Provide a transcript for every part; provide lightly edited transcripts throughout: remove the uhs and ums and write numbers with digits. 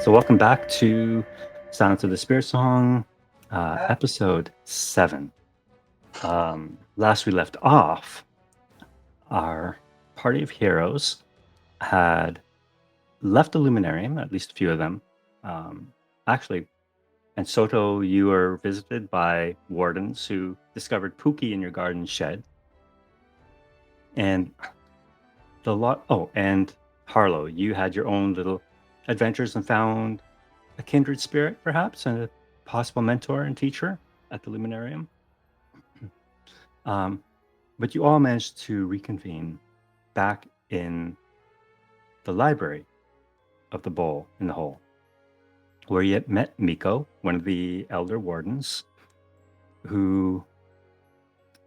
So welcome back to Silence of the Spiritsong, episode 7. Last we left off, our party of heroes had left the Luminarium, at least a few of them. Actually, and Sotto, you were visited by wardens who discovered Pookie in your garden shed. And and Harlowe, you had your own little adventures and found a kindred spirit, perhaps, and a possible mentor and teacher at the Luminarium. But you all managed to reconvene back in the library of the Bowl in the Hole, where you had met Miko, one of the elder wardens, who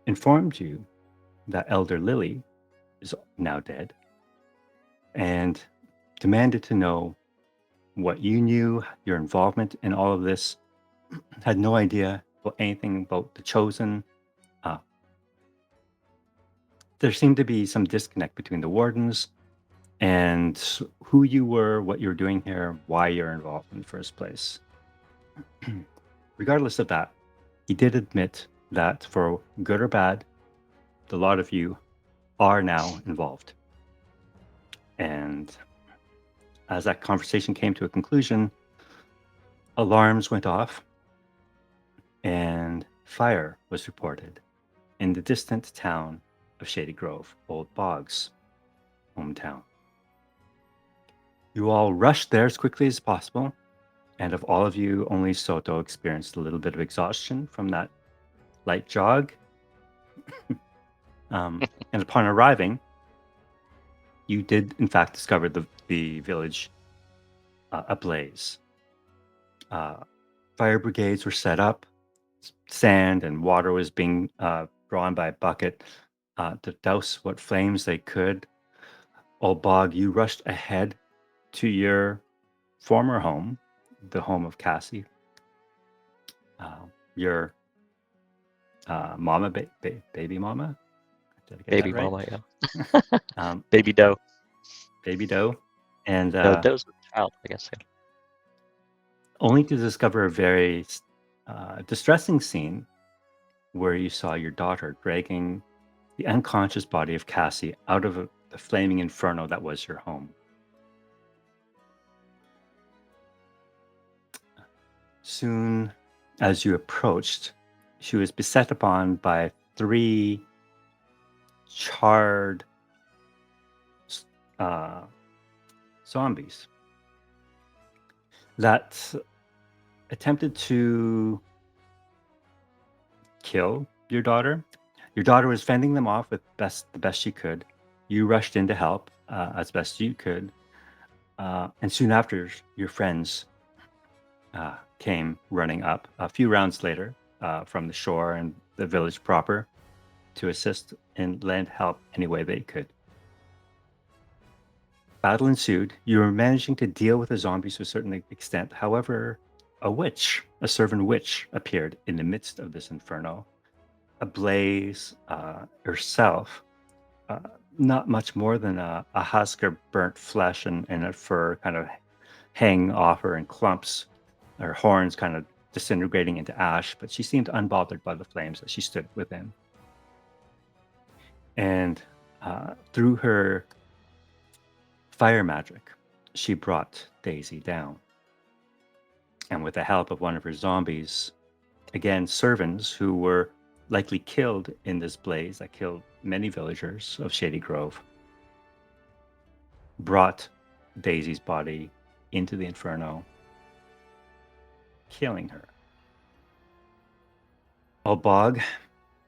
informed you that Elder Lily is now dead and demanded to know what you knew, your involvement in all of this. Had no idea about anything about the Chosen. There seemed to be some disconnect between the wardens and who you were, what you're doing here, why you're involved in the first place. Regardless of that, he did admit that for good or bad, the lot of you are now involved. And as that conversation came to a conclusion, alarms went off and fire was reported in the distant town of Shady Grove, Old Bog's hometown. You all rushed there as quickly as possible, and of all of you, only Sotto experienced a little bit of exhaustion from that light jog. And upon arriving, you did in fact discover the village ablaze. Fire brigades were set up, sand and water was being drawn by a bucket to douse what flames they could. Old Bog, you rushed ahead to your former home, the home of Cassie, your baby mama. Did I get Baby that right? mama, yeah. Baby doe. Baby doe, and No, doe's a child, I guess. Yeah. only to discover a very distressing scene where you saw your daughter dragging the unconscious body of Cassie out of the flaming inferno that was your home. Soon as you approached, she was beset upon by 3 charred zombies that attempted to kill your daughter. Your daughter was fending them off with the best she could. You rushed in to help as best you could. And soon after, your friends came running up a few rounds later from the shore and the village proper to assist and lend help any way they could. Battle ensued. You were managing to deal with the zombies to a certain extent. However, a servant witch, appeared in the midst of this inferno, ablaze herself, not much more than a husk of burnt flesh and a fur kind of hanging off her in clumps, her horns kind of disintegrating into ash, but she seemed unbothered by the flames as she stood within. And through her fire magic, she brought Daisy down. And with the help of one of her zombies, again, servants who were likely killed in this blaze that killed many villagers of Shady Grove, brought Daisy's body into the inferno, killing her. Old Bog,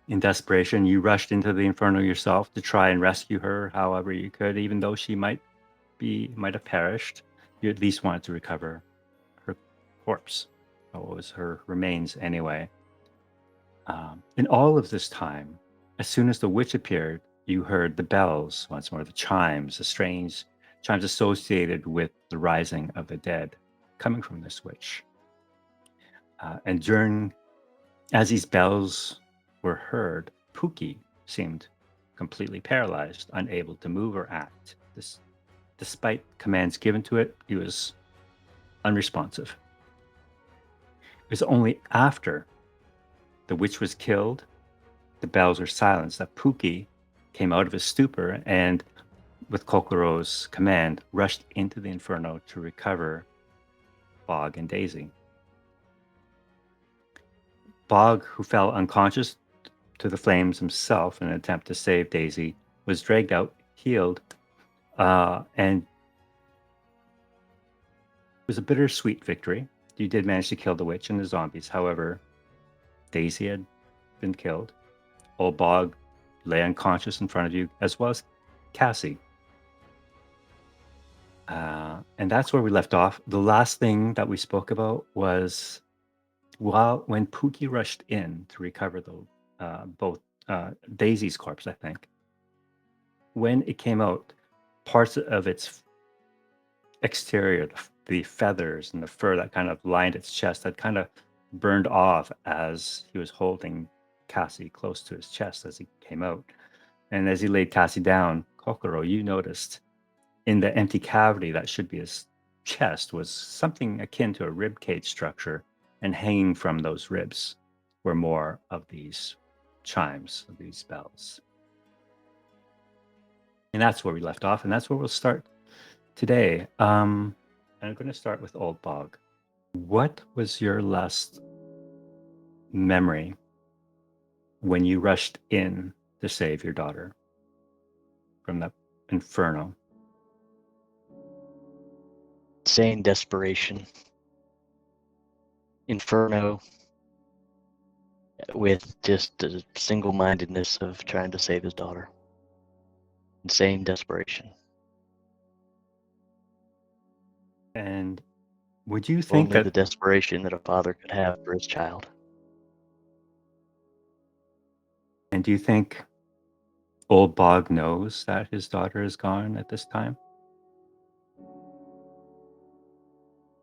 in desperation, you rushed into the inferno yourself to try and rescue her however you could, even though she might have perished. You at least wanted to recover her corpse. What was her remains anyway. In all of this time, as soon as the witch appeared, you heard the bells once more, the chimes, the strange chimes associated with the rising of the dead coming from this witch. And as these bells were heard, Pookie seemed completely paralyzed, unable to move or act. Despite commands given to it, he was unresponsive. It was only after the witch was killed, the bells were silenced, that Pookie came out of his stupor and, with Kokuro's command, rushed into the inferno to recover Bog and Daisy. Bog, who fell unconscious to the flames himself in an attempt to save Daisy, was dragged out, healed, and it was a bittersweet victory. You did manage to kill the witch and the zombies. However, Daisy had been killed. Old Bog lay unconscious in front of you, as well as Cassie. And that's where we left off. The last thing that we spoke about was when Pookie rushed in to recover both Daisy's corpse, I think. When it came out, parts of its exterior, the feathers and the fur that kind of lined its chest, had kind of burned off as he was holding Cassie close to his chest as he came out. And as he laid Cassie down, Kokuro, you noticed in the empty cavity that should be his chest was something akin to a rib cage structure, and hanging from those ribs were more of these chimes, of these bells. And that's where we left off, and that's where we'll start today. And I'm going to start with Old Bog. What was your last memory when you rushed in to save your daughter from that inferno? Insane desperation. Inferno. With just the single-mindedness of trying to save his daughter. Insane desperation. And would you think Only the desperation that a father could have for his child. And do you think Old Bog knows that his daughter is gone at this time?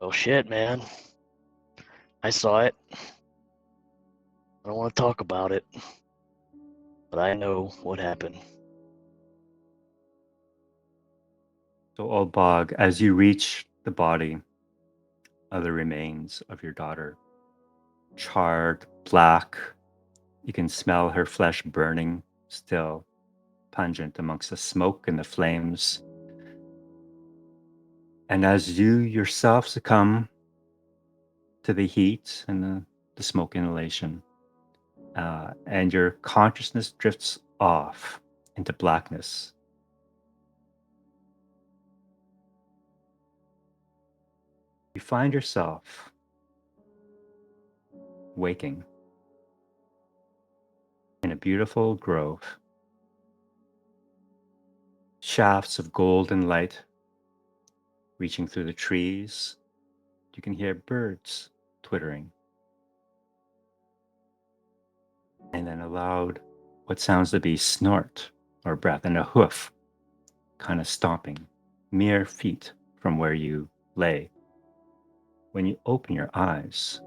Oh shit, man. I saw it. I don't want to talk about it, but I know what happened. So, Old Bog, as you reach the body of the remains of your daughter, charred, black, you can smell her flesh burning, still pungent amongst the smoke and the flames. And as you yourself succumb to the heat and the smoke inhalation, and your consciousness drifts off into blackness, you find yourself waking in a beautiful grove. Shafts of golden light reaching through the trees. You can hear birds twittering. And then a loud, what sounds to be snort or breath, and a hoof kind of stomping mere feet from where you lay. When you open your eyes,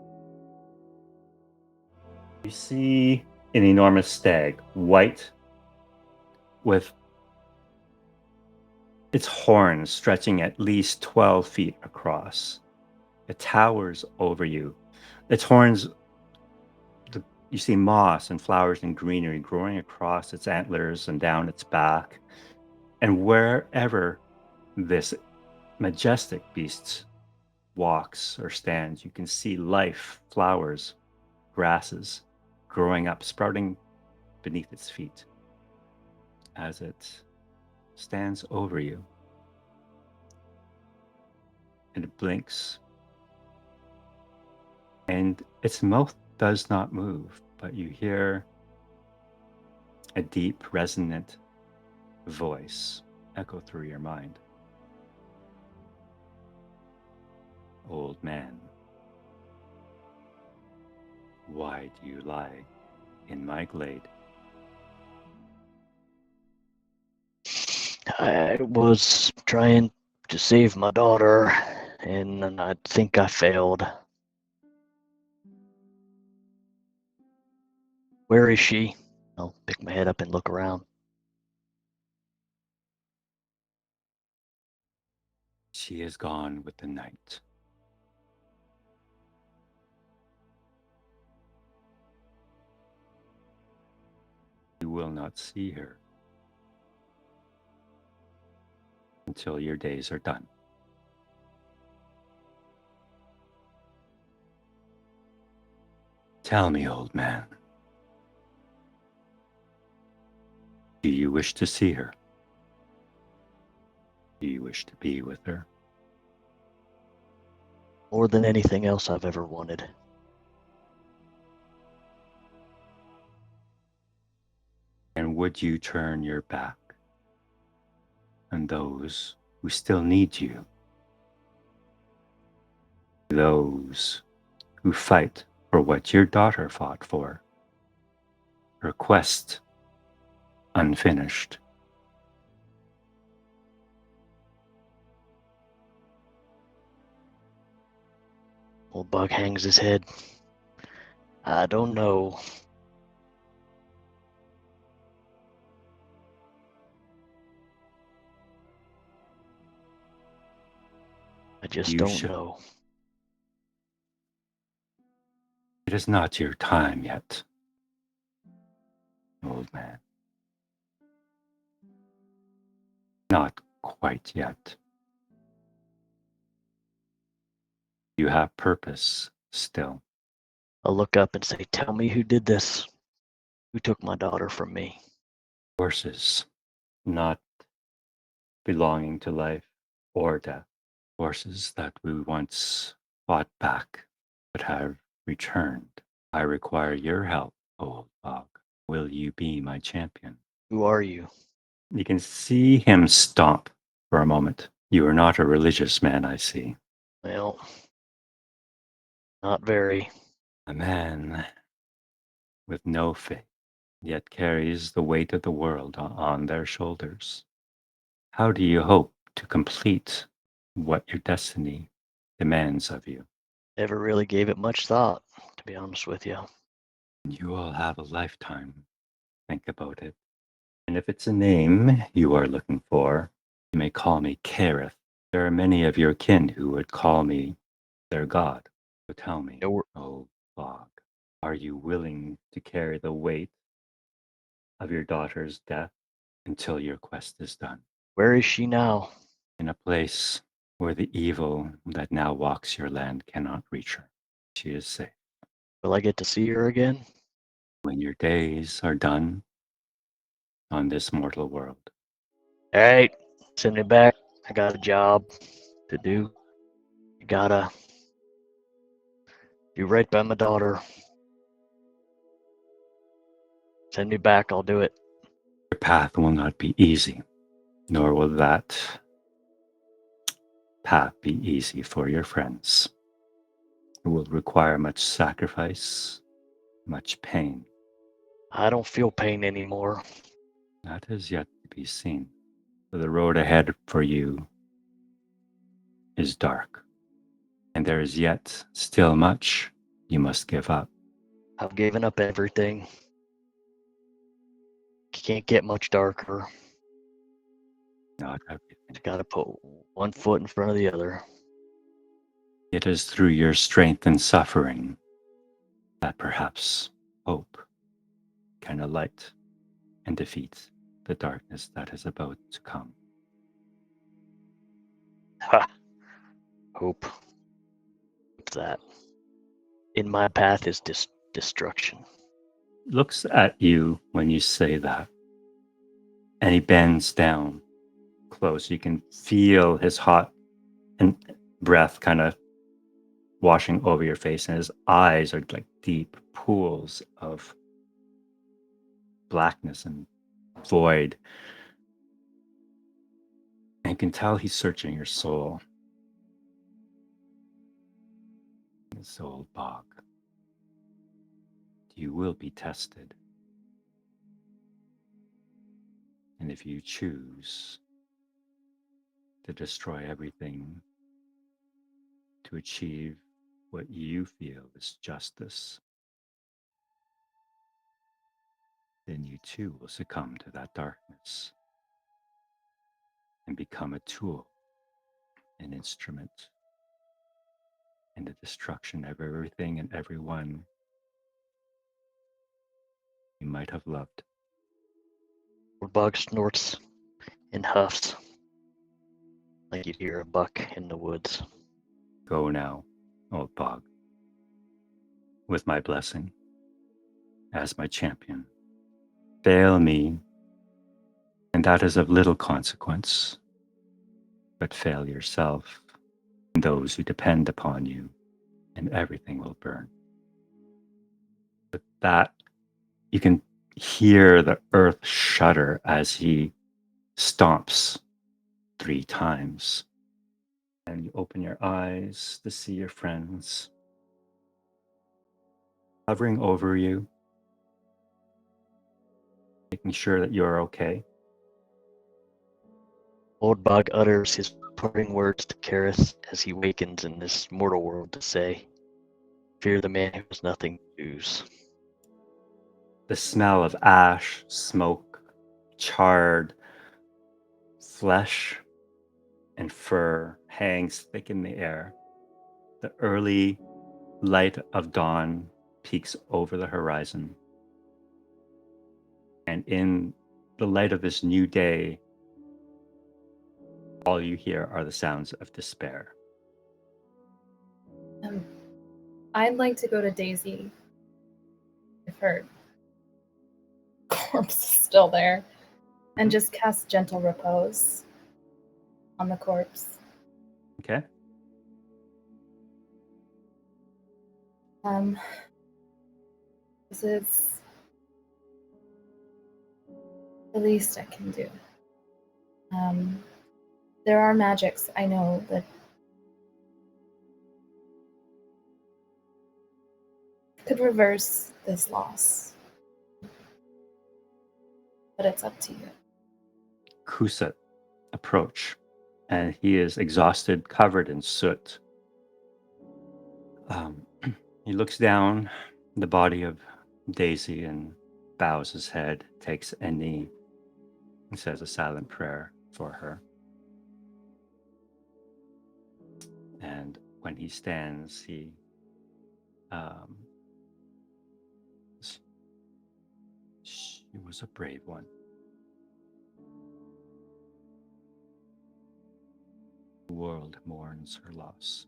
you see an enormous stag, white, with its horns stretching at least 12 feet across. It towers over you. Its horns, you see moss and flowers and greenery growing across its antlers and down its back. And wherever this majestic beast walks or stands, you can see life, flowers, grasses growing up, sprouting beneath its feet as it stands over you. And it blinks, and its mouth does not move, but you hear a deep, resonant voice echo through your mind. Old man, why do you lie in my glade? I was trying to save my daughter, and I think I failed. Where is she? I'll pick my head up and look around. She is gone with the night. will not see her until your days are done. Tell me, old man, do you wish to see her? Do you wish to be with her? More than anything else I've ever wanted. And would you turn your back on those who still need you? Those who fight for what your daughter fought for, her quest unfinished. Old Bog hangs his head. I don't know. I just You don't should. know. It is not your time yet, old man. Not quite yet. You have purpose still. I'll look up and say, tell me who did this. Who took my daughter from me? Forces not belonging to life or death. Forces that we once fought back but have returned. I require your help, Old Bog. Will you be my champion? Who are you? You can see him stomp for a moment. You are not a religious man, I see. Well, not very. A man with no faith, yet carries the weight of the world on their shoulders. How do you hope to complete what your destiny demands of you? Never really gave it much thought, to be honest with you. You will have a lifetime. Think about it. And if it's a name you are looking for, you may call me Kareth. There are many of your kin who would call me their god. So tell me, Old Bog, are you willing to carry the weight of your daughter's death until your quest is done? Where is she now? In a place where the evil that now walks your land cannot reach her. She is safe. Will I get to see her again? When your days are done on this mortal world. All right, send me back. I got a job to do. I gotta do right by my daughter. Send me back, I'll do it. Your path will not be easy, nor will that path be easy for your friends. It will require much sacrifice, much pain. I don't feel pain anymore. That is yet to be seen. The road ahead for you is dark, and there is yet still much you must give up. I've given up everything. Can't get much darker. Not everything. Just gotta put one foot in front of the other. It is through your strength and suffering that perhaps hope can alight and defeat the darkness that is about to come. Ha! Hope. What's that? In my path is destruction. Looks at you when you say that, and he bends down close. You can feel his hot and breath kind of washing over your face, and his eyes are like deep pools of blackness and void. And you can tell he's searching your soul. This Old Bog. You will be tested. And if you choose to destroy everything to achieve what you feel is justice, then you too will succumb to that darkness and become a tool, an instrument in the destruction of everything and everyone you might have loved. Old Bog snorts and huffs like you'd hear a buck in the woods. Go now, Old Bog, with my blessing as my champion. Fail me, and that is of little consequence, but fail yourself and those who depend upon you, and everything will burn. With that, you can hear the earth shudder as he stomps 3 times. And you open your eyes to see your friends hovering over you, making sure that you're okay. Old Bog utters his parting words to Karis as he wakens in this mortal world to say, "Fear the man who has nothing to lose." The smell of ash, smoke, charred flesh, and fur hangs thick in the air. The early light of dawn peeks over the horizon. And in the light of this new day, all you hear are the sounds of despair. I'd like to go to Daisy if her corpse is still there and just cast Gentle Repose on the corpse. Okay? This is the least I can do. There are magics I know that could reverse this loss, but it's up to you. Kusat approach, and he is exhausted, covered in soot. He looks down the body of Daisy and bows his head, takes a knee, and says a silent prayer for her. And when he stands, he she was a brave one. The world mourns her loss.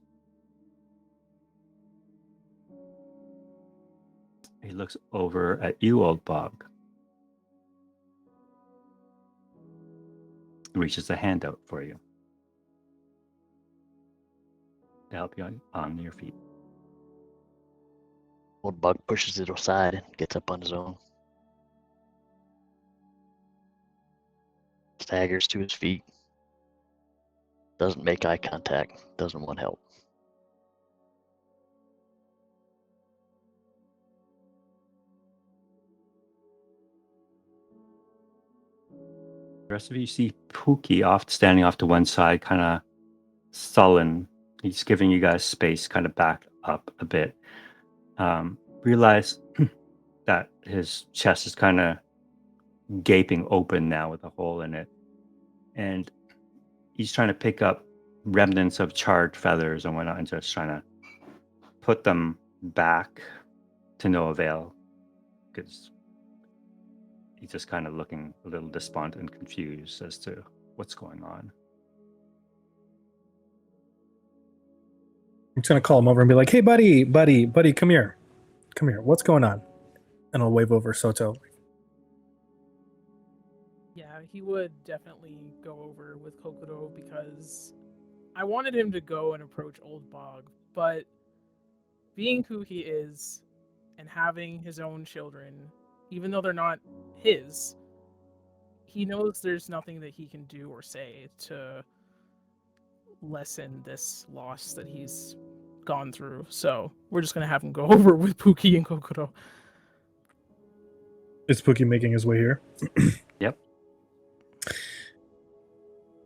He looks over at you, Old Bog. Reaches a hand out for you to help you on your feet. Old Bog pushes it aside and gets up on his own. Staggers to his feet. Doesn't make eye contact. Doesn't want help. The rest of you see Pookie standing off to one side, kind of sullen. He's giving you guys space, kind of back up a bit. Realize that his chest is kind of gaping open now with a hole in it. And he's trying to pick up remnants of charred feathers and whatnot and just trying to put them back to no avail, because he's just kind of looking a little despondent and confused as to what's going on. I'm just gonna call him over and be like, "Hey, buddy, come here. What's going on?" And I'll wave over Sotto. Yeah, he would definitely go over with Kokuro because I wanted him to go and approach Old Bog, but being who he is and having his own children, even though they're not his, he knows there's nothing that he can do or say to lessen this loss that he's gone through. So we're just gonna have him go over with Pookie and Kokuro. Is Pookie making his way here? Yep.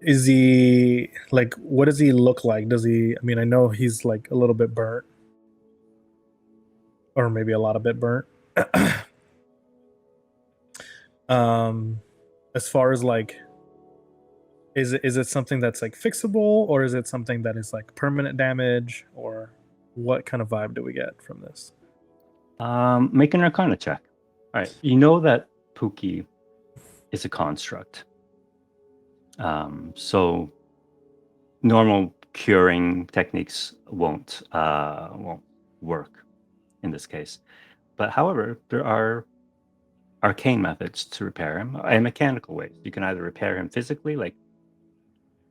Is he like? What does he look like? Does he? I mean, I know he's like a little bit burnt, or maybe a lot of bit burnt. As far as like, is it something that's like fixable, or is it something that is like permanent damage, or what kind of vibe do we get from this? Make an Arcana check. All right. You know that Pookie is a construct. So normal curing techniques won't work in this case. But however, there are arcane methods to repair him and mechanical ways. You can either repair him physically, like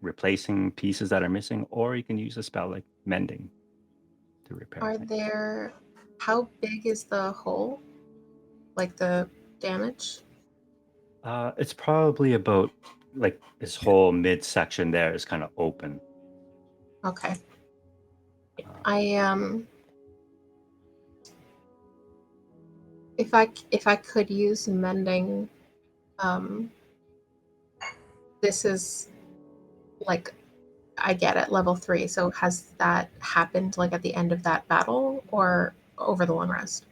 replacing pieces that are missing, or you can use a spell like mending to repair Are things. there... How big is the hole? Like the damage? It's probably about like this whole midsection there is kind of open. Okay. Uh, If I could use mending, this is like, I get it, level 3. So has that happened like at the end of that battle or over the long rest?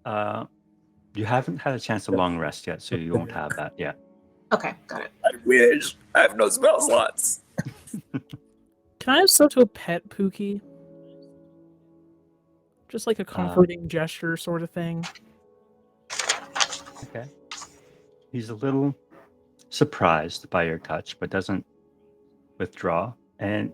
You haven't had a chance to long rest yet, so you won't have that yet. Okay, got it. I wish. I have no spell slots. Can I have Sotto pet Pookie? Just like a comforting gesture sort of thing. Okay. He's a little surprised by your touch, but doesn't withdraw. And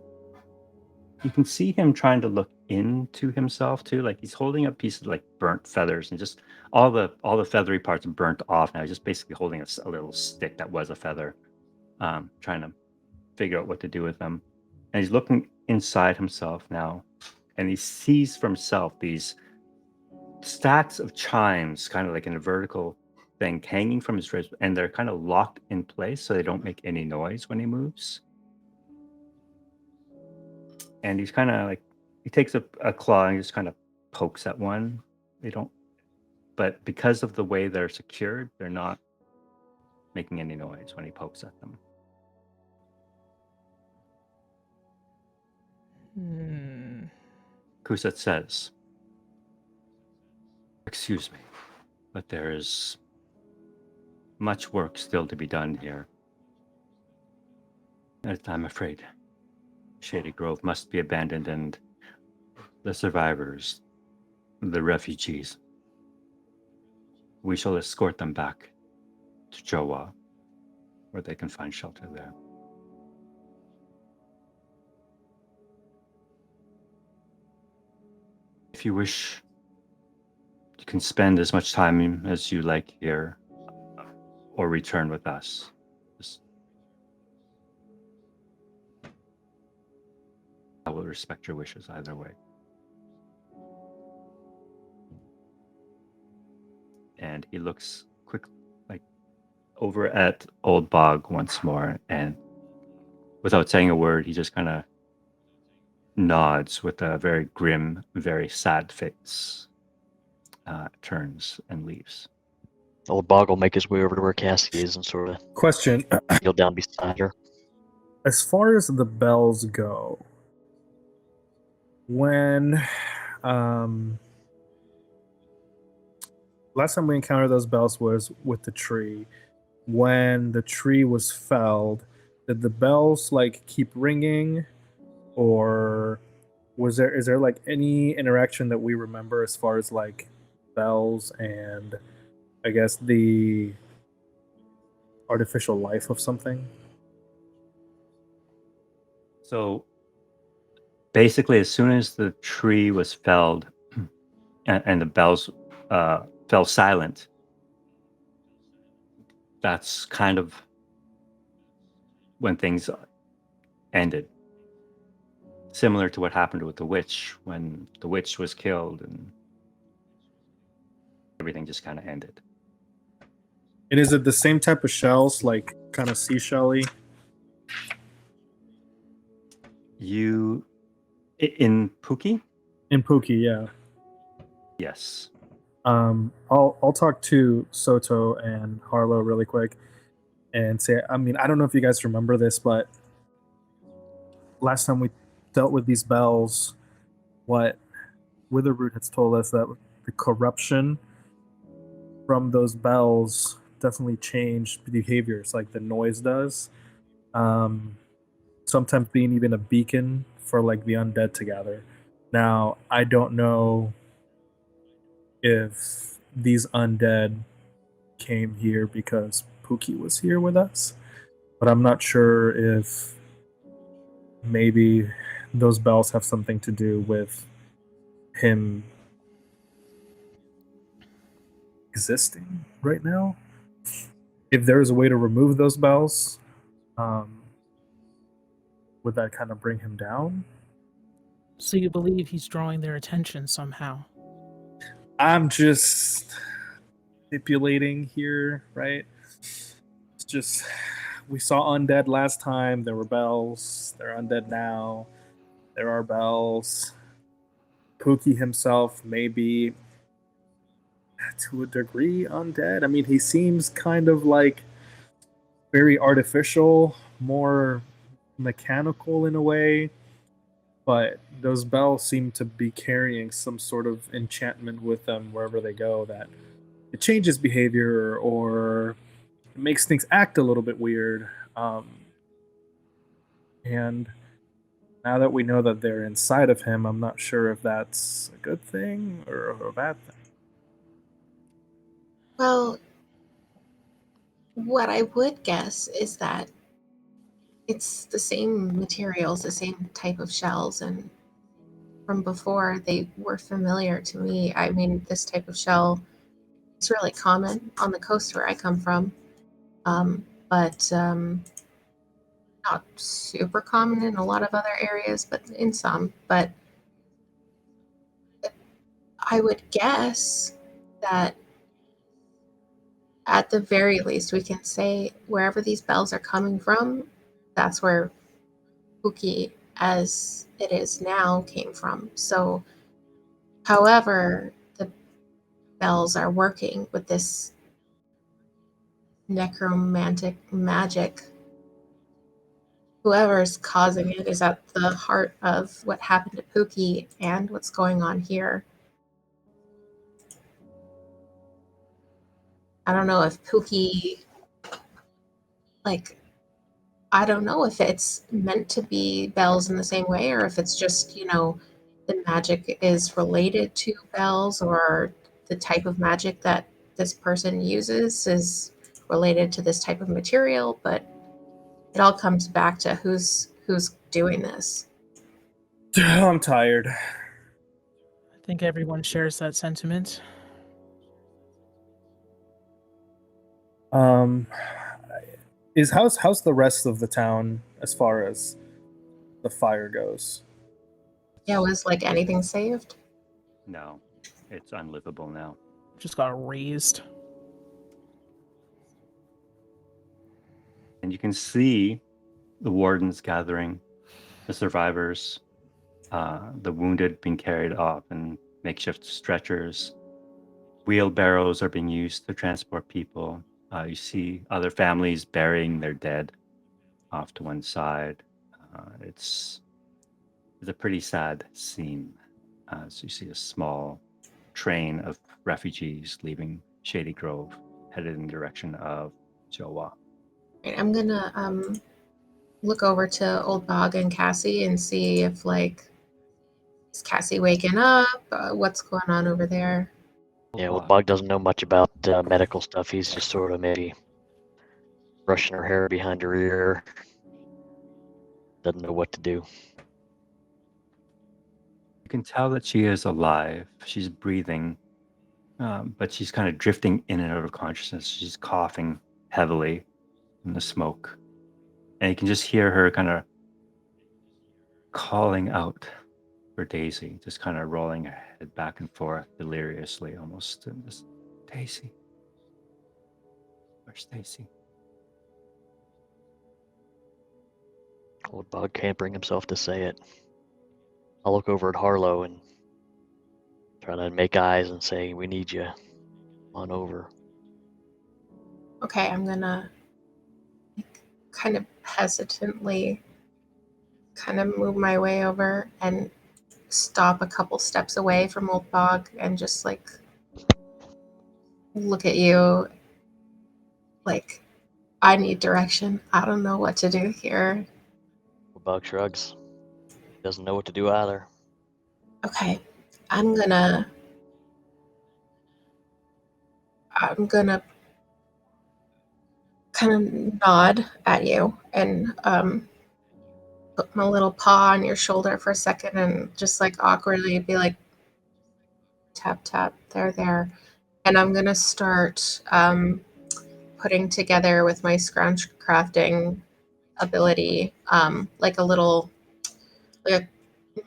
you can see him trying to look into himself too. Like he's holding up pieces of like burnt feathers, and just all the feathery parts are burnt off now. He's just basically holding a little stick that was a feather, trying to figure out what to do with them. And he's looking inside himself now, and he sees for himself these stacks of chimes, kind of like in a vertical thing, hanging from his wrist, and they're kind of locked in place so they don't make any noise when he moves. And he's kind of like, he takes a claw and he just kind of pokes at one. They don't, but because of the way they're secured, they're not making any noise when he pokes at them. Kusat says, "Excuse me, but there is much work still to be done here. And I'm afraid Shady Grove must be abandoned, and the survivors, the refugees, we shall escort them back to Jowa, where they can find shelter there." If you wish, you can spend as much time as you like here, or return with us. I will respect your wishes either way. And he looks quick, like over at Old Bog once more, and without saying a word, he just kind of nods with a very grim, very sad face, turns and leaves. Old Bog will make his way over to where Cassie is and sort of Question: kneel down beside her. as far as the bells go, when last time we encountered those bells was with the tree. When the tree was felled, did the bells like keep ringing, or is there like any interaction that we remember as far as like bells and I guess the artificial life of something? So basically, as soon as the tree was felled and the bells fell silent, that's kind of when things ended. Similar to what happened with the witch, when the witch was killed and everything just kind of ended. And is it the same type of shells, like kind of seashell-y? You in Pookie? In Pookie, yeah. Yes. I'll talk to Sotto and Harlowe really quick and say, I mean, I don't know if you guys remember this, but last time we dealt with these bells, what Witherroot has told us that the corruption from those bells definitely changed behaviors, like the noise does. Sometimes being even a beacon for like the undead to gather. Now, I don't know if these undead came here because Pookie was here with us, but I'm not sure if maybe those bells have something to do with him existing right now. If there is a way to remove those bells, would that kind of bring him down? So you believe he's drawing their attention somehow? I'm just stipulating here, right? It's just, we saw undead last time. There were bells. They're undead now. There are bells. Pookie himself may be, to a degree, undead. I mean, he seems kind of like very artificial, more mechanical in a way, but those bells seem to be carrying some sort of enchantment with them wherever they go, that it changes behavior or it makes things act a little bit weird. And now that we know that they're inside of him, I'm not sure if that's a good thing or a bad thing. Well, what I would guess is that it's the same materials, the same type of shells, and from before they were familiar to me. I mean, this type of shell is really common on the coast where I come from, but not super common in a lot of other areas, but in some. But I would guess that at the very least, we can say wherever these bells are coming from, that's where Pookie, as it is now, came from. So, however, the bells are working with this necromantic magic, whoever's causing it is at the heart of what happened to Pookie and what's going on here. I don't know if Pookie, I don't know if it's meant to be bells in the same way, or if it's just, the magic is related to bells, or the type of magic that this person uses is related to this type of material. But it all comes back to who's doing this. I'm tired. I think everyone shares that sentiment. How's the rest of the town as far as the fire goes? Yeah, was anything saved? No, it's unlivable now. Just got raised. And you can see the wardens gathering, the survivors, the wounded being carried off in makeshift stretchers. Wheelbarrows are being used to transport people. You see other families burying their dead off to one side. It's a pretty sad scene. So you see a small train of refugees leaving Shady Grove, headed in the direction of Jowa. Right, I'm gonna look over to Old Bog and Cassie and see if is Cassie waking up? What's going on over there? Yeah, Old Bog doesn't know much about medical stuff. He's just sort of maybe brushing her hair behind her ear. Doesn't know what to do. You can tell that she is alive. She's breathing, but she's kind of drifting in and out of consciousness. She's coughing heavily in the smoke. And you can just hear her kind of calling out for Daisy, just kind of rolling her head back and forth deliriously almost. And just, Daisy. Where's Daisy? Old Bog can't bring himself to say it. I'll look over at Harlowe and try to make eyes and say, "We need you. On over." Okay, I'm gonna kind of hesitantly kind of move my way over and stop a couple steps away from Old Bog and just look at you I need direction. I don't know what to do here. Old Bog shrugs. Doesn't know what to do either. Okay, I'm gonna kind of nod at you and put my little paw on your shoulder for a second and just like awkwardly be like, tap, tap, there. And I'm going to start putting together with my scrounge crafting ability, like a little, like a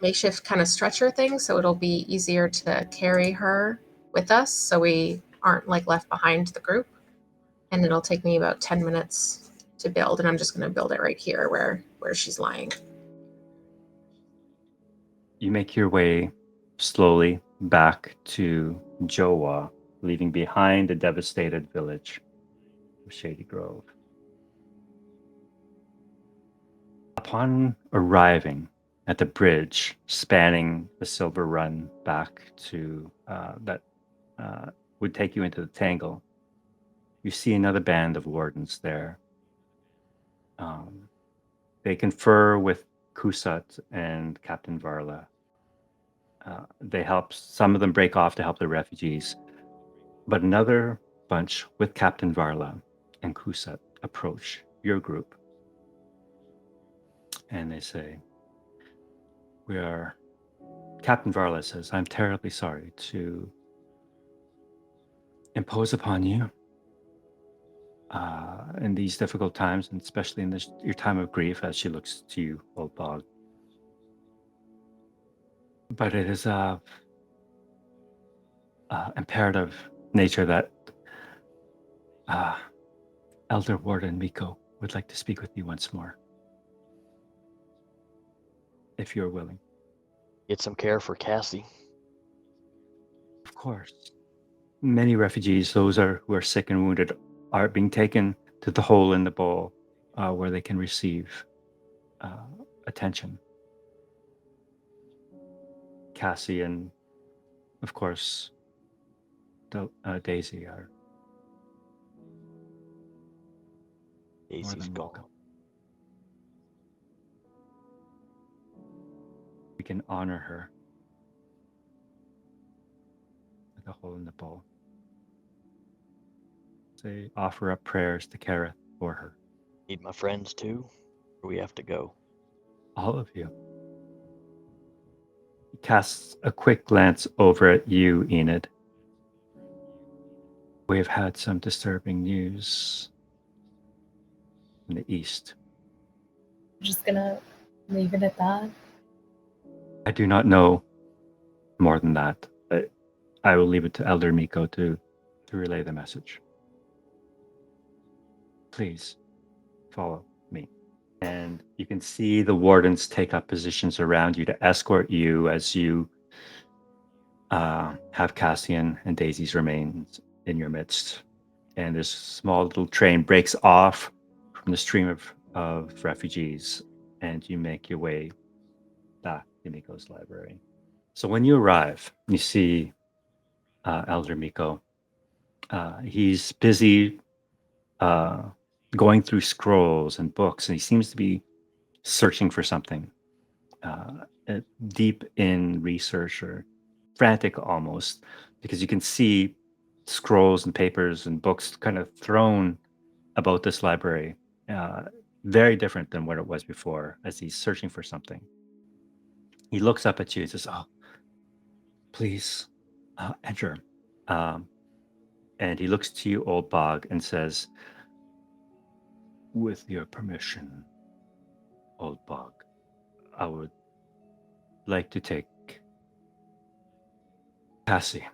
makeshift kind of stretcher thing. So it'll be easier to carry her with us so we aren't like left behind the group. And it'll take me about 10 minutes to build. And I'm just going to build it right here where she's lying. You make your way slowly back to Jowa, leaving behind the devastated village of Shady Grove. Upon arriving at the bridge spanning the Silver Run back to that would take you into the Tangle, you see another band of wardens there. They confer with Kusat and Captain Varla. They help, some of them break off to help the refugees, but another bunch with Captain Varla and Kusat approach your group. And they say, Captain Varla says, I'm terribly sorry to impose upon you in these difficult times, and especially in your time of grief, as she looks to you, Old Bog. But it is of imperative nature that Elder Warden Miko would like to speak with you once more, if you're willing. Get some care for Cassie. Of course. Many refugees, those who are sick and wounded, are being taken to the Hole in the Bowl, where they can receive attention. Cassie and, of course, Daisy are more Daisy's than gone. welcome. We can honor her with a Hole in the Bowl. They offer up prayers to Kareth for her. Need my friends too? Or we have to go? All of you. He casts a quick glance over at you, Enid. We have had some disturbing news in the east. I'm just gonna leave it at that. I do not know more than that. I will leave it to Elder Miko to relay the message. Please follow me. And you can see the wardens take up positions around you to escort you as you have Cassian and Daisy's remains in your midst. And this small little train breaks off from the stream of refugees, and you make your way back to Miko's library. So when you arrive, you see Elder Miko. He's busy going through scrolls and books, and he seems to be searching for something deep in research, or frantic almost, because you can see scrolls and papers and books kind of thrown about this library, very different than what it was before, as he's searching for something. He looks up at you and says, "Oh, please enter." And he looks to you, Old Bog, and says, "With your permission, Old Bog, I would like to take Cassie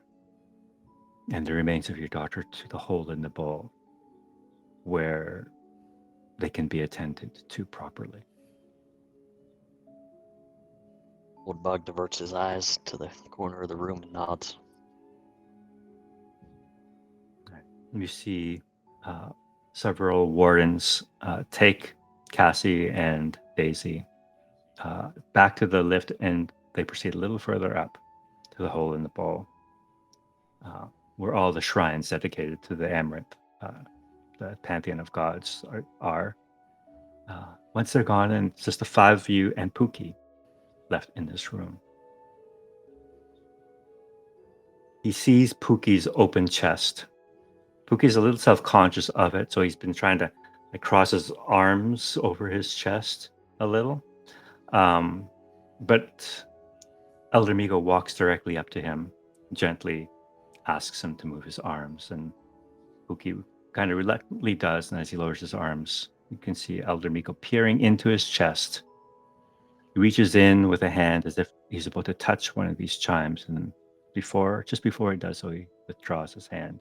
and the remains of your daughter to the Hole in the Bowl, where they can be attended to properly." Old Bog diverts his eyes to the corner of the room and nods. You see several wardens take Cassie and Daisy back to the lift, and they proceed a little further up to the Hole in the Bowl, where all the shrines dedicated to the Amaranth, the pantheon of gods, are. Once they're gone, and it's just the five of you and Pookie left in this room. He sees Pookie's open chest. Pookie's a little self-conscious of it, so he's been trying to like crosses arms over his chest a little. But Elder Migo walks directly up to him, gently asks him to move his arms, and Huki kind of reluctantly does. And as he lowers his arms, you can see Elder Migo peering into his chest. He reaches in with a hand as if he's about to touch one of these chimes, and just before he does so, he withdraws his hand.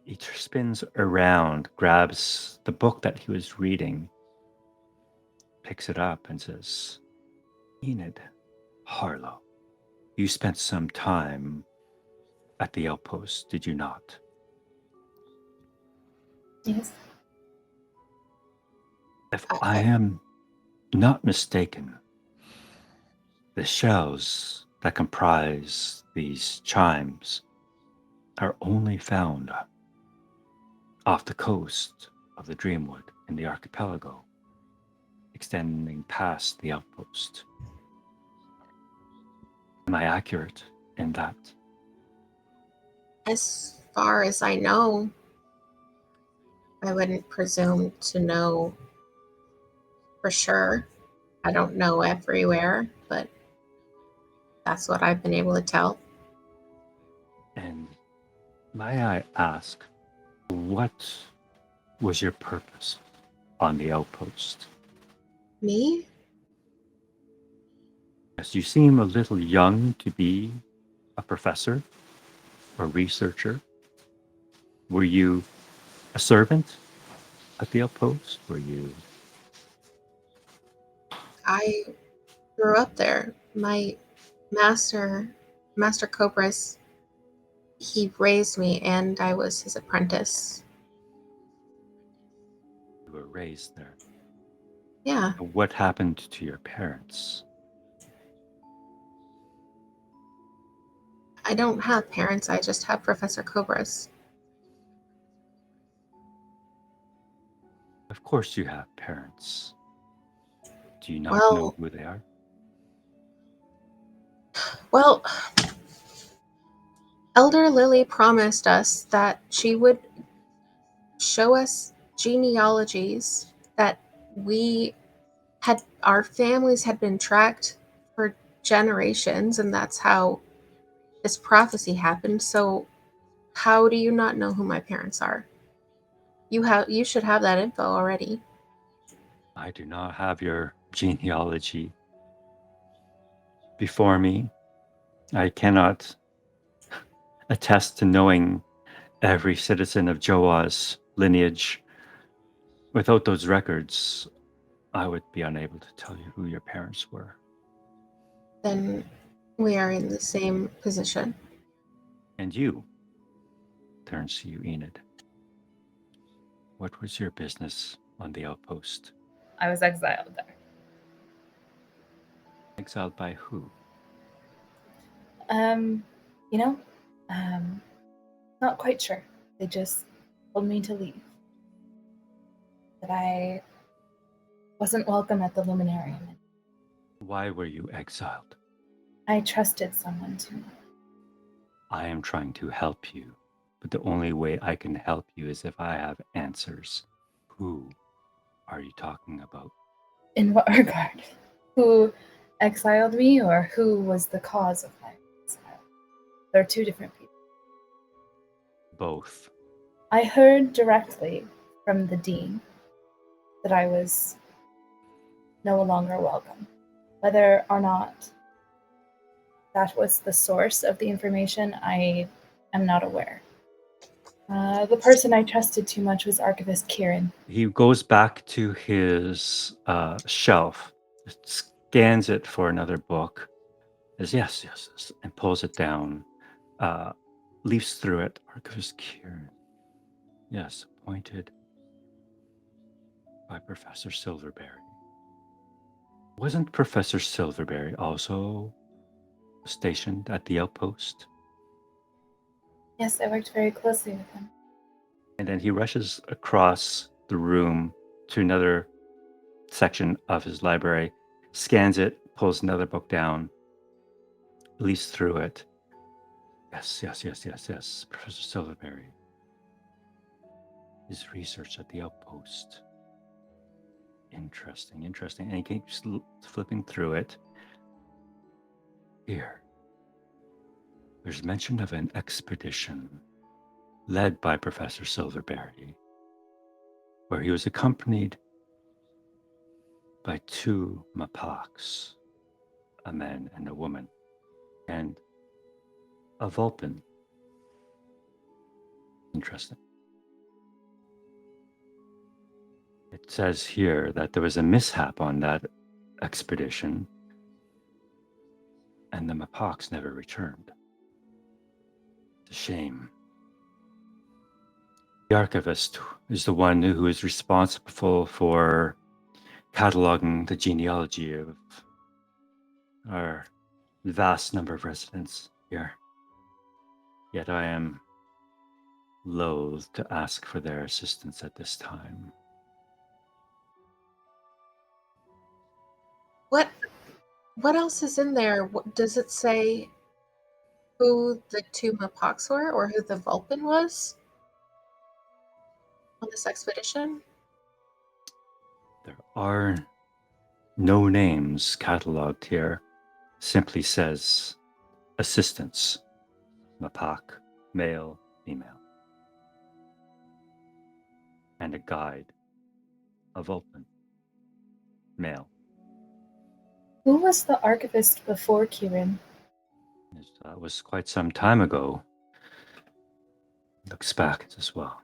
He spins around, grabs the book that he was reading, picks it up, and says, "Enid, Harlowe, you spent some time at the outpost, did you not?" Yes. If I am not mistaken, the shells that comprise these chimes are only found off the coast of the Dreamwood in the archipelago, extending past the outpost. Am I accurate in that? As far as I know, I wouldn't presume to know for sure. I don't know everywhere, but that's what I've been able to tell. And may I ask, what was your purpose on the outpost? Me? Yes, you seem a little young to be a professor or researcher. Were you a servant at the outpost? Were you? I grew up there. My Master Cobras, he raised me and I was his apprentice. You were raised there. Yeah. And what happened to your parents? I don't have parents, I just have Professor Cobras. Of course you have parents. Do you not Well- know who they are? Well, Elder Lily promised us that she would show us genealogies that our families had been tracked for generations, and that's how this prophecy happened. So how do you not know who my parents are? You should have that info already. I do not have your genealogy before me. I cannot attest to knowing every citizen of Joa's lineage. Without those records, I would be unable to tell you who your parents were. Then we are in the same position. And you, turns to you, Enid. What was your business on the outpost? I was exiled there. Exiled by who? Not quite sure. They just told me to leave. That I wasn't welcome at the Luminarium. Why were you exiled? I trusted someone too much. I am trying to help you, but the only way I can help you is if I have answers. Who are you talking about? In what regard? Who exiled me or who was the cause of my exile? They're two different people. Both. I heard directly from the dean that I was no longer welcome. Whether or not that was the source of the information, I am not aware. The person I trusted too much was Archivist Kieran. He goes back to his shelf, scans it for another book, says yes, and pulls it down, leafs through it. Archivist Kieran. Yes, appointed by Professor Silverberry. Wasn't Professor Silverberry also stationed at the outpost? Yes, I worked very closely with him. And then he rushes across the room to another section of his library, scans it, pulls another book down, leafs through it. Yes. Professor Silverberry. His research at the outpost. Interesting. And he keeps flipping through it. Here, there's mention of an expedition led by Professor Silverberry, where he was accompanied by 2 Mapaks, a man and a woman, and a Vulpin. Interesting. It says here that there was a mishap on that expedition, and the Mapaks never returned. It's a shame. The archivist is the one who is responsible for cataloging the genealogy of our vast number of residents here. Yet I am loath to ask for their assistance at this time. What else is in there? Does it say who the 2 Mapaks were or who the Vulpin was on this expedition? There are no names cataloged here. Simply says assistants, Mapak, male, female, and a guide, a Vulpin, male. Who was the archivist before Kieran? That was quite some time ago. Looks back as well.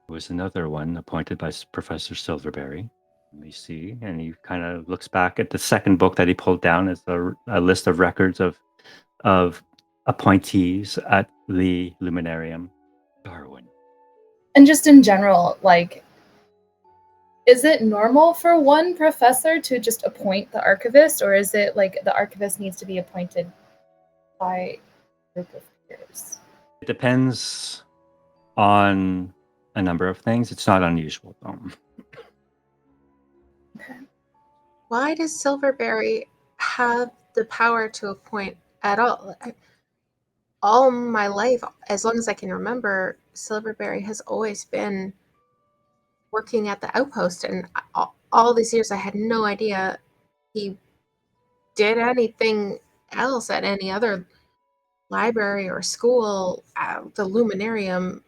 There was another one appointed by Professor Silverberry. Let me see. And he kind of looks back at the second book that he pulled down as a list of records of appointees at the Luminarium. Darwin. And just in general, like, is it normal for one professor to just appoint the archivist, or is it like the archivist needs to be appointed by a group of peers? It depends on a number of things. It's not unusual, though. Okay. Why does Silverberry have the power to appoint at all? All my life, as long as I can remember, Silverberry has always been working at the outpost, and all these years I had no idea he did anything else at any other library or school, the Luminarium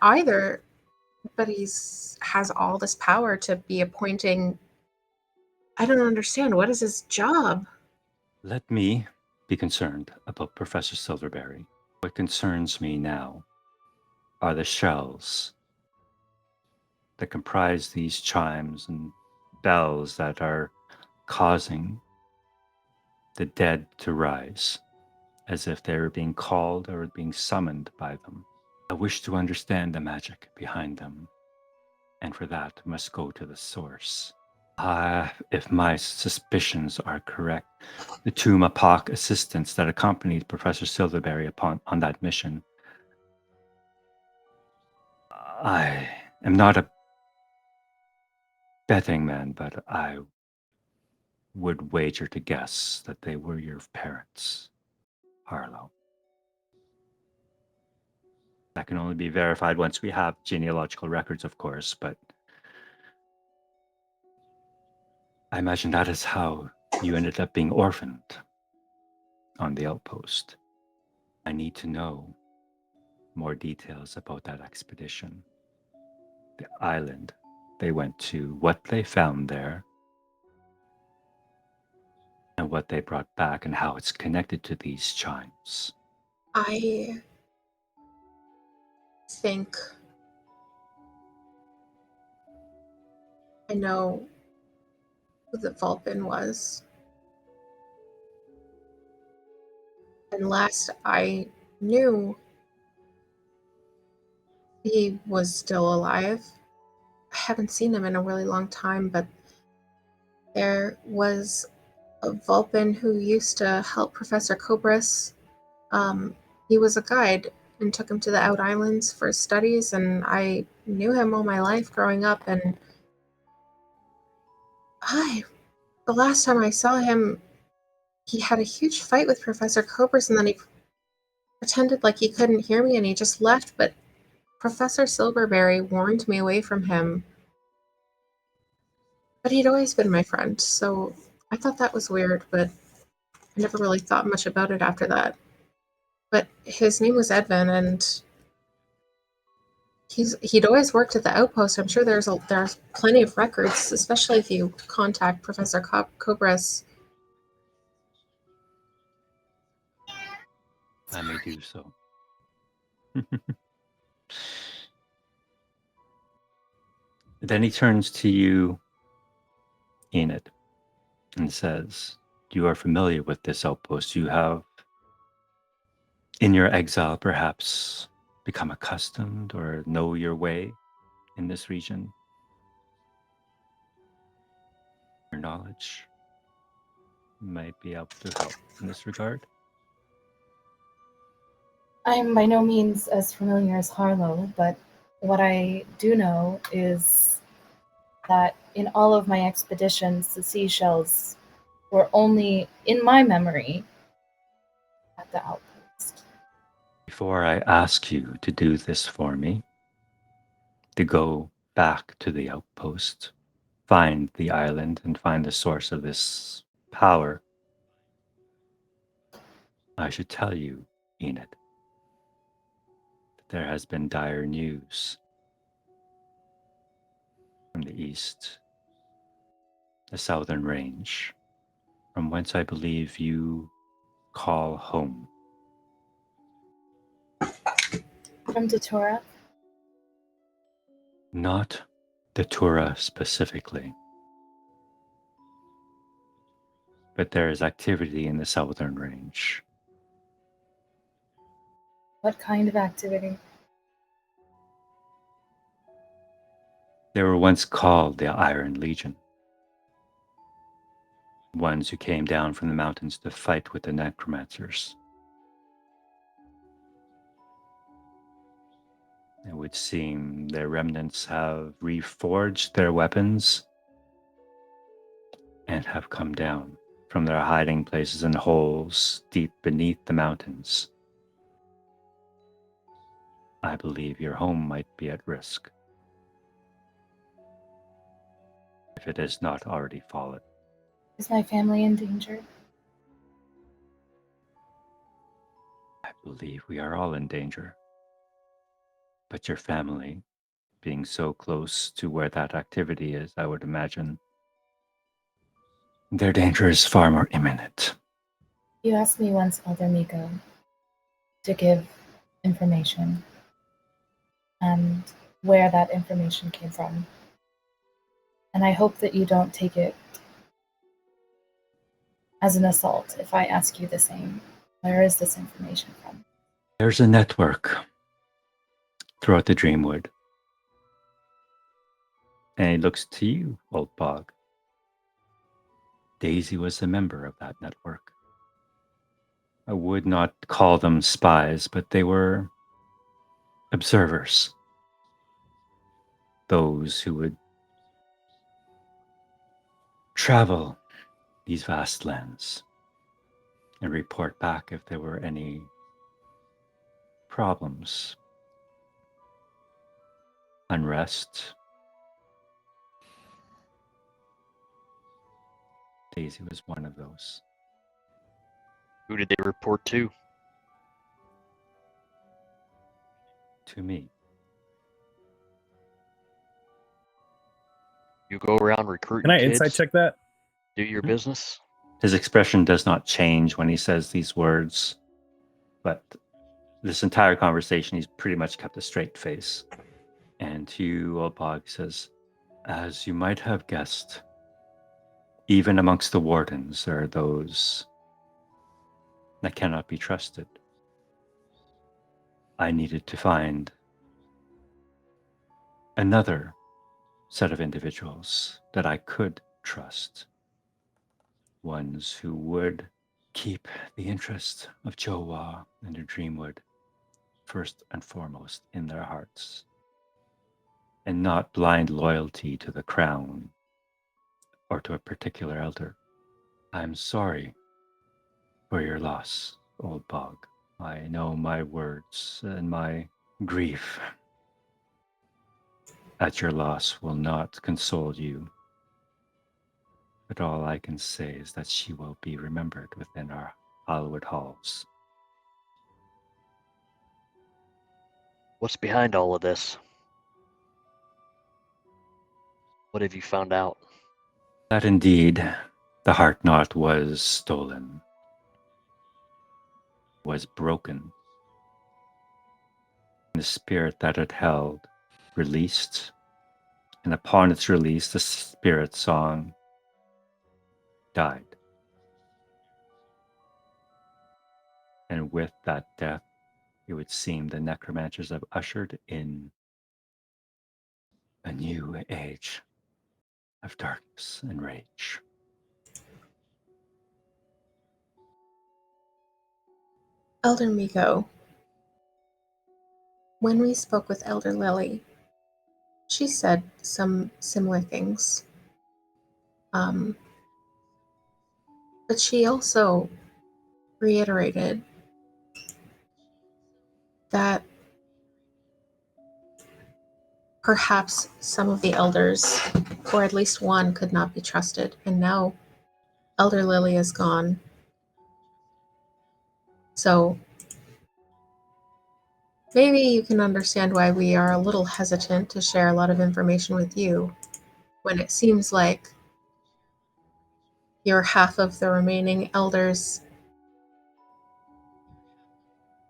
either, but has all this power to be appointing. I don't understand. What is his job? Let me be concerned about Professor Silverberry. What concerns me now are the shells that comprise these chimes and bells that are causing the dead to rise, as if they were being called or being summoned by them. I wish to understand the magic behind them, and for that must go to the source. If my suspicions are correct, the 2 Mapak assistants that accompanied Professor Silverberry on that mission, I am not a betting man, but I would wager to guess that they were your parents, Harlowe. That can only be verified once we have genealogical records, of course, but I imagine that is how you ended up being orphaned on the outpost. I need to know more details about that expedition, the island they went to, what they found there, and what they brought back, and how it's connected to these chimes. I think I know who the Vulpin was. And last I knew, he was still alive. I haven't seen him in a really long time, but there was a Vulpin who used to help Professor Cobras. He was a guide and took him to the Out Islands for his studies, and I knew him all my life growing up, and the last time I saw him, he had a huge fight with Professor Cobras, and then he pretended like he couldn't hear me and he just left, but Professor Silverberry warned me away from him. But he'd always been my friend, so I thought that was weird, but I never really thought much about it after that. But his name was Edvin, and he'd always worked at the outpost. I'm sure there's plenty of records, especially if you contact Professor Cobras. I may do so. Then he turns to you, Enid, and says, "You are familiar with this outpost. You have, in your exile, perhaps become accustomed or know your way in this region. Your knowledge might be able to help in this regard." I am by no means as familiar as Harlowe, but what I do know is that in all of my expeditions, the seashells were only, in my memory, at the outpost. Before I ask you to do this for me, to go back to the outpost, find the island, and find the source of this power, I should tell you, Enid, that there has been dire news from the east, the southern range, from whence I believe you call home. From Datura? Not Datura specifically, but there is activity in the southern range. What kind of activity? They were once called the Iron Legion, ones who came down from the mountains to fight with the necromancers. It would seem their remnants have reforged their weapons and have come down from their hiding places and holes deep beneath the mountains. I believe your home might be at risk, if it has not already fallen. Is my family in danger? I believe we are all in danger. But your family, being so close to where that activity is, I would imagine their danger is far more imminent. You asked me once, Elder Miko, to give information and where that information came from. And I hope that you don't take it as an assault if I ask you the same. Where is this information from? There's a network throughout the Dreamwood. And he looks to you, Old Bog. Daisy was a member of that network. I would not call them spies, but they were observers. Those who would travel these vast lands and report back if there were any problems, unrest. Daisy was one of those. Who did they report to? To me. You go around recruiting Can I kids, insight check that? do your business. His expression does not change when he says these words, but this entire conversation, he's pretty much kept a straight face. And to you, Old Bog, says, "As you might have guessed, even amongst the wardens there are those that cannot be trusted. I needed to find another set of individuals that I could trust. Ones who would keep the interest of Jowa and the Dreamwood first and foremost in their hearts, and not blind loyalty to the crown or to a particular elder. I'm sorry for your loss, Old Bog. I know my words and my grief at your loss will not console you But all I can say is that she will be remembered within our Hollywood halls. What's behind all of this? What have you found out? That indeed the heart knot was stolen, was broken. The spirit that it held released, and upon its release, the Spiritsong died. And with that death, it would seem the necromancers have ushered in a new age of darkness and rage. Elder Miko, when we spoke with Elder Lily, she said some similar things. But she also reiterated that perhaps some of the elders, or at least one, could not be trusted. And now Elder Lily is gone. So maybe you can understand why we are a little hesitant to share a lot of information with you when it seems like you're half of the remaining elders.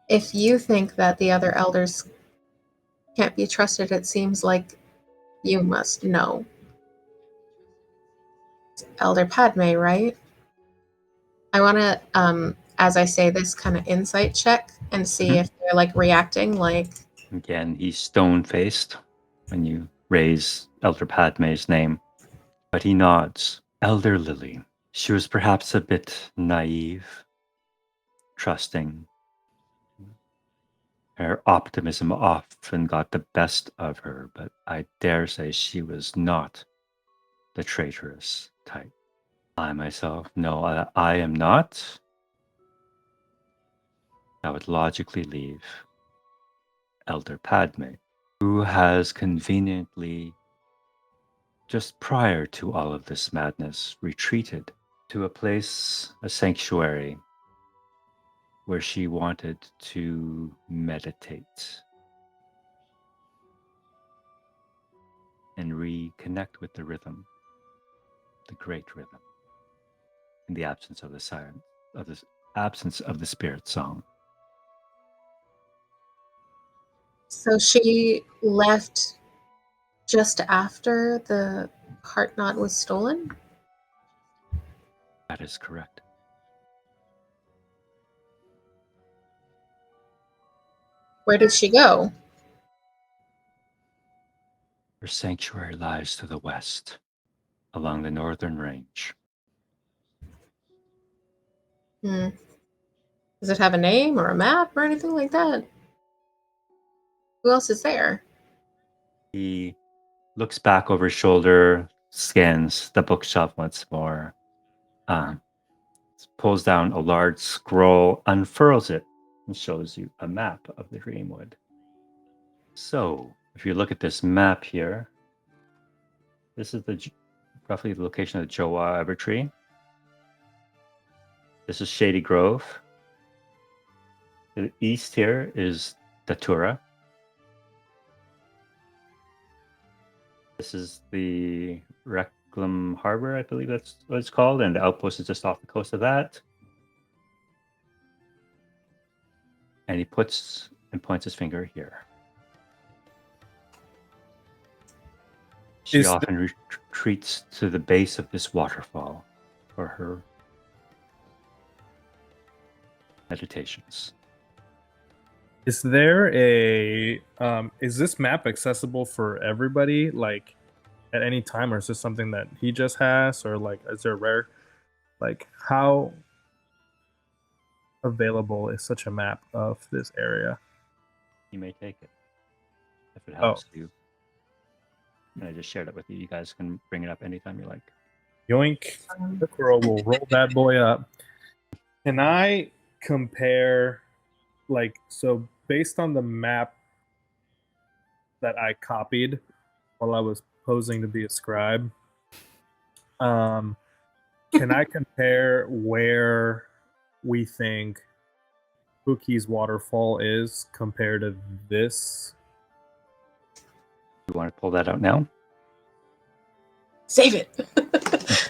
If you think that the other elders can't be trusted, it seems like you must know. Elder Padme, right? I want to, as I say this, kind of insight check and see if they're like reacting like. Again, he's stone-faced when you raise Elder Padme's name, but he nods. Elder Lily. She was perhaps a bit naive, trusting. Her optimism often got the best of her, but I dare say she was not the traitorous type. I myself, no, I am not. That would logically leave Elder Padme, who has conveniently, just prior to all of this madness, retreated to a place, a sanctuary, where she wanted to meditate and reconnect with the rhythm, the great rhythm, in the absence of the siren, of the absence of the spirit song. So she left just after the heart knot was stolen? That is correct. Where did she go? Her sanctuary lies to the west, along the northern range. Does it have a name or a map or anything like that? Who else is there? He looks back over his shoulder, scans the bookshelf once more, pulls down a large scroll, unfurls it, and shows you a map of the Dreamwood. So, if you look at this map here, this is roughly the location of the Jowa Evertree. This is Shady Grove. To the east here is Datura. This is the Reclam Harbor, I believe that's what it's called, and the outpost is just off the coast of that. And he points his finger here. She often retreats to the base of this waterfall for her meditations. Is there a is this map accessible for everybody, like at any time, or is this something that he just has, or like is there a rare, like how available is such a map of this area? You may take it if it helps you. And I just shared it with you. You guys can bring it up anytime you like. Yoink. Kokuro will roll that boy up. Can I compare, like, so based on the map that I copied while I was posing to be a scribe, Can I compare where we think Pookie's waterfall is compared to this? You want to pull that out now? Save it.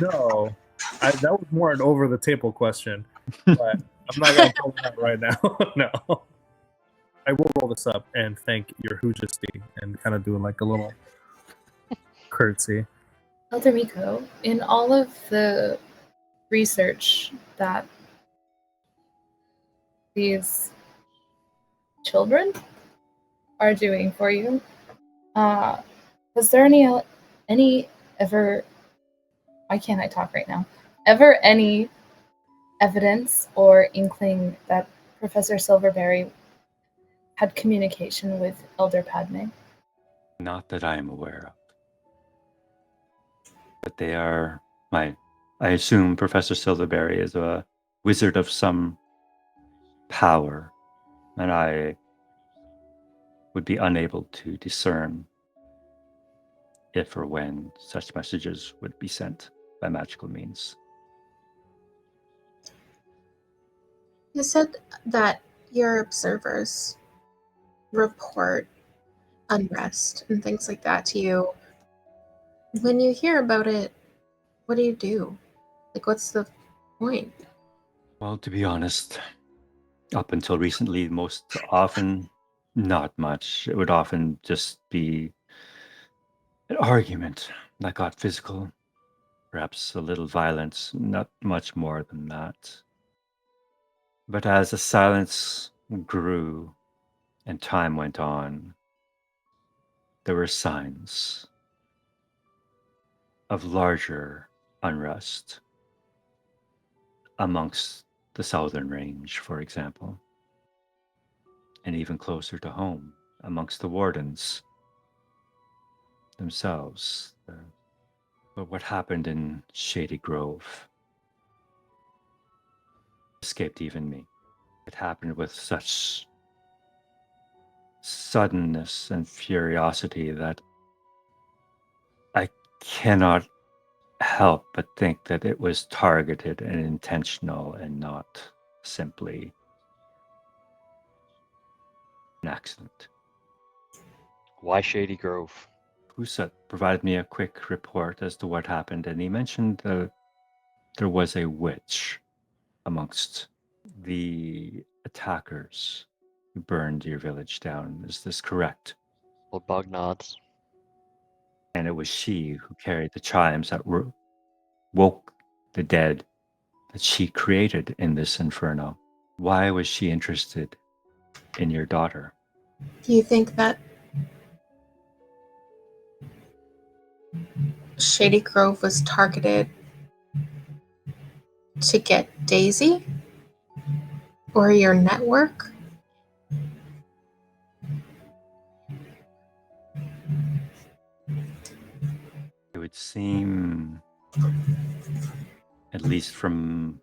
No, that was more an over the table question, but I'm not gonna pull it out right now. No, I will roll this up and thank your Majesty and kind of do like a little curtsy. Elder Miko, in all of the research that these children are doing for you, was there any ever? Why can't I talk right now? Ever any evidence or inkling that Professor Silverberry had communication with Elder Padme? Not that I am aware of. But they are I assume Professor Silverberry is a wizard of some power, and I would be unable to discern if or when such messages would be sent by magical means. You said that your observers report unrest and things like that to you. When you hear about it, what do? Like, what's the point? Well, to be honest, up until recently, most often, not much. It would often just be an argument that got physical, perhaps a little violence, not much more than that. But as the silence grew and time went on, there were signs of larger unrest amongst the southern range, for example, and even closer to home, amongst the wardens themselves. But what happened in Shady Grove escaped even me. It happened with such suddenness and furiosity that I cannot help but think that it was targeted and intentional and not simply an accident. Why Shady Grove? Husat provided me a quick report as to what happened, and he mentioned that there was a witch amongst the attackers who burned your village down. Is this correct? Old Bog nods. And it was she who carried the chimes that woke the dead that she created in this inferno. Why was she interested in your daughter? Do you think that Shady Grove was targeted to get Daisy? Or your network? It would seem, at least from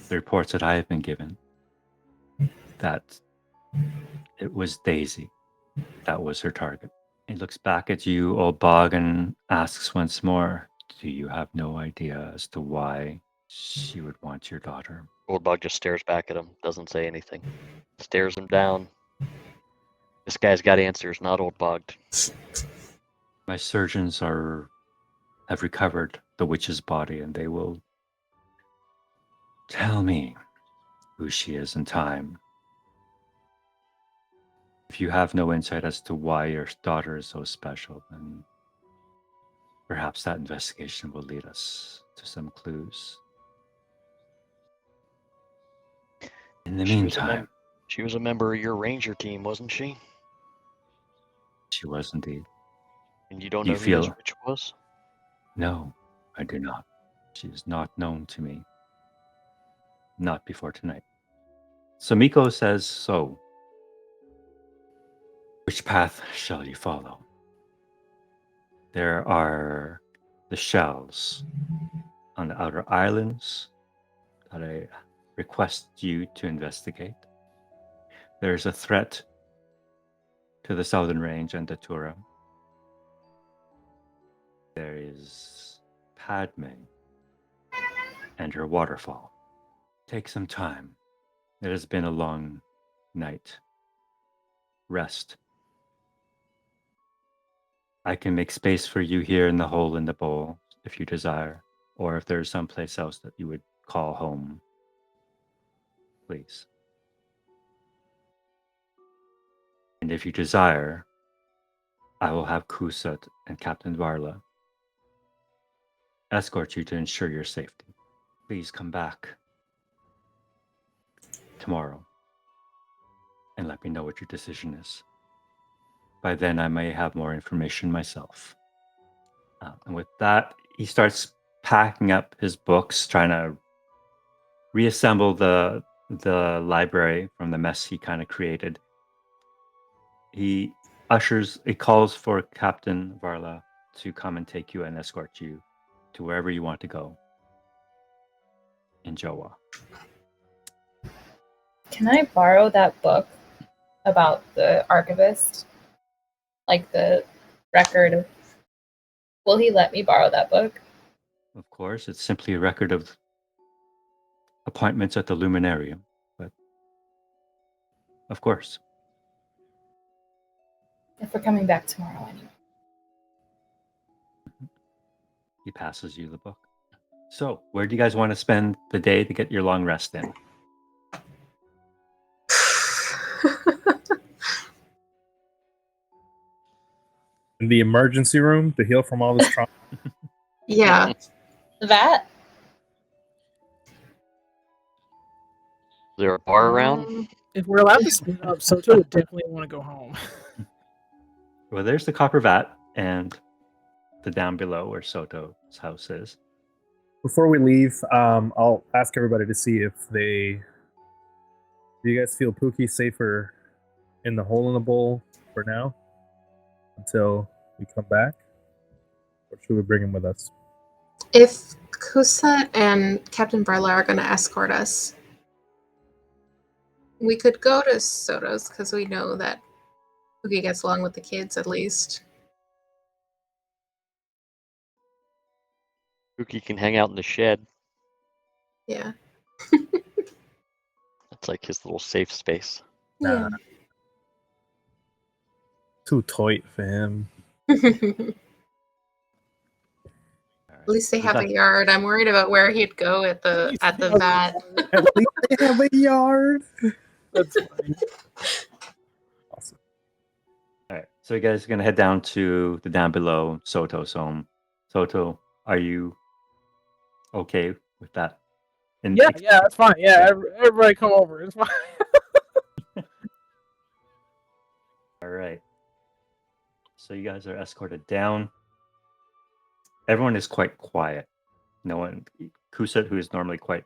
the reports that I have been given, that it was Daisy that was her target. He looks back at you, Old Bog, and asks once more, do you have no idea as to why she would want your daughter? Old Bog just stares back at him, doesn't say anything. Stares him down. This guy's got answers, not Old Bog. My surgeons have recovered the witch's body, and they will tell me who she is in time. If you have no insight as to why your daughter is so special, then perhaps that investigation will lead us to some clues. In the meantime, She was a member of your ranger team, wasn't she? she was indeed. And you don't Do know you who feel- this witch was? No, I do not. She is not known to me. Not before tonight. So Miko says, so, which path shall you follow? There are the shells on the outer islands that I request you to investigate. There's a threat to the southern range and Datura. There is Padme and your waterfall. Take some time. It has been a long night. Rest. I can make space for you here in the hole in the bowl if you desire, or if there's someplace else that you would call home. Please. And if you desire, I will have Kusat and Captain Varla escort you to ensure your safety. Please come back tomorrow and let me know what your decision is. By then, I may have more information myself. And with that, he starts packing up his books, trying to reassemble the library from the mess he kind of created. He calls for Captain Varla to come and take you and escort you to wherever you want to go in Joa. Can I borrow that book about the archivist? Like the record of... Will he let me borrow that book? Of course, it's simply a record of appointments at the Luminarium, but of course. If we're coming back tomorrow anyway. He passes you the book. So, where do you guys want to spend the day to get your long rest in? In the emergency room to heal from all this trauma. Yeah. That? Is there a bar around? If we're allowed to split up, Sotto would definitely want to go home. Well, there's the copper vat and the down below where Soto's house is. Before we leave, I'll ask everybody to see if they... Do you guys feel Pookie safer in the hole in the bowl for now? Until we come back? Or should we bring him with us? If Kusat and Captain Barla are going to escort us, we could go to Soto's because we know that Pookie gets along with the kids at least. Pookie can hang out in the shed. Yeah. That's like his little safe space. Nah. Too tight for him. At least they have a yard. I'm worried about where he'd go at the vat. At least they have a yard. That's funny. Awesome. All right, so you guys are going to head down to the down below Soto's home. Soto, are you okay with that? Yeah, it's fine. Yeah, everybody come over. It's fine. All right. So you guys are escorted down. Everyone is quite quiet. No one, Kusat, who is normally quite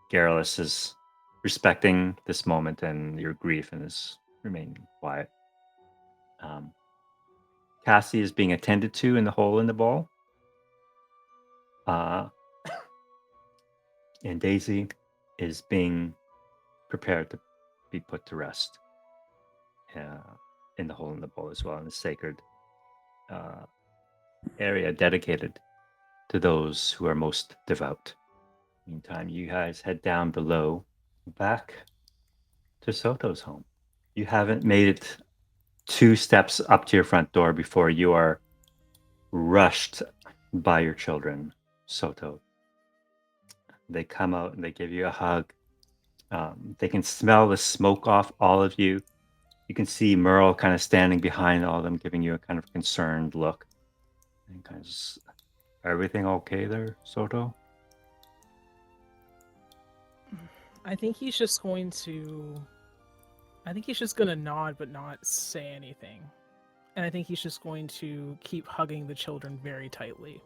garrulous, is respecting this moment and your grief and is remaining quiet. Cassie is being attended to in the hole in the ball. And Daisy is being prepared to be put to rest in the hole in the bowl as well, in the sacred area dedicated to those who are most devout. Meantime, you guys head down below, back to Soto's home. You haven't made it 2 steps up to your front door before you are rushed by your children, Sotto. They come out and they give you a hug. They can smell the smoke off all of you. You can see Merle kind of standing behind all of them, giving you a kind of concerned look. And kind of just, everything okay there, Sotto? I think he's just going to nod but not say anything. And I think he's just going to keep hugging the children very tightly.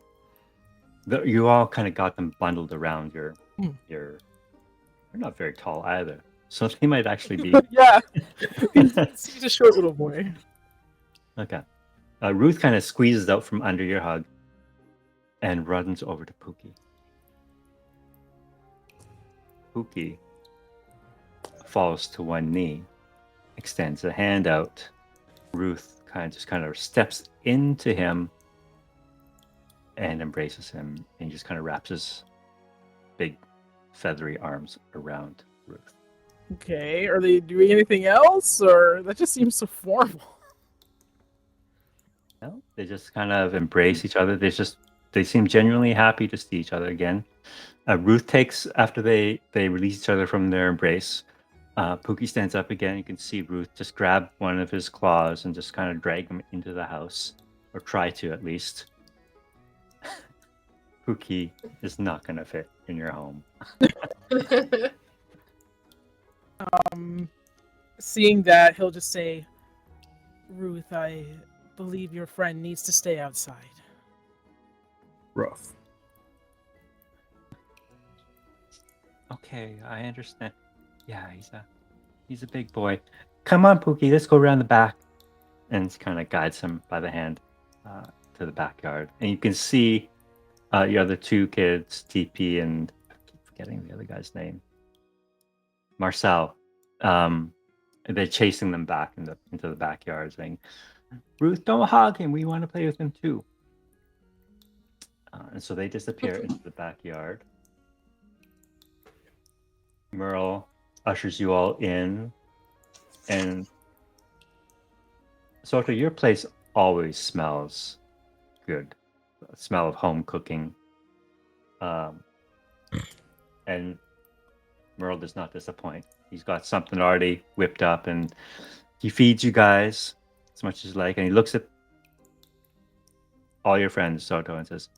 You all kind of got them bundled around your Mm. They're not very tall either, so they might actually be. Yeah, he's a short little boy. Okay. Ruth kind of squeezes out from under your hug and runs over to Pookie. Pookie falls to one knee, extends a hand out. Ruth kind of steps into him and embraces him and just kind of wraps his big feathery arms around Ruth. Okay, are they doing anything else, or that just seems so formal? No, they just kind of embrace each other. They seem genuinely happy to see each other again. Ruth takes after they release each other from their embrace. Pookie stands up again. You can see Ruth just grab one of his claws and just kind of drag him into the house, or try to at least. Pookie is not going to fit in your home. Seeing that, he'll just say, Ruth, I believe your friend needs to stay outside. Rough. Okay, I understand. Yeah, he's a big boy. Come on, Pookie, let's go around the back. And it kind of guides him by the hand to the backyard. And you can see your other two kids, TP and I keep forgetting the other guy's name, Marcel. They're chasing them back into the backyard, saying, "Ruth, don't hog him. We want to play with him too." And so they disappear into the backyard. Merle ushers you all in, and Sotto, your place always smells good. The smell of home cooking. And Merle does not disappoint. He's got something already whipped up, and he feeds you guys as much as you like. And he looks at all your friends, Sotto, and says,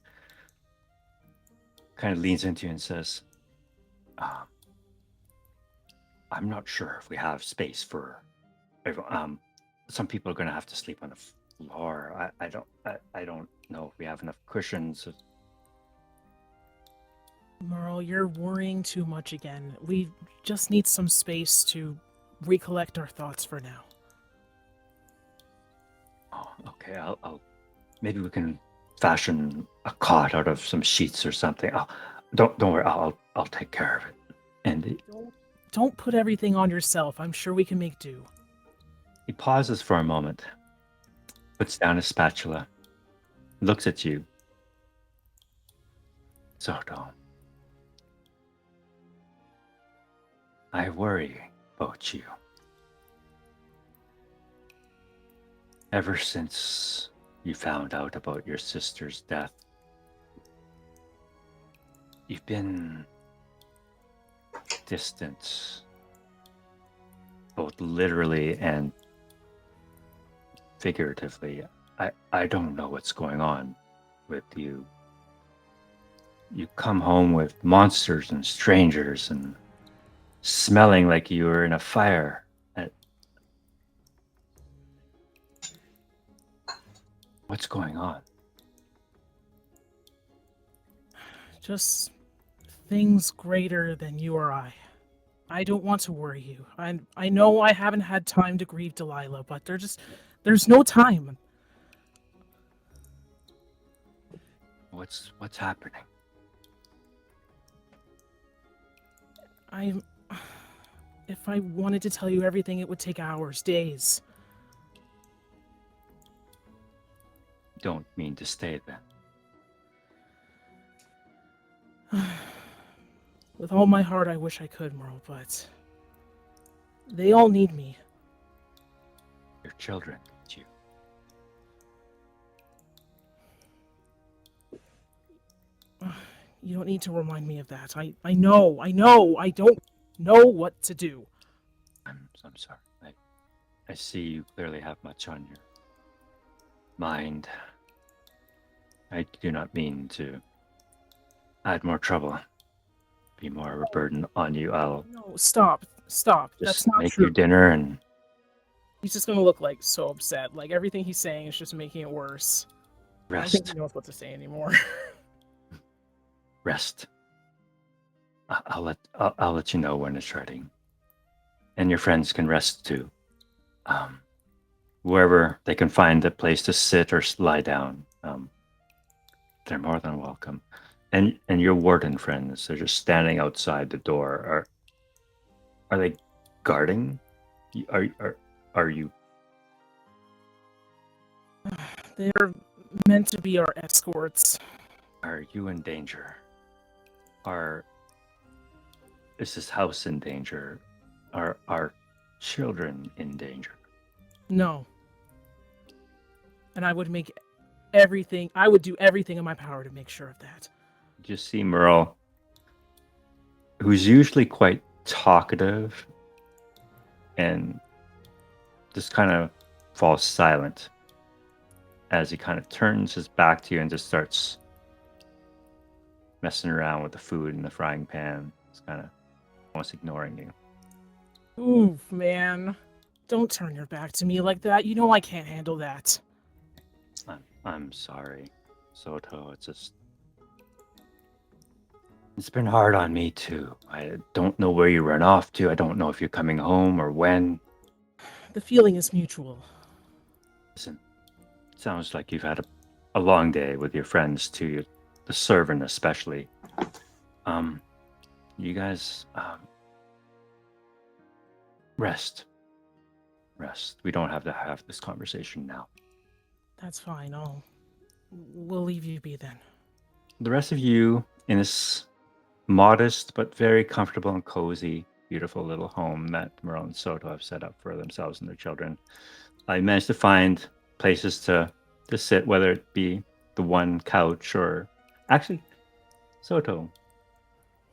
kind of leans into you and says, I'm not sure if we have space for everyone. Some people are going to have to sleep on the floor. I don't know if we have enough cushions. Merle, you're worrying too much again. We just need some space to recollect our thoughts for now. Oh, okay. I'll maybe we can fashion a cot out of some sheets or something. Don't worry. I'll take care of it. And Don't put everything on yourself. I'm sure we can make do. he pauses for a moment, puts down his spatula, looks at you. Sotto, I worry about you. Ever since you found out about your sister's death, you've been distant, both literally and figuratively. I don't know what's going on with you. You come home with monsters and strangers and smelling like you were in a fire. What's going on? Just things greater than you or I. I don't want to worry you. I know I haven't had time to grieve Delilah, but there's no time. What's happening? If I wanted to tell you everything, it would take hours, days. Don't mean to stay then. With all my heart, I wish I could, Merle, but they all need me. Your children need you. You don't need to remind me of that. I know. I don't know what to do. I'm sorry. I see you clearly have much on your mind. I do not mean to add more trouble, be more of a burden on you. I'll No, stop. just That's not make true. you dinner and He's just gonna look like so upset. Like everything he's saying is just making it worse. I don't think rest. he knows what to say anymore. Rest. I'll let you know when it's ready, and your friends can rest too. Wherever they can find a place to sit or lie down, they're more than welcome. And your warden friends, they're just standing outside the door. Are they guarding? Are you? They're meant to be our escorts. Are you in danger? Are Is this house in danger? Are our children in danger? No. And I would do everything in my power to make sure of that. You see Merle, who's usually quite talkative, and just kind of falls silent as he kind of turns his back to you and just starts messing around with the food in the frying pan. It's kind of almost ignoring you. Oof, man. Don't turn your back to me like that. You know I can't handle that. I'm sorry, Sotto. It's been hard on me too. I don't know where you run off to. I don't know if you're coming home or when. The feeling is mutual. Listen, sounds like you've had a long day with your friends too. The servant especially. You guys, rest. We don't have to have this conversation now. That's fine. We'll leave you be then. The rest of you in this modest but very comfortable and cozy, beautiful little home that Merle and Sotto have set up for themselves and their children. I managed to find places to sit, whether it be the one couch or... Actually, Sotto,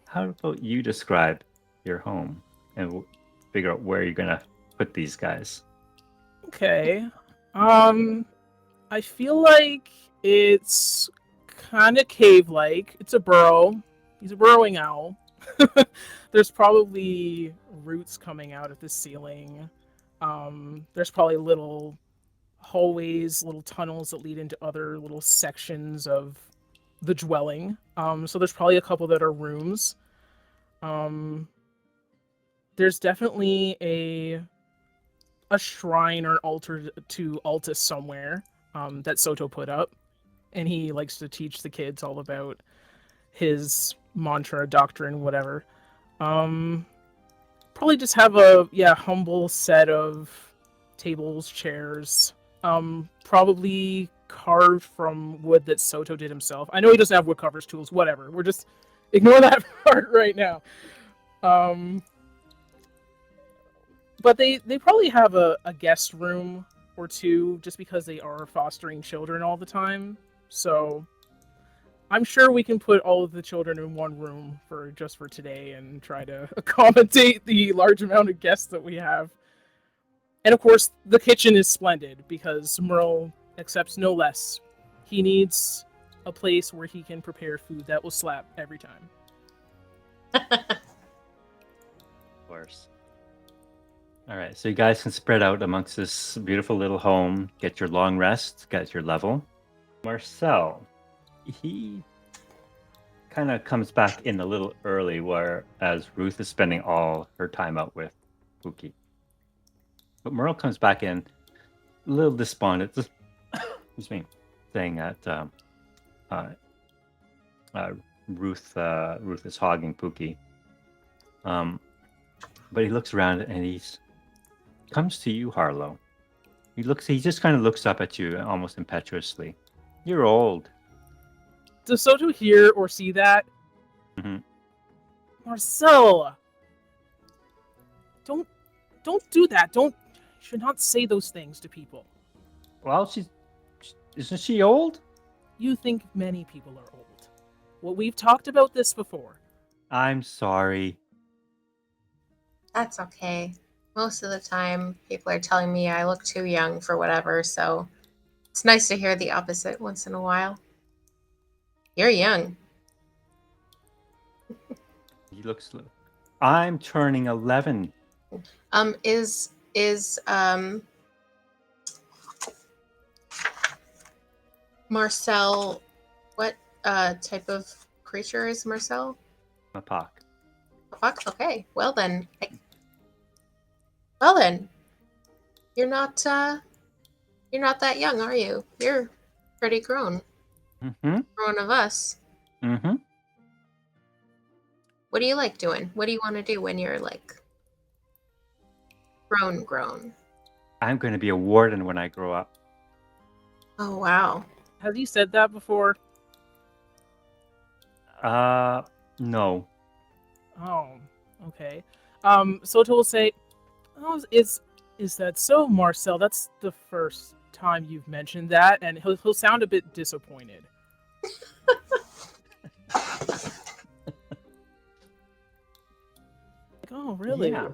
how about you describe your home and figure out where you're going to put these guys? Okay. I feel like it's kind of cave-like. It's a burrow. He's a burrowing owl. There's probably roots coming out of the ceiling. There's probably little hallways, little tunnels that lead into other little sections of the dwelling. So there's probably a couple that are rooms. There's definitely a shrine or an altar to Altus somewhere that Sotto put up, and he likes to teach the kids all about his mantra, doctrine, whatever. Probably just have a humble set of tables, chairs, probably carved from wood that Sotto did himself. I know he doesn't have woodcarver's tools, whatever. We're just ignore that part right now. But they probably have a guest room or two just because they are fostering children all the time. So I'm sure we can put all of the children in one room for today and try to accommodate the large amount of guests that we have. And of course, the kitchen is splendid because Merle accepts no less. He needs a place where he can prepare food that will slap every time. Of course. All right, so you guys can spread out amongst this beautiful little home, get your long rest, get your level. Marcel, he kind of comes back in a little early, whereas Ruth is spending all her time out with Pookie. But Merle comes back in a little despondent, just, excuse me, saying that Ruth is hogging Pookie. But he looks around and he comes to you, Harlowe. He just kind of looks up at you almost impetuously. You're old. Does Sotto hear or see that? Mm-hmm. Marcel! Don't do that. You should not say those things to people. Well, isn't she old? You think many people are old. Well, we've talked about this before. I'm sorry. That's okay. Most of the time, people are telling me I look too young for whatever, so it's nice to hear the opposite once in a while. You're young. He looks. I'm turning 11. Is Marcel? What type of creature is Marcel? A pock. Fuck. Okay. Well then, you're not that young, are you? You're pretty grown. Mm-hmm. Grown of us. Mm-hmm. What do you like doing? What do you want to do when you're like grown? I'm going to be a warden when I grow up. Oh wow. Has he said that before? No. Oh, Okay. Sotto will say, "Oh, is that so, Marcel? That's the first time you've mentioned that," and he'll sound a bit disappointed. Like, oh, really? Yeah.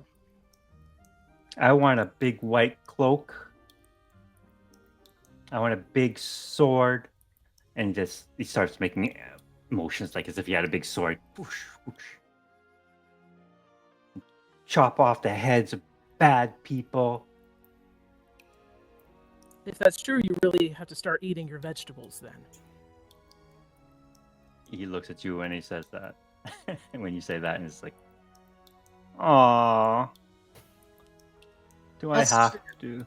I want a big white cloak. I want a big sword. And he starts making motions like as if he had a big sword. Whoosh, whoosh. Chop off the heads of bad people. If that's true, you really have to start eating your vegetables then. He looks at you when he says that. And when you say that, and it's like, "Aww, do I That's have to?"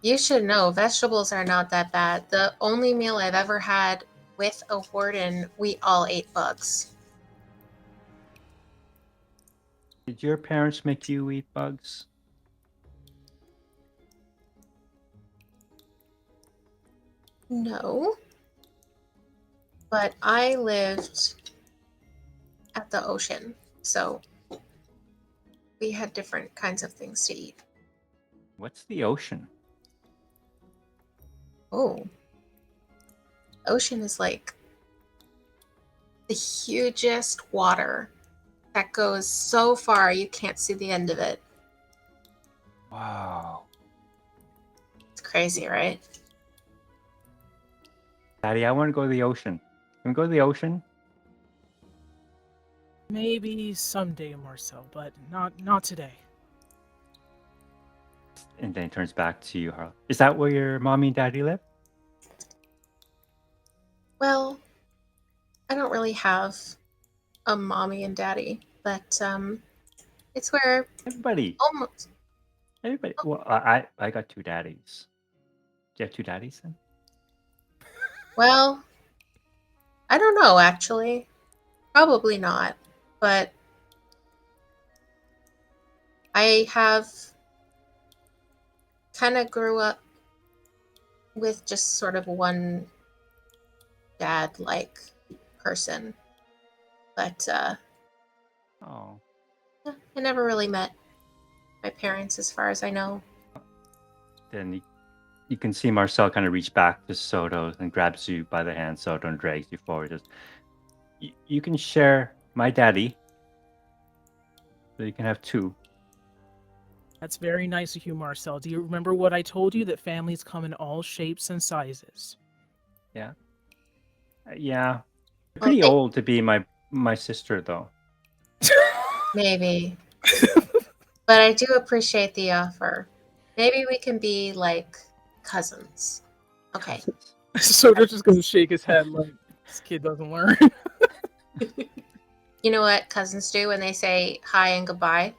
You should know, vegetables are not that bad. The only meal I've ever had with a warden, we all ate bugs. Did your parents make you eat bugs? No. But I lived at the ocean, so we had different kinds of things to eat. What's the ocean? Oh. Ocean is like the hugest water that goes so far you can't see the end of it. Wow. It's crazy, right? Daddy, I want to go to the ocean. Can we go to the ocean? Maybe someday, Marcel, but not today. And then he turns back to you, Harlowe. Is that where your mommy and daddy live? Well, I don't really have a mommy and daddy, but it's where Everybody. almost Everybody. Well, I got two daddies. Do you have two daddies then? well, I don't know actually. Probably not, but I have kind of grew up with just sort of one dad-like person, but Oh. yeah, I never really met my parents as far as I know. Then you can see Marcel kind of reach back to Sotto and grabs you by the hand, Sotto, and drags you forward. Just, you can share my daddy, so you can have two. That's very nice of you, Marcel. Do you remember what I told you, that families come in all shapes and sizes? Yeah. Yeah. Well, Pretty old to be my sister, though. maybe. But I do appreciate the offer. Maybe we can be like cousins. Okay. Sotto's just going to shake his head like, this kid doesn't learn. You know what cousins do when they say hi and goodbye?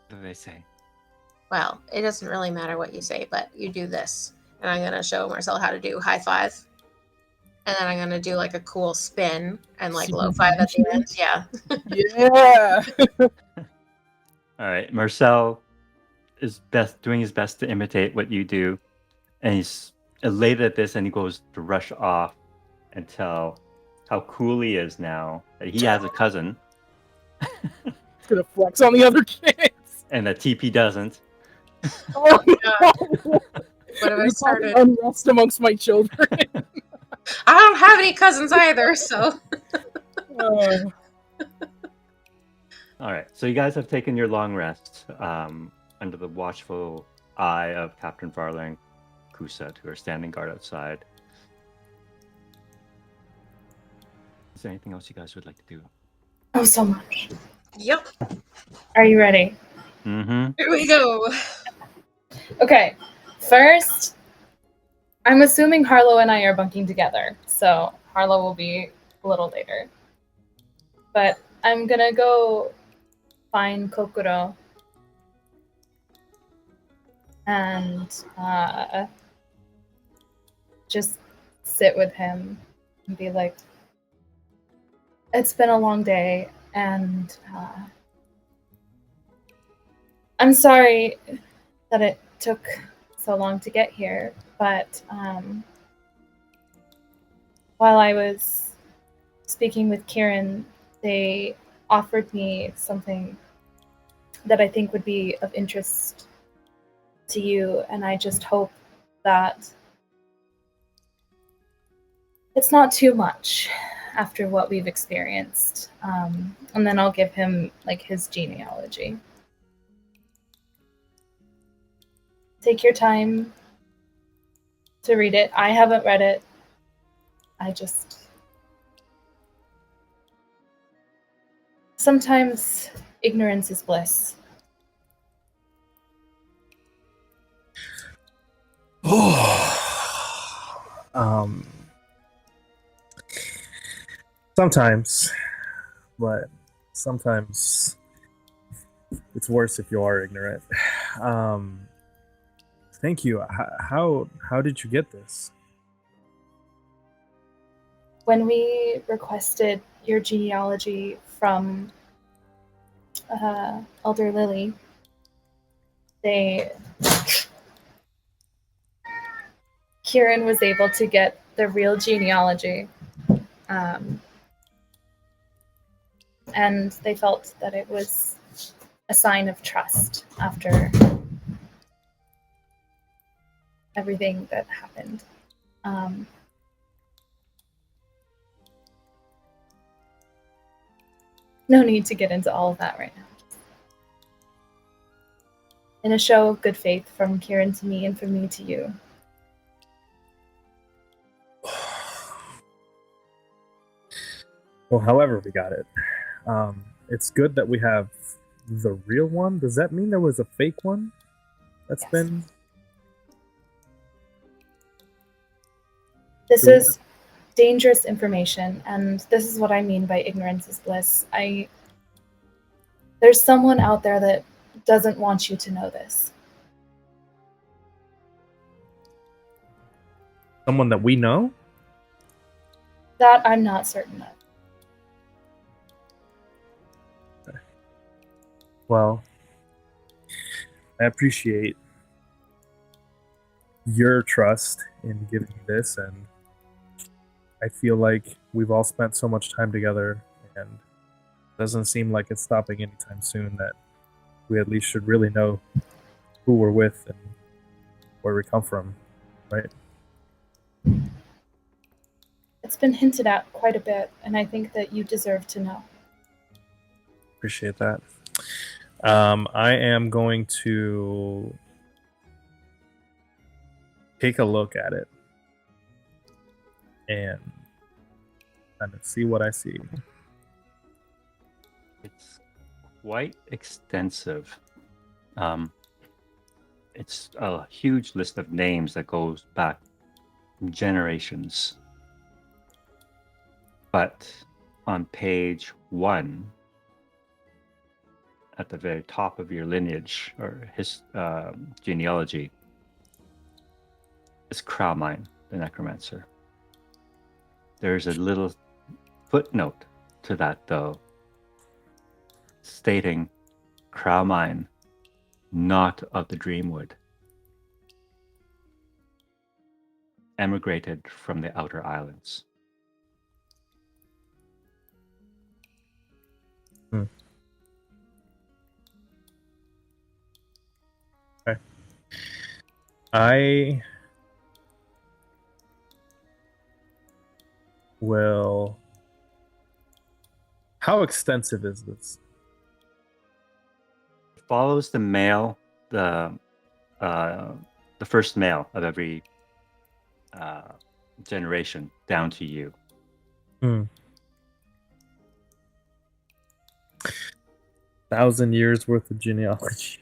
What do they say? Well, it doesn't really matter what you say, but you do this. And I'm going to show Marcel how to do high five. And then I'm going to do like a cool spin and like low five at the end. Yeah. Yeah. All right. Marcel is doing his best to imitate what you do. And he's elated at this, and he goes to rush off and tell how cool he is now that he has a cousin. He's going to flex on the other kids. And that TP doesn't. Oh, God. What have I You're started? causing unrest amongst my children. I don't have any cousins either, so. All right. So you guys have taken your long rest under the watchful eye of Captain Farley and Kusat, who are standing guard outside. Is there anything else you guys would like to do? Oh, so much. Yep. Are you ready? Mm-hmm. Here we go. Okay. First, I'm assuming Harlowe and I are bunking together, so Harlowe will be a little later. But I'm gonna go find Kokuro and just sit with him and be like, it's been a long day, and I'm sorry that it took so long to get here, but while I was speaking with Kieran, they offered me something that I think would be of interest to you, and I just hope that it's not too much after what we've experienced. And then I'll give him like his genealogy. Take your time to read it. I haven't read it. Sometimes ignorance is bliss. Sometimes, but sometimes it's worse if you are ignorant. Thank you. How did you get this? When we requested your genealogy from Elder Lily, Kieran was able to get the real genealogy, and they felt that it was a sign of trust after everything that happened. No need to get into all of that right now. In a show of good faith from Kieran to me and from me to you. Well, however we got it, it's good that we have the real one. Does that mean there was a fake one that's Yes. been... This is dangerous information, and this is what I mean by ignorance is bliss. There's someone out there that doesn't want you to know this. Someone that we know? That I'm not certain of. Well, I appreciate your trust in giving me this, and I feel like we've all spent so much time together, and it doesn't seem like it's stopping anytime soon, that we at least should really know who we're with and where we come from, right? It's been hinted at quite a bit, and I think that you deserve to know. Appreciate that. I am going to take a look at it and kind of see what I see. It's quite extensive. It's a huge list of names that goes back generations. But on page 1, at the very top of your lineage or his genealogy, is Crowmine, the necromancer. There's a little footnote to that, though, stating Crowmine, not of the Dreamwood, emigrated from the Outer Islands. Okay. I will... How extensive is this? Follows the male, the first male of every generation down to you. 1,000 years worth of genealogy.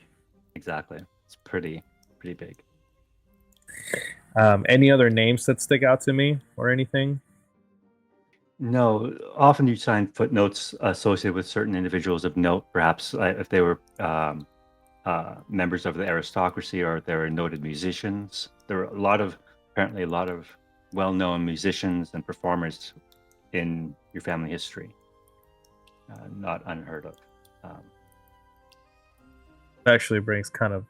Exactly. It's pretty big. Any other names that stick out to me or anything? No, often you find footnotes associated with certain individuals of note, perhaps if they were members of the aristocracy or if they were noted musicians. There were apparently a lot of well-known musicians and performers in your family history. Not unheard of. It actually brings kind of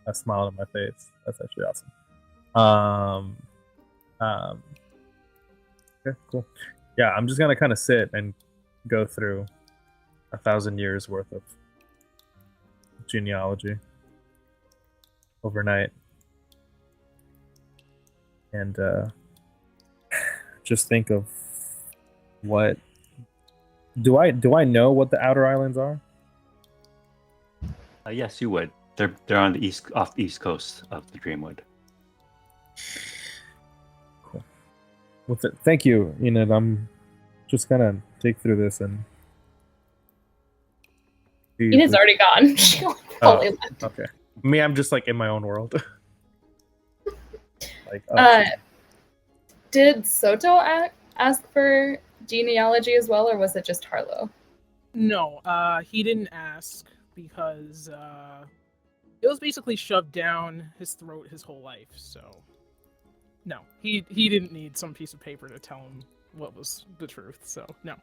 a smile to my face. That's actually awesome. Okay, cool. Yeah, I'm just gonna kind of sit and go through 1,000 years worth of genealogy overnight. And just think of what do I know what the outer islands are? Yes, you would. They're on the off the east coast of the Dreamwood. Cool. Well, thank you, Enid. I'm just gonna take through this and. Enid's already gone. She fully left. Okay. Me, I'm just like in my own world. Like, Did Sotto ask for genealogy as well, or was it just Harlowe? No, he didn't ask because it was basically shoved down his throat his whole life. So, no, he didn't need some piece of paper to tell him what was the truth. So, no.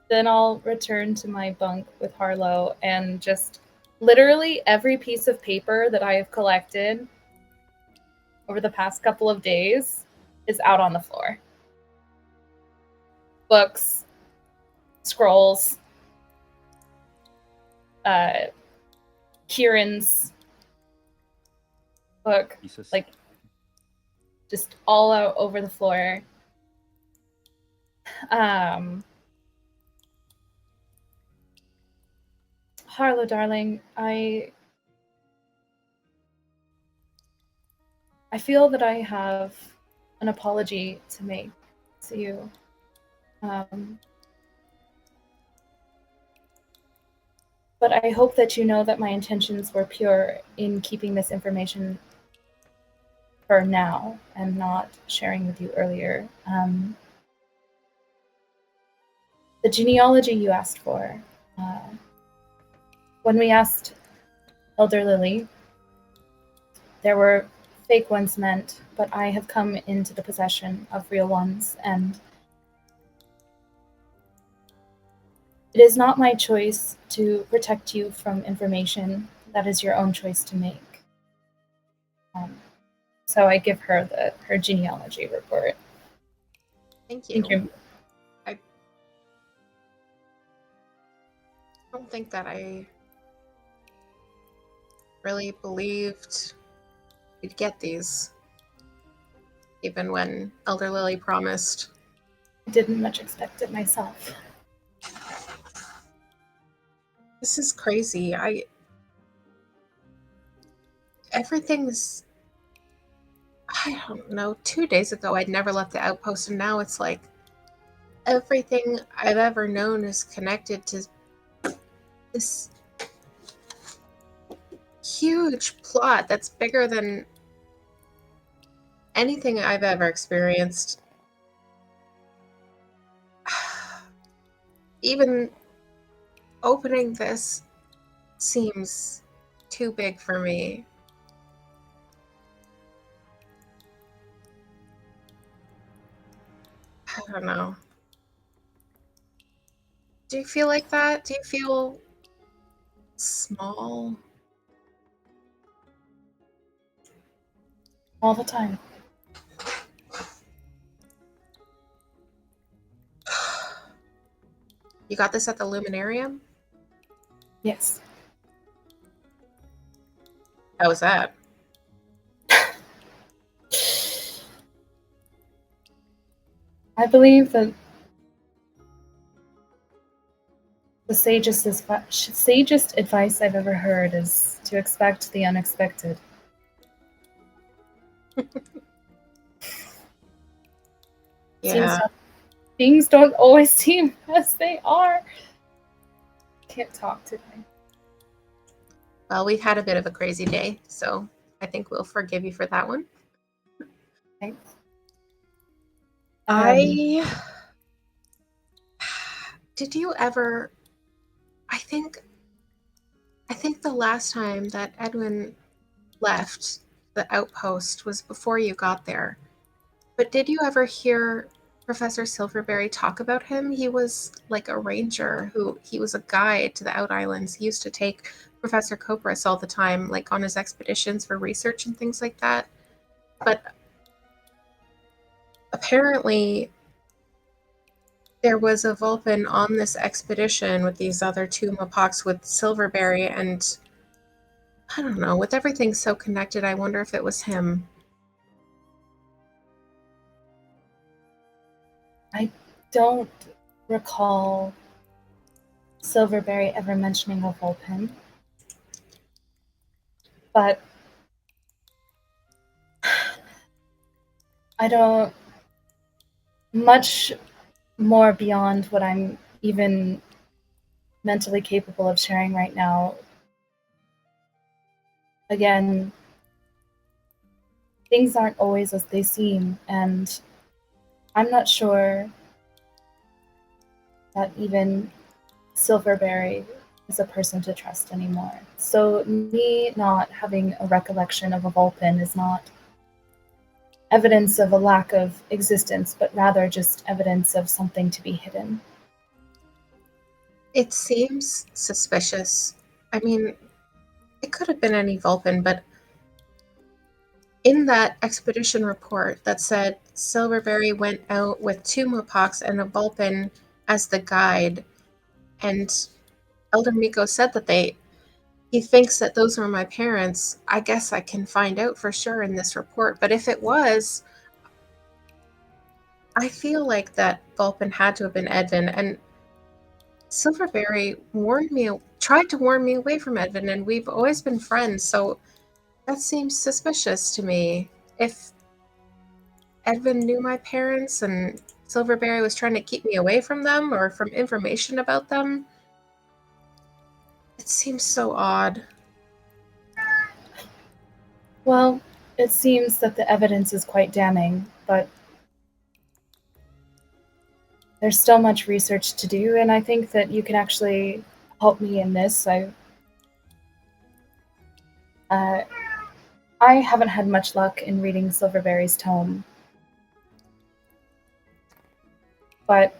Then I'll return to my bunk with Harlowe and just literally every piece of paper that I have collected over the past couple of days is out on the floor. Books, scrolls, Kieran's book, Jesus. like just all out over the floor. Harlowe, darling, I feel that I have an apology to make to you. But I hope that you know that my intentions were pure in keeping this information for now and not sharing with you earlier. The genealogy you asked for. When we asked Elder Lily, there were fake ones meant, but I have come into the possession of real ones, and it is not my choice to protect you from information. That is your own choice to make. So I give her her genealogy report. Thank you. Thank you. I don't think that I really believed we'd get these, even when Elder Lily promised. I didn't much expect it myself. This is crazy. Everything's, I don't know, 2 days ago I'd never left the outpost, and now it's like everything I've ever known is connected to this huge plot that's bigger than anything I've ever experienced. Even opening this seems too big for me. I don't know. Do you feel like that? Do you feel small? All the time. You got this at the Luminarium? Yes. How was that? I believe that the sagest advice I've ever heard is to expect the unexpected. Yeah. Things don't always seem as they are. Can't talk today. Well, we've had a bit of a crazy day, so I think we'll forgive you for that one. Thanks. Did you ever? I think the last time that Edwin left the outpost was before you got there. But did you ever hear Professor Silverberry talk about him? He was like a ranger he was a guide to the Out Islands. He used to take Professor Copris all the time, like on his expeditions for research and things like that. But apparently there was a Vulpin on this expedition with these other two Mapoks with Silverberry, and I don't know, with everything so connected, I wonder if it was him. I don't recall Silverberry ever mentioning a Vulpin, but I don't much more beyond what I'm even mentally capable of sharing right now. Again, things aren't always as they seem, and I'm not sure that even Silverberry is a person to trust anymore. So me not having a recollection of a Vulpin is not evidence of a lack of existence, but rather just evidence of something to be hidden. It seems suspicious. I mean, it could have been any Vulpin, but in that expedition report that said Silverberry went out with two Mapoks and a Vulpin as the guide, and Elder Miko said that he thinks that those were my parents. I guess I can find out for sure in this report, but if it was, I feel like that Vulpin had to have been Edvin, and Silverberry tried to warn me away from Edvin, and we've always been friends, so that seems suspicious to me. If Edvin knew my parents and Silverberry was trying to keep me away from them or from information about them, it seems so odd. Well, it seems that the evidence is quite damning, but there's still much research to do, and I think that you can actually help me in this. I haven't had much luck in reading Silverberry's tome, but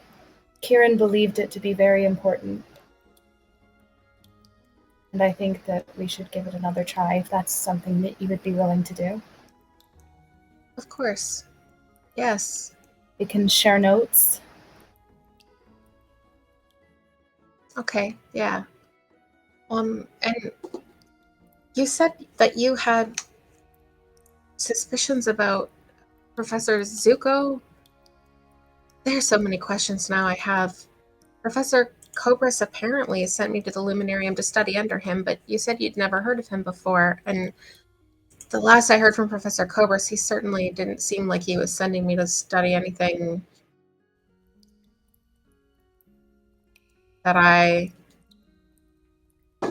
Kieran believed it to be very important. And I think that we should give it another try if that's something that you would be willing to do. Of course. Yes. We can share notes. Okay, yeah. And you said that you had suspicions about Professor Zuko? There's so many questions now I have. Professor Cobras apparently sent me to the Luminarium to study under him, but you said you'd never heard of him before, and the last I heard from Professor Cobras, he certainly didn't seem like he was sending me to study anything that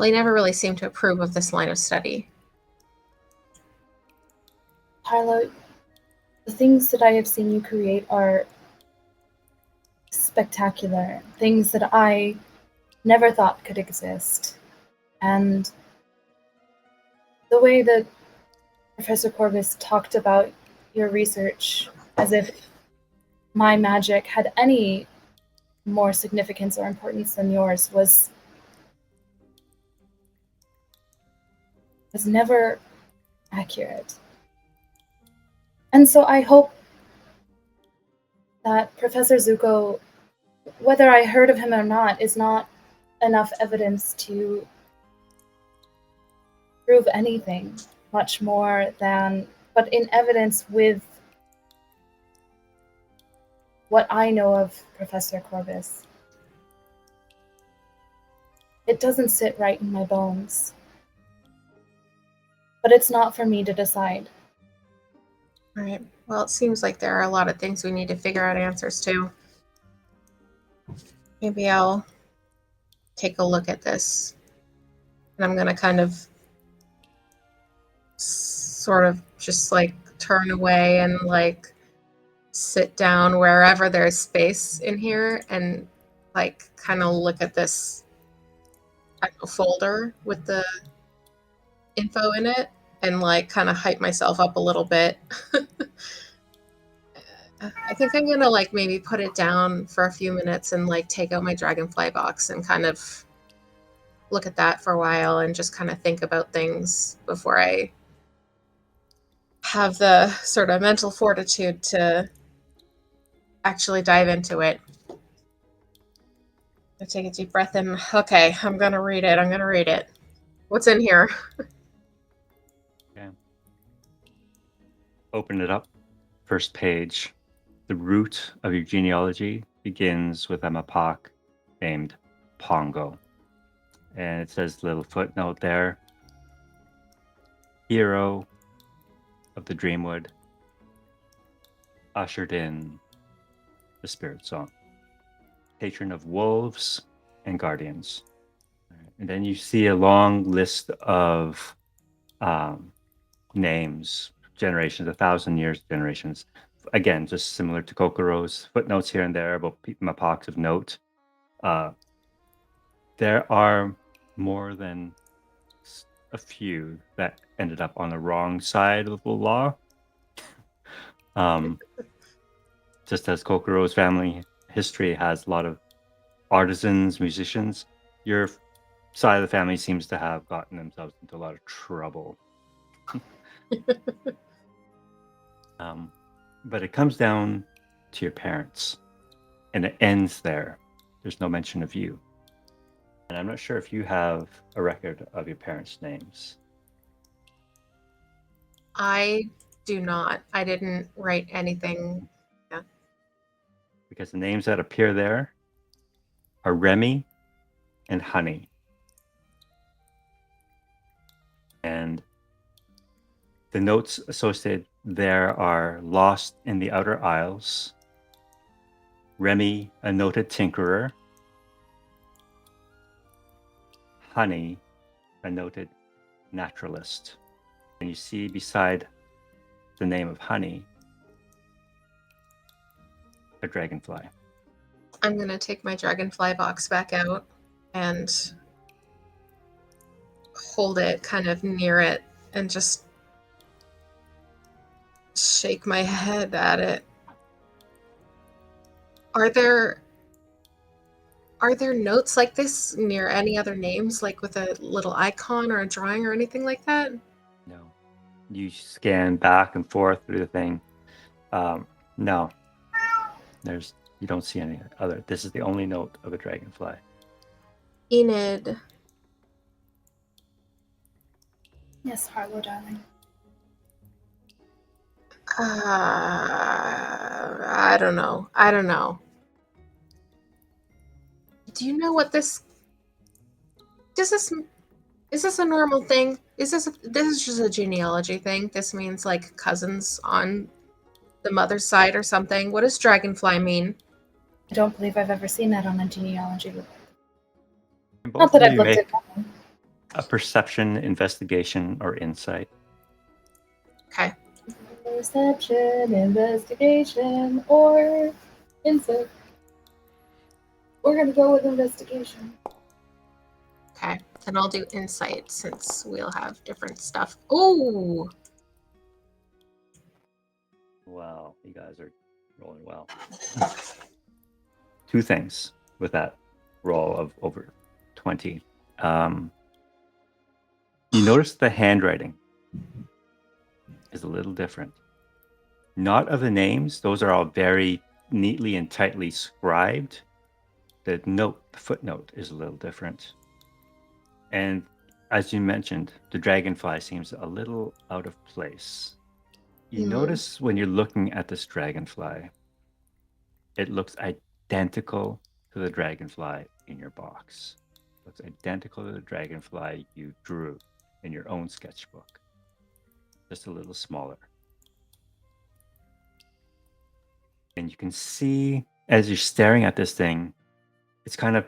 he never really seemed to approve of this line of study. Harlowe, the things that I have seen you create are spectacular, things that I never thought could exist. And the way that Professor Corbus talked about your research as if my magic had any more significance or importance than yours was never accurate. And so I hope that Professor Zuko, whether I heard of him or not, is not enough evidence to prove anything much more than, but in evidence with what I know of Professor Corbus. It doesn't sit right in my bones. But it's not for me to decide. All right. Well, it seems like there are a lot of things we need to figure out answers to. Maybe I'll take a look at this. And I'm going to kind of sort of just like turn away and like sit down wherever there's space in here and like kind of look at this folder with the info in it and like kind of hype myself up a little bit. I think I'm gonna like maybe put it down for a few minutes and like take out my dragonfly box and kind of look at that for a while and just kind of think about things before I have the sort of mental fortitude to actually dive into it. I take a deep breath in. Okay, I'm gonna read it. What's in here? Okay. Open it up. First page. The root of your genealogy begins with a Mapak named Pongo. And it says little footnote there. Hero of the Dreamwood, ushered in the Spiritsong. Patron of wolves and guardians. And then you see a long list of names, generations, 1,000 years generations. Again, just similar to Kokuro's footnotes here and there about Mapaks of note. There are more than a few that ended up on the wrong side of the law. Just as Kokuro's family history has a lot of artisans, musicians, your side of the family seems to have gotten themselves into a lot of trouble. But it comes down to your parents, and it ends there. There's no mention of you. And I'm not sure if you have a record of your parents' names. I do not. I didn't write anything. Yeah. Because the names that appear there are Remy and Honey. And the notes associated there are Lost in the Outer Isles, Remy, a noted tinkerer, Honey, a noted naturalist. And you see beside the name of Honey, a dragonfly. I'm gonna take my dragonfly box back out and hold it kind of near it and just shake my head at it. Are there notes like this near any other names, like with a little icon or a drawing or anything like that? No. You scan back and forth through the thing. No. You don't see any other. This is the only note of a dragonfly. Enid. Yes, Harlowe, darling. I don't know. Do you know what is this a normal thing? This is just a genealogy thing? This means like cousins on the mother's side or something? What does dragonfly mean? I don't believe I've ever seen that on a genealogy book. And Not both that of I've you looked make at that. a perception, investigation, or insight. Okay. Perception, investigation, or insight. We're gonna go with investigation. Okay. Then I'll do insight since we'll have different stuff. Oh! Wow, you guys are rolling well. Two things with that roll of over 20. You notice the handwriting is a little different. Not of the names, those are all very neatly and tightly scribed. The footnote is a little different. And as you mentioned, the dragonfly seems a little out of place. You notice when you're looking at this dragonfly, it looks identical to the dragonfly in your box. It looks identical to the dragonfly you drew in your own sketchbook, just a little smaller. And you can see as you're staring at this thing, it's kind of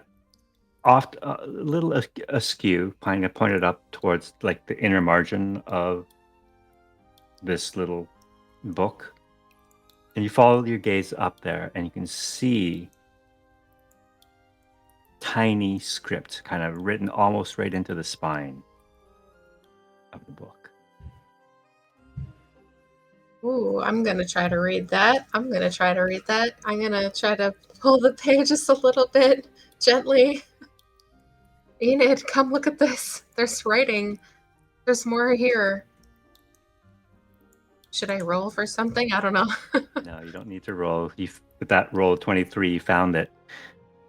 off a little askew, kind of pointed up towards like the inner margin of this little book. And you follow your gaze up there and you can see tiny script kind of written almost right into the spine of the book. Ooh, I'm gonna try to read that. I'm gonna try to pull the page just a little bit gently. Enid, come look at this. There's writing. There's more here. Should I roll for something? I don't know. No, you don't need to roll. With that roll of 23, you found that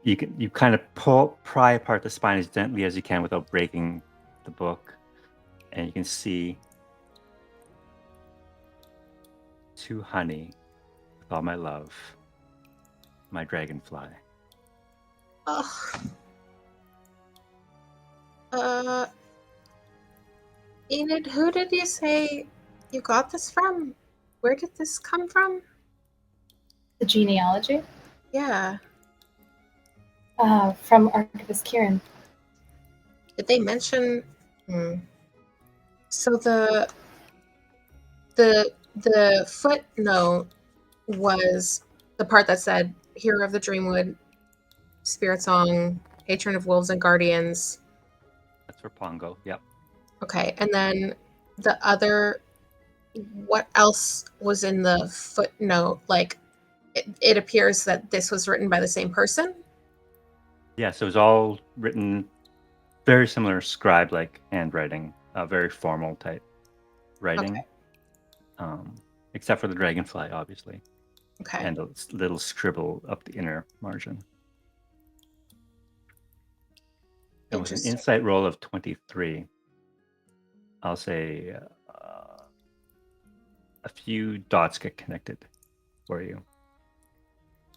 you kind of pry apart the spine as gently as you can without breaking the book, and you can see to honey with all my love, my dragonfly. Oh. Enid, who did you say you got this from? Where did this come from? The genealogy Yeah. from Archivist Kieran. Did they mention? So the footnote was the part that said "Hero of the Dreamwood, Spiritsong, Patron of Wolves and Guardians." That's for Pongo. Yep. Okay, and then the other. What else was in the footnote? Like, it appears that this was written by the same person. Yeah, so it was all written very similar scribe-like handwriting, very formal type writing. Okay. Except for the dragonfly, obviously. Okay. And a little scribble up the inner margin. And with an Interesting. insight roll of 23, I'll say a few dots get connected for you.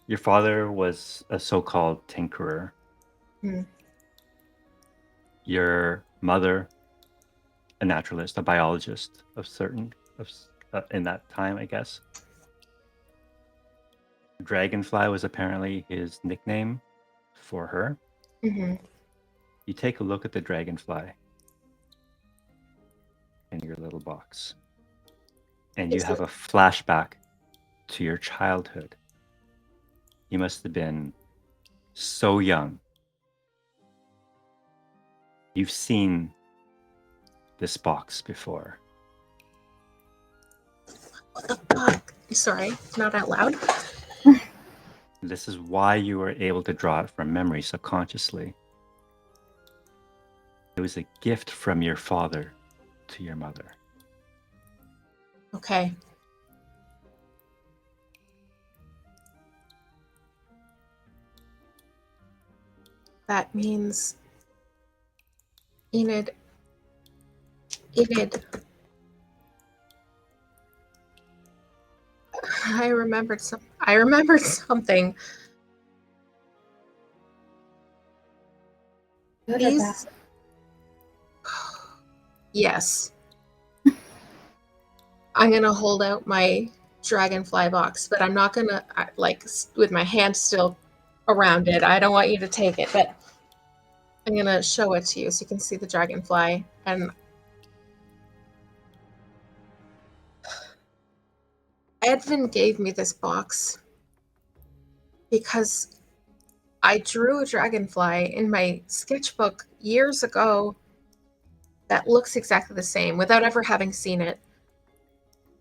Your father was a so-called tinkerer. Your mother, a naturalist, a biologist in that time, I guess. Dragonfly was apparently his nickname for her. You take a look at the dragonfly in your little box, and you have a flashback to your childhood. You must have been so young. You've seen this box before. What the fuck? Sorry, not out loud. This is why you were able to draw it from memory subconsciously. It was a gift from your father to your mother. Okay. That means Enid. I remembered something. Good or bad? Yes. I'm gonna hold out my dragonfly box, but I'm not gonna with my hand still around it. I don't want you to take it, but I'm gonna show it to you so you can see the dragonfly. And Edvin gave me this box because I drew a dragonfly in my sketchbook years ago that looks exactly the same without ever having seen it.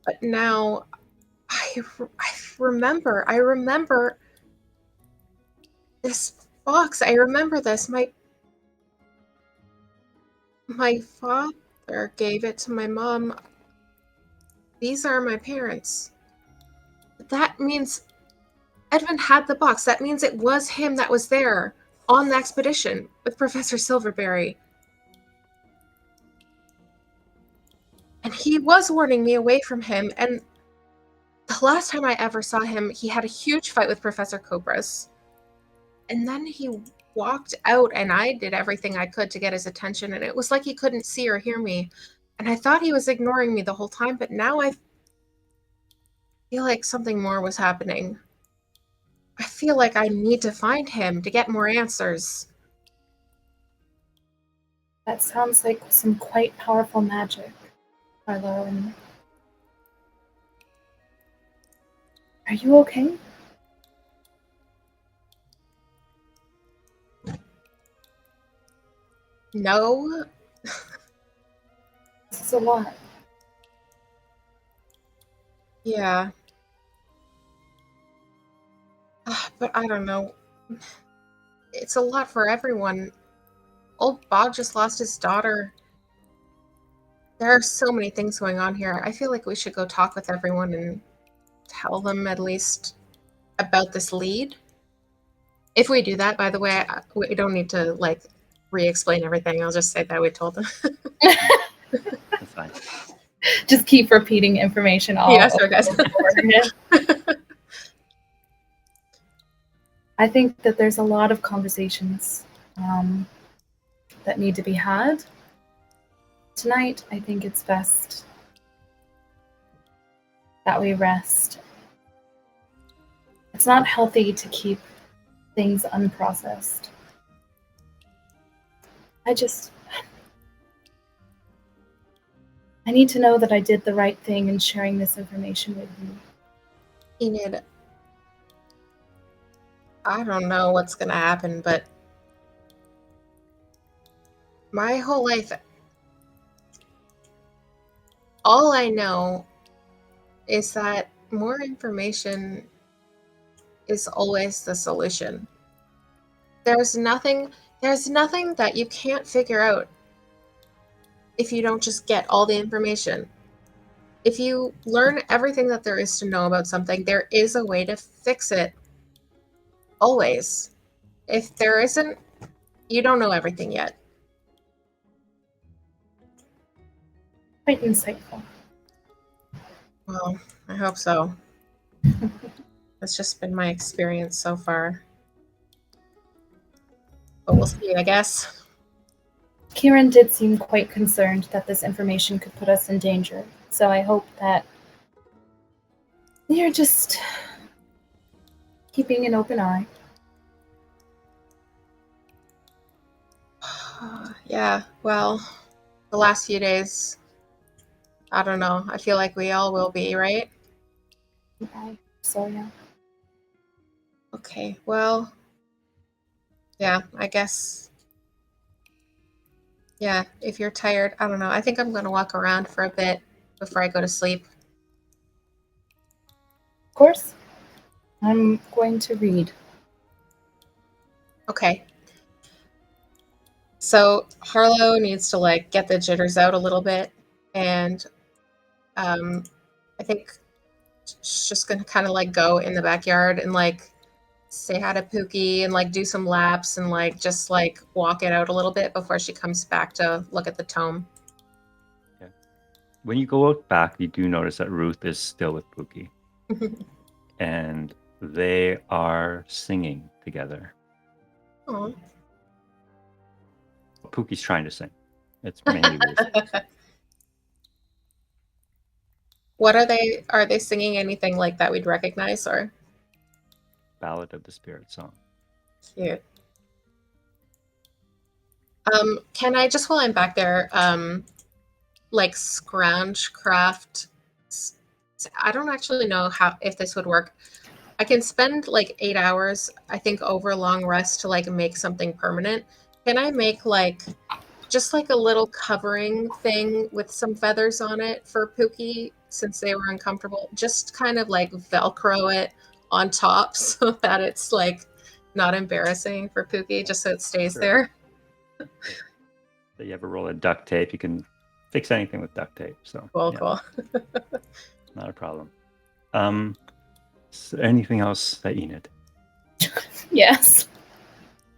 But now I remember this box. I remember this. My father gave it to my mom. These are my parents. That means Edvin had the box. That means it was him that was there on the expedition with Professor Silverberry. And he was warning me away from him. And the last time I ever saw him, he had a huge fight with Professor Cobras. And then he walked out, and I did everything I could to get his attention. And it was like he couldn't see or hear me. And I thought he was ignoring me the whole time, but now I feel like something more was happening. I feel like I need to find him to get more answers. That sounds like some quite powerful magic, Harlowe. Are you okay? No. This is a lot. Yeah. But I don't know. It's a lot for everyone. Old Bog just lost his daughter. There are so many things going on here. I feel like we should go talk with everyone and tell them at least about this lead. If we do that, by the way, we don't need to like re-explain everything. I'll just say that we told them. That's fine. Just keep repeating information all Yeah, sure, guys. over again. I think that there's a lot of conversations that need to be had. Tonight, I think it's best that we rest. It's not healthy to keep things unprocessed. I need to know that I did the right thing in sharing this information with you. Enid, I don't know what's going to happen, but my whole life, all I know is that more information is always the solution. There's nothing that you can't figure out if you don't just get all the information. If you learn everything that there is to know about something, there is a way to fix it. Always. If there isn't, you don't know everything yet. Quite insightful. Well, I hope so. That's just been my experience so far. But we'll see, I guess. Kieran did seem quite concerned that this information could put us in danger, so I hope that you're just keeping an open eye. Yeah, well, the last few days, I don't know. I feel like we all will be, right? So, yeah. Okay, well, yeah, I guess. Yeah, if you're tired, I don't know. I think I'm going to walk around for a bit before I go to sleep. Of course. I'm going to read. Okay. So Harlowe needs to like get the jitters out a little bit, and I think she's just gonna kind of like go in the backyard and like say hi to Pookie and like do some laps and like just like walk it out a little bit before she comes back to look at the tome. When you go out back, you do notice that Ruth is still with Pookie. And they are singing together. Aw. Pookie's trying to sing. It's mainly Ruth. What are they? Are they singing anything like that we'd recognize or? Ballad of the Spiritsong. Cute. Can I just while I'm back there, like scrounge craft? I don't actually know if this would work. I can spend like 8 hours, I think, over a long rest to like make something permanent. Can I make like just like a little covering thing with some feathers on it for Pookie since they were uncomfortable? Just kind of like Velcro it on top so that it's like not embarrassing for Pookie, just so it stays there. So you have a roll of duct tape. You can fix anything with duct tape. So Cool, yeah, cool. not a problem. Is there anything else that you need? Yes.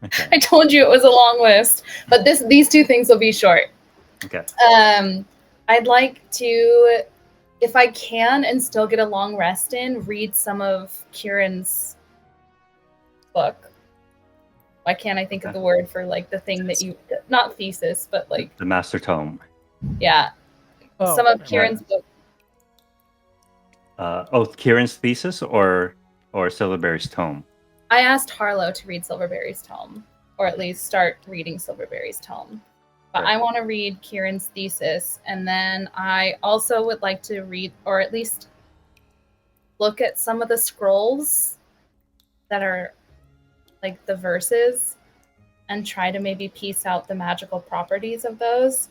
Okay. I told you it was a long list, but these two things will be short. Okay. I'd like to, if I can and still get a long rest in, read some of Kieran's book. Why can't I think of the word for like the thing that you, not thesis, but like the Master Tome. Yeah. Some of Kieran's book. Kieran's thesis or Silverberry's tome? I asked Harlowe to read Silverberry's tome, or at least start reading Silverberry's tome. But I want to read Kieran's thesis, and then I also would like to read, or at least look at some of the scrolls that are like the verses, and try to maybe piece out the magical properties of those.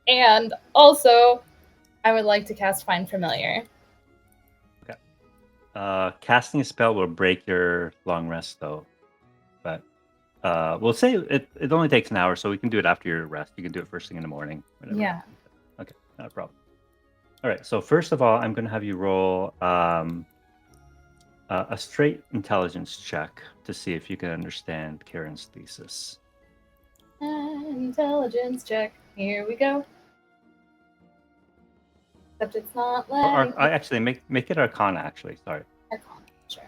And also, I would like to cast Find Familiar. Casting a spell will break your long rest, though. But we'll say it only takes an hour, so we can do it after your rest. You can do it first thing in the morning. Whatever. Yeah. Okay, not a problem. All right, so first of all, I'm going to have you roll a straight intelligence check to see if you can understand Karen's thesis. Intelligence check. Here we go. Except it's not letting I actually make it Arcana. Actually, sorry. Arcana. Sure.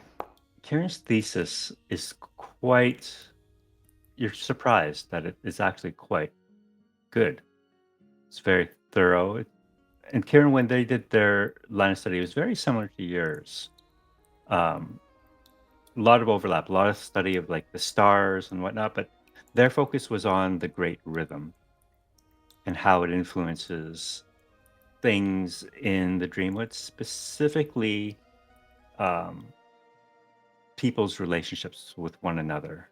Karen's thesis is quite. You're surprised that it is actually quite good. It's very thorough. And Karen, when they did their line of study, it was very similar to yours. A lot of overlap, a lot of study of like the stars and whatnot, but their focus was on the great rhythm and how it influences things in the Dreamwood, specifically people's relationships with one another,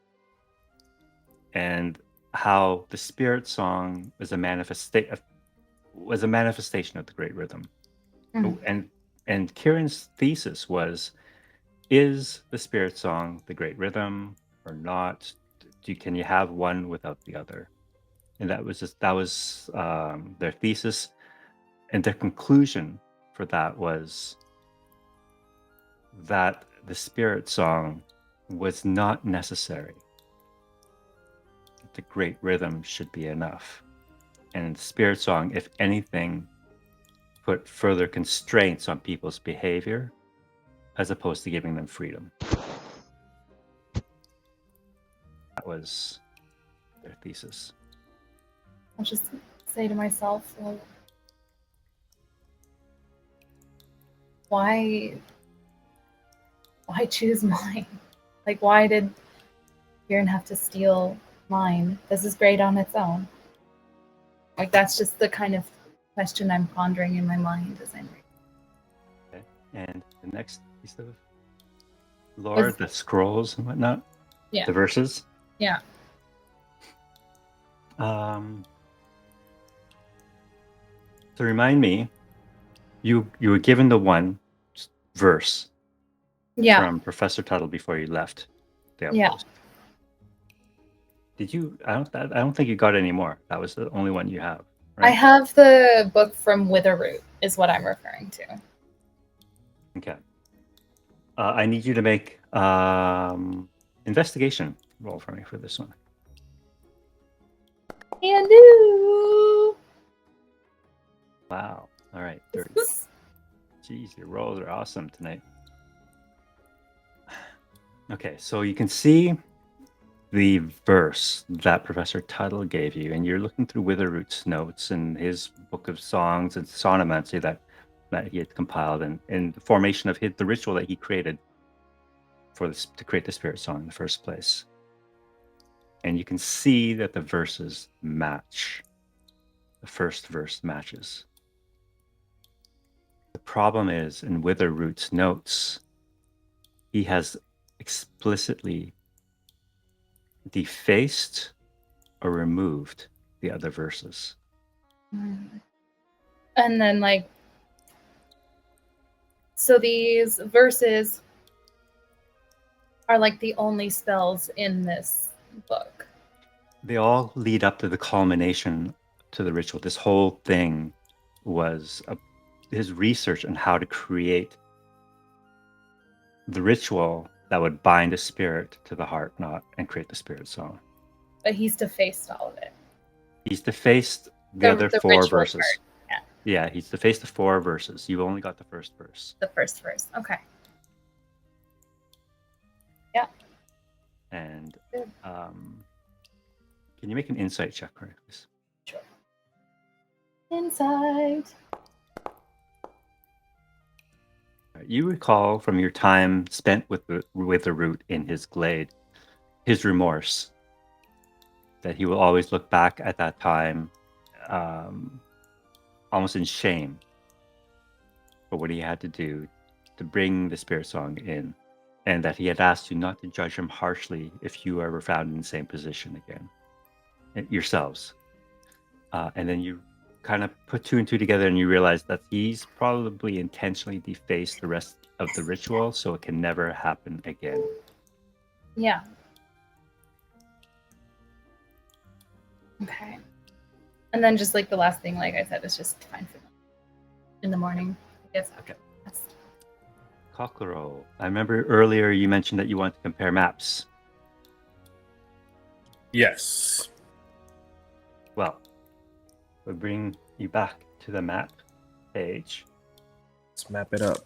and how the spirit song was a manifestation of the great rhythm. And Kieran's thesis was, is the spirit song the great rhythm or not? Can you have one without the other? And that was their thesis, and their conclusion for that was that the spirit song was not necessary. The great rhythm should be enough. And the spirit song, if anything, put further constraints on people's behavior as opposed to giving them freedom. That was their thesis. I'll just say to myself, well, why choose mine? Like, why did Kieran have to steal mine? This is great on its own. Like, that's just the kind of question I'm pondering in my mind as I'm reading. Okay. And the next piece of lore, the scrolls and whatnot, the verses. Yeah. So remind me, you were given the one verse from Professor Tuttle before you left the outpost. Did you? I don't think you got any more. That was the only one you have. Right? I have the book from Witherroot, is what I'm referring to. Okay. I need you to make investigation roll for me for this one. And do. Wow. All right. 30. Jeez, your rolls are awesome tonight. Okay, so you can see the verse that Professor Tuttle gave you, and you're looking through Witherroot's notes and his book of songs and sonomancy that he had compiled, and the formation of the ritual that he created to create the spirit song in the first place. And you can see that the verses match. The first verse matches. The problem is, in Witherroot's notes, he has explicitly defaced or removed the other verses. And then, like, so these verses are like the only spells in this book. They all lead up to the culmination to the ritual. This whole thing was his research on how to create the ritual that would bind a spirit to the heart knot and create the spirit song. But he's defaced all of it. He's defaced the other four verses. Part. Yeah, he's defaced the 4 verses. You've only got the first verse. The first verse. Okay. Yeah. And can you make an insight check for me, please? Sure. Insight. You recall from your time spent with the root in his glade, his remorse, that he will always look back at that time almost in shame for what he had to do to bring the spirit song in, and that he had asked you not to judge him harshly if you ever found in the same position again, yourselves. And then you kind of put 2 and 2 together, and you realize that he's probably intentionally defaced the rest of the ritual so it can never happen again. Yeah. Okay. And then just like the last thing, like I said, is just fine for them in the morning. I guess. Okay. Kokuro. I remember earlier you mentioned that you wanted to compare maps. Yes. Well, we'll bring you back to the map page, Let's map it up.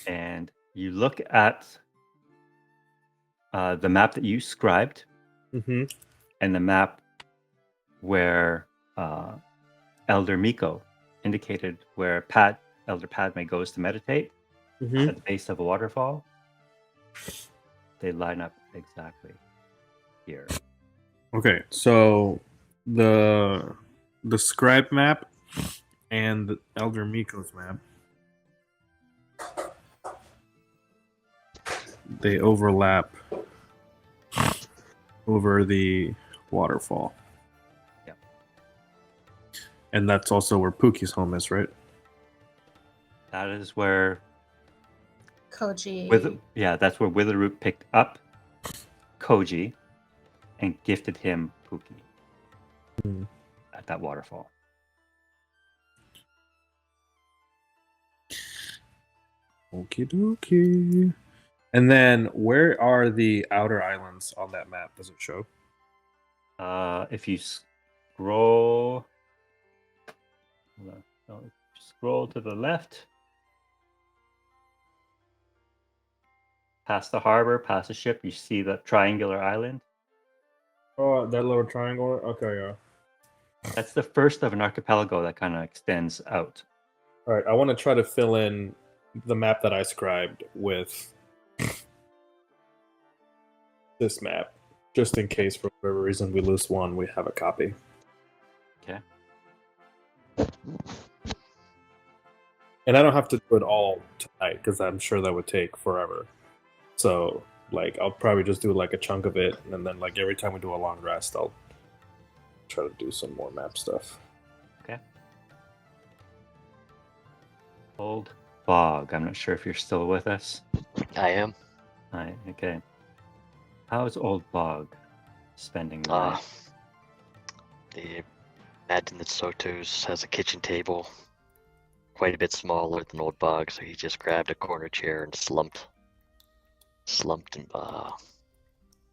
and you look at the map that you scribed, Mm-hmm. and the map where Elder Miko indicated where Elder Padme goes to meditate Mm-hmm. at the base of a waterfall. They line up exactly here. Okay, so the scribe map and the Elder Miko's map, they overlap over the waterfall. Yeah. And that's also where Pookie's home is, right? That is where Koji. that's where Witherroot picked up Koji and gifted him Pookie Hmm. at that waterfall. Okie dokie. And then where are the outer islands on that map? Does it show? If you scroll, scroll to the left, past the harbor, past the ship, you see the triangular island. Oh, that little triangle? Okay, yeah. That's the first of an archipelago that kind of extends out. All right, I want to try to fill in the map that I scribed with this map, just in case for whatever reason we lose one, we have a copy. Okay. And I don't have to do it all tonight because I'm sure that would take forever. So, like, I'll probably just do like a chunk of it, and then like every time we do a long rest, I'll try to do some more map stuff. Okay. Old Bog. I'm not sure if you're still with us. I am. Hi. Okay. How's Old Bog spending the night? The imagine that Sotto's has a kitchen table quite a bit smaller than Old Bog, so he just grabbed a corner chair and slumped and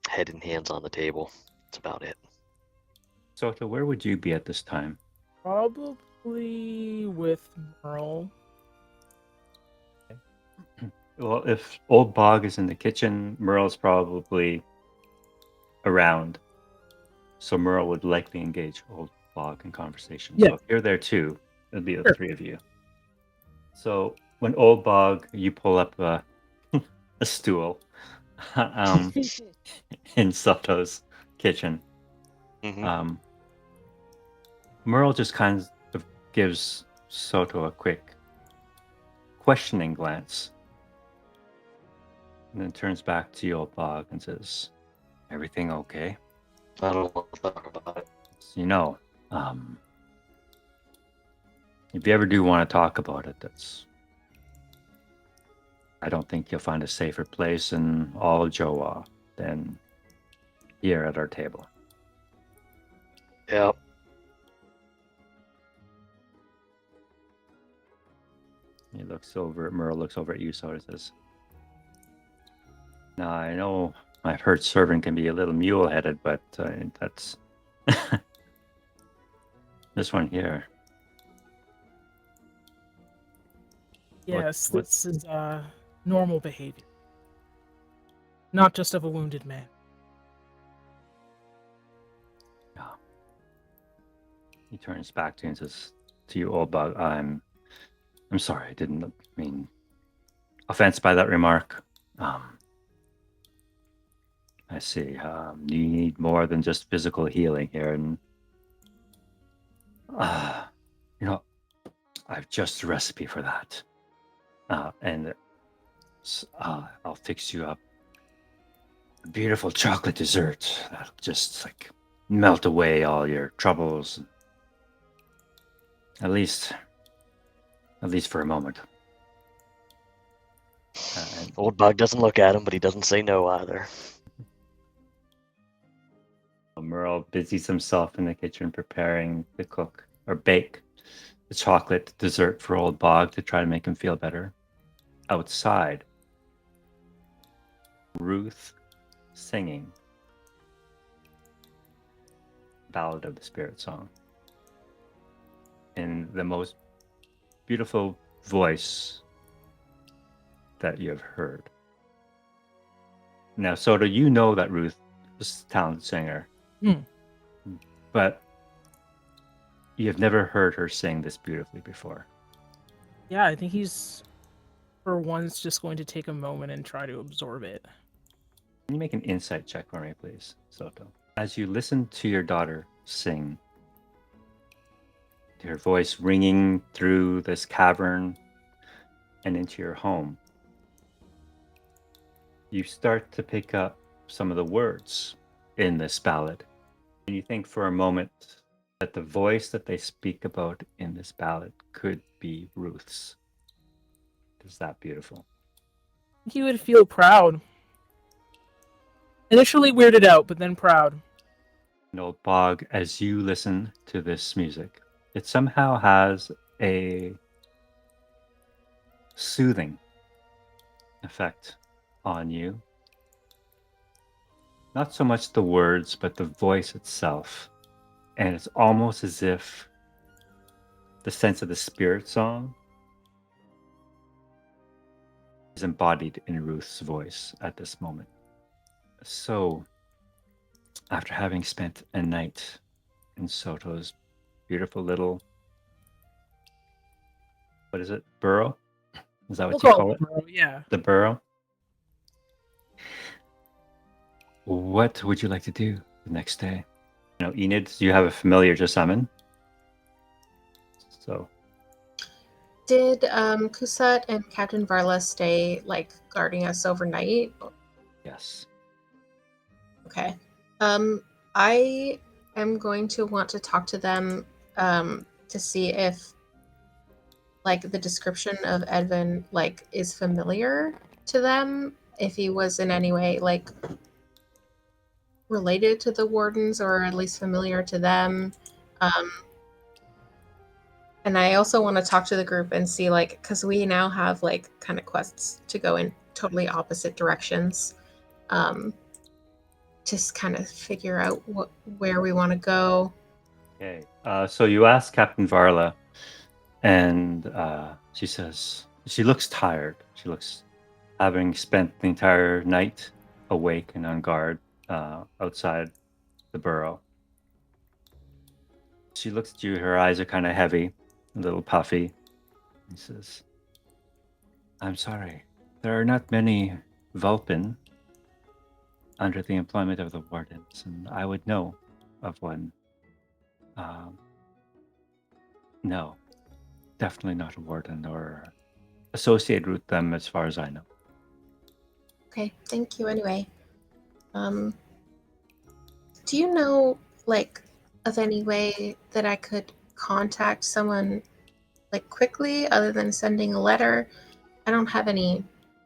head and hands on the table. That's about it. Sotto, where would you be at this time? Probably with Merle. Well, if Old Bog is in the kitchen, Merle's probably around. So Merle would likely engage Old Bog in conversation. Yeah. So if you're there too, it'll be the Sure. three of you. So when Old Bog, you pull up a stool in Sotto's kitchen. Mm-hmm. Merle just kind of gives Sotto a quick questioning glance, and then turns back to Old Bog and says, "Everything okay?" I don't want to talk about it. So, if you ever do want to talk about it, I don't think you'll find a safer place in all of Joa than here at our table. Yep. Merle looks over at you, so he says, "Now, I know I've heard servant can be a little mule-headed, but that's this one here." Yes, what- this is normal behavior. Not just of a wounded man. He turns back to you and says to you, Old Bug, I'm sorry, I didn't mean offense by that remark. I see. You need more than just physical healing here, and I've just the recipe for that. And I'll fix you up a beautiful chocolate dessert that'll just like melt away all your troubles. At least for a moment. Old Bug doesn't look at him, but he doesn't say no either. Merle busies himself in the kitchen preparing to cook or bake the chocolate dessert for Old Bog to try to make him feel better. outside Ruth singing Ballad of the Spiritsong in the most beautiful voice that you have heard. Now, Sotto, you know that Ruth is a talented singer, but you have never heard her sing this beautifully before. Yeah, I think he's, for once, just going to take a moment and try to absorb it. Can you make an insight check for me, please, Sotto? As you listen to your daughter sing, her voice ringing through this cavern and into your home, you start to pick up some of the words in this ballad. And you think for a moment that the voice that they speak about in this ballad could be Ruth's. Is that beautiful? He would feel proud. Initially weirded out, but then proud. In Old Bog, as you listen to this music, it somehow has a soothing effect on you. Not so much the words, but the voice itself. And it's almost as if the sense of the Spiritsong is embodied in Ruth's voice at this moment. So, after having spent a night in Sotto's beautiful little, what is it, burrow? Is that what you call it? Burrow, yeah. The burrow? What would you like to do the next day? You know, Enid, you have a familiar to summon. So, Did Kusat and Captain Varla stay like guarding us overnight? yes. Okay. I am going to want to talk to them to see if like the description of Edvin like is familiar to them, if he was in any way like related to the wardens or at least familiar to them. And I also want to talk to the group and see like, because we now have like kind of quests to go in totally opposite directions. Just kind of figure out where we want to go. Okay. So you ask Captain Varla, and she says, she looks tired. She looks, having spent the entire night awake and on guard outside the burrow. She looks at you, her eyes are kind of heavy, a little puffy. He says, I'm sorry, there are not many Vulpin under the employment of the wardens, and I would know of one. No, definitely not a warden or associated with them as far as I know. Okay, thank you anyway. Do you know like of any way that I could contact someone like quickly other than sending a letter? I don't have any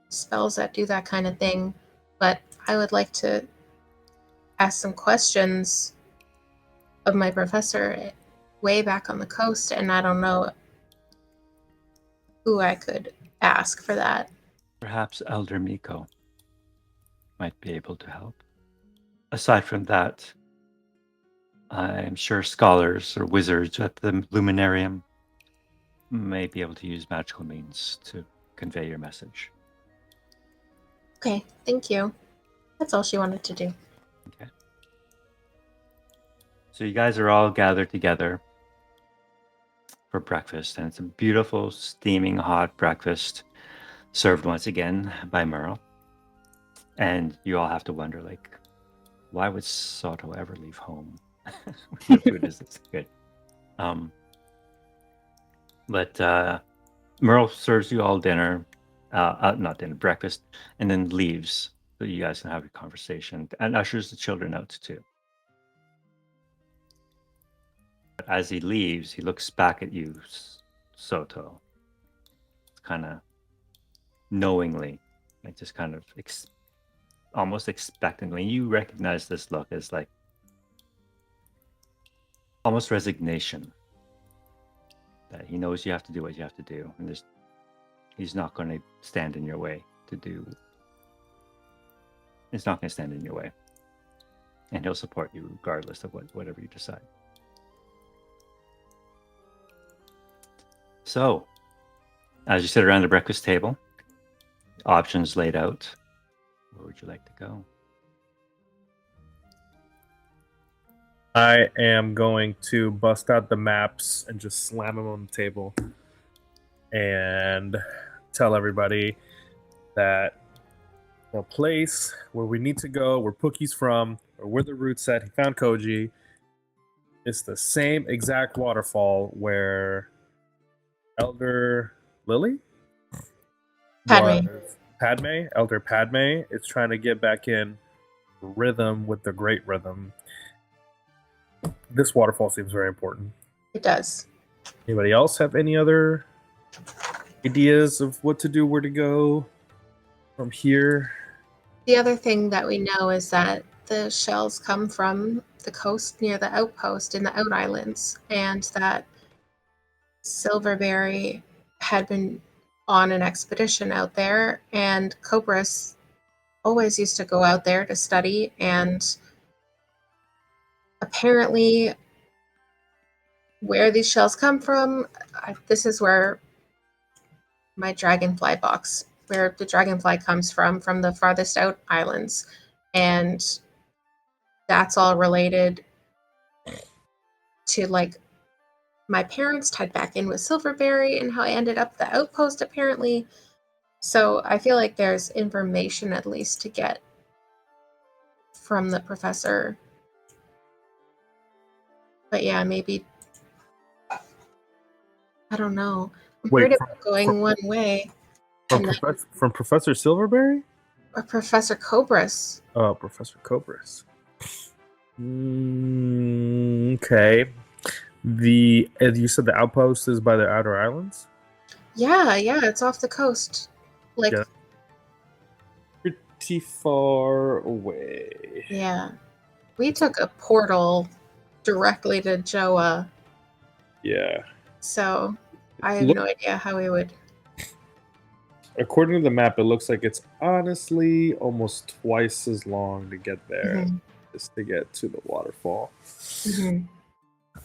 spells that do that kind of thing, but I would like to ask some questions of my professor way back on the coast, and I don't know who I could ask for that. Perhaps Elder Miko might be able to help. Aside from that, I'm sure scholars or wizards at the Luminarium may be able to use magical means to convey your message. Okay, thank you. That's all she wanted to do. Okay. So you guys are all gathered together for breakfast, and it's a beautiful, steaming hot breakfast served once again by Merle. And you all have to wonder, like, why would Sotto ever leave home? The food is this good. But Merle serves you all dinner, not dinner, breakfast, and then leaves so you guys can have a conversation, and ushers the children out too. But as he leaves, he looks back at you, Sotto, kind of knowingly, like just kind of almost expectantly. You recognize this look as like almost resignation, that he knows you have to do what you have to do, and there's he's not going to stand in your way to do. It's not going to stand in your way, and he'll support you regardless of whatever you decide. So, as you sit around the breakfast table, options laid out. Where would you like to go? I am going to bust out the maps and just slam them on the table and tell everybody that the place where we need to go, where Pookie's from, or where the route said he found Koji, is the same exact waterfall where Elder Lily? Padme. Elder Padme is trying to get back in rhythm with the Great Rhythm. This waterfall seems very important. It does. Anybody else have any other ideas of what to do, where to go from here? The other thing that we know is that the shells come from the coast near the outpost in the Out Islands, and that Silverberry had been on an expedition out there, and Cobras always used to go out there to study, and apparently where these shells come from, this is where my dragonfly box, where the dragonfly comes from the farthest out islands, and that's all related to like my parents tied back in with Silverberry and how I ended up the outpost apparently. So I feel like there's information at least to get from the professor. But yeah, maybe, I don't know. I'm Wait, worried about going one way. From Professor Silverberry? Or Professor Cobras. Oh, Professor Cobras. Okay. You said the outpost is by the Outer Islands? Yeah, it's off the coast. Like, Yeah. Pretty far away. yeah. We took a portal directly to Joa, Yeah. so I have no idea how we would. According to the map, it looks like it's honestly almost twice as long to get there, just to get to the waterfall.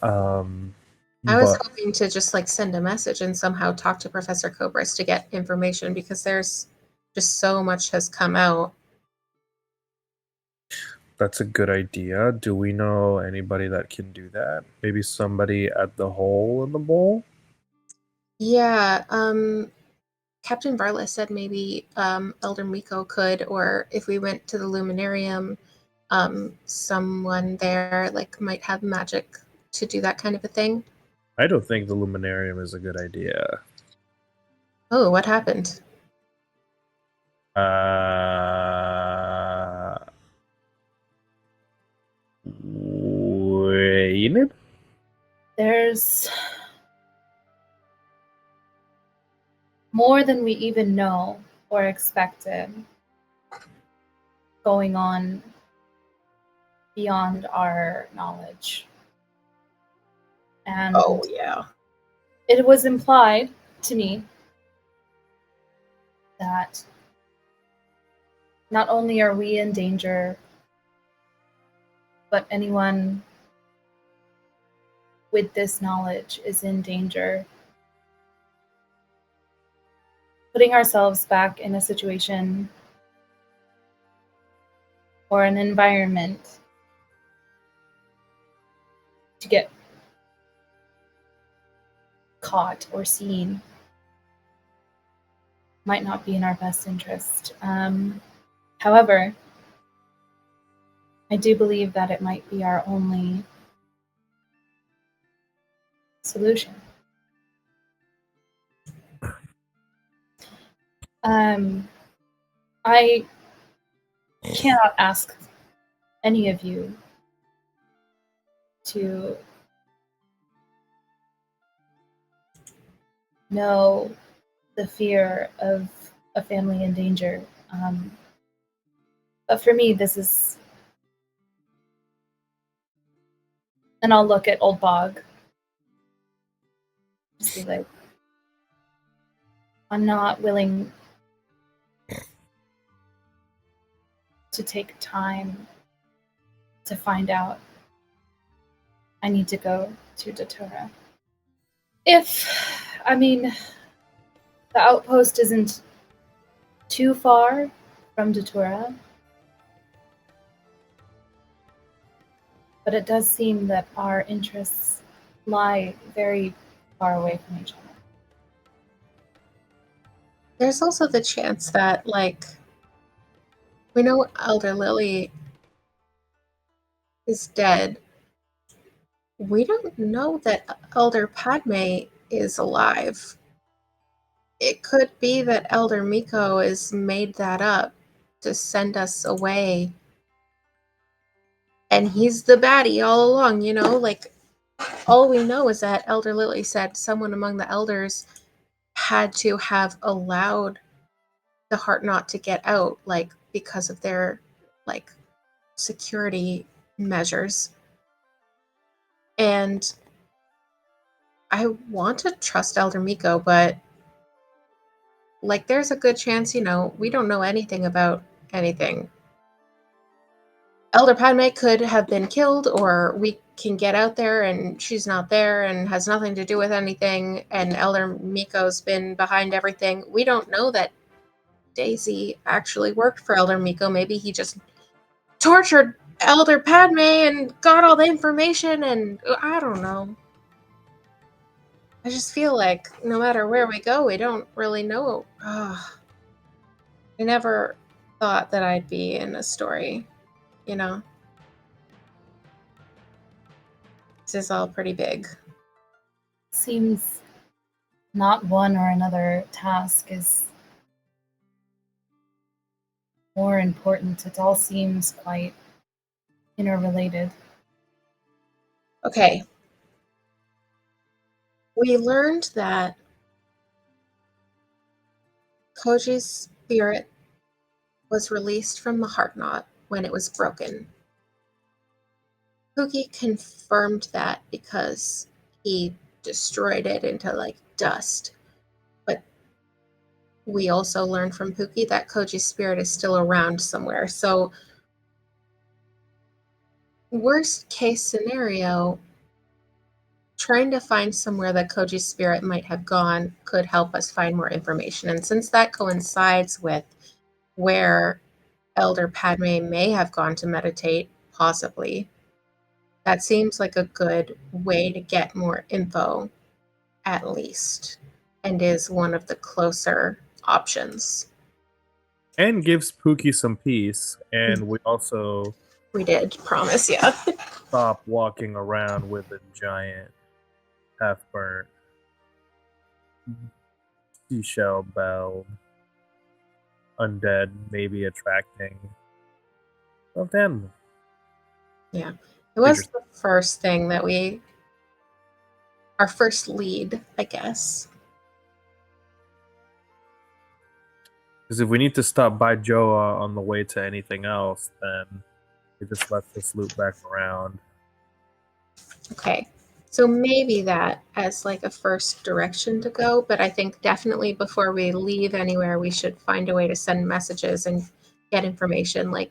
I was hoping to just like send a message and somehow talk to Professor Cobras to get information, because there's just so much has come out. That's a good idea. Do we know anybody that can do that? Maybe somebody at the hole in the bowl? Yeah, Captain Varla said maybe Elder Miko could, or if we went to the Luminarium, someone there like might have magic to do that kind of a thing. I don't think the Luminarium is a good idea. Oh, what happened? Wait. There's more than we even know or expected going on beyond our knowledge. And Oh, yeah. it was implied to me that not only are we in danger, but anyone with this knowledge is in danger. Putting ourselves back in a situation or an environment to get caught or seen might not be in our best interest. However, I do believe that it might be our only solution. I cannot ask any of you to know the fear of a family in danger. But for me, this is, and I'll look at Old Bog. Just be like, I'm not willing to take time to find out. I need to go to Datura. The outpost isn't too far from Datura, but it does seem that our interests lie very far away from each other. There's also the chance that, like, we know Elder Lily is dead. We don't know that Elder Padme is alive. It could be that Elder Miko has made that up to send us away. And he's the baddie all along, you know? Like, all we know is that Elder Lily said someone among the elders had to have allowed the heart knot to get out, like, because of their, like, security measures. And I want to trust Elder Miko, but, like, there's a good chance, you know, we don't know anything about anything. Elder Padme could have been killed, or we can get out there and she's not there and has nothing to do with anything, and Elder Miko's been behind everything. We don't know that Daisy actually worked for Elder Miko. Maybe he just tortured Elder Padme and got all the information, and I don't know. I just feel like no matter where we go, we don't really know. I never thought that I'd be in a story, you know? This is all pretty big. Seems not one or another task is more important. It all seems quite interrelated. Okay. We learned that Koji's spirit was released from the heart knot when it was broken. Pookie confirmed that because he destroyed it into, like, dust. But we also learned from Pookie that Koji's spirit is still around somewhere. So, worst case scenario, trying to find somewhere that Koji's spirit might have gone could help us find more information. And since that coincides with where Elder Padme may have gone to meditate, possibly, that seems like a good way to get more info, at least, and is one of the closer options. And gives Pookie some peace. And we also We did promise, yeah. stop walking around with a giant half-burnt seashell bell undead, maybe attracting stuffed animals. Yeah. It was the first thing that our first lead, I guess. Because if we need to stop by Joa on the way to anything else, then it just lets us loop back around. Okay. So maybe that as like a first direction to go, but I think definitely before we leave anywhere, we should find a way to send messages and get information. Like,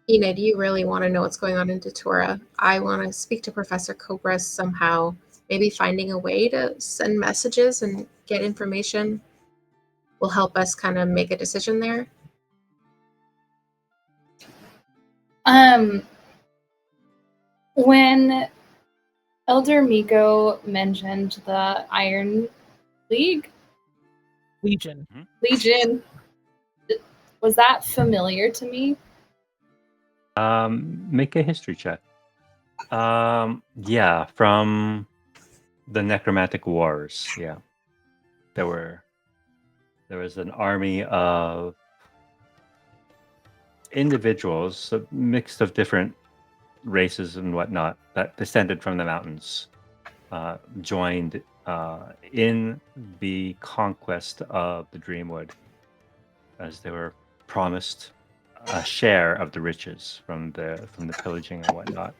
Enid, you really want to know what's going on in Datura. I want to speak to Professor Cobra somehow. Maybe finding a way to send messages and get information will help us kind of make a decision there. When Elder Miko mentioned the Iron Legion, was that familiar to me? Make a history check. Yeah, from the Necromantic Wars. Yeah, there was an army of individuals, a mix of different races and whatnot, that descended from the mountains, joined in the conquest of the Dreamwood, as they were promised a share of the riches from the pillaging and whatnot.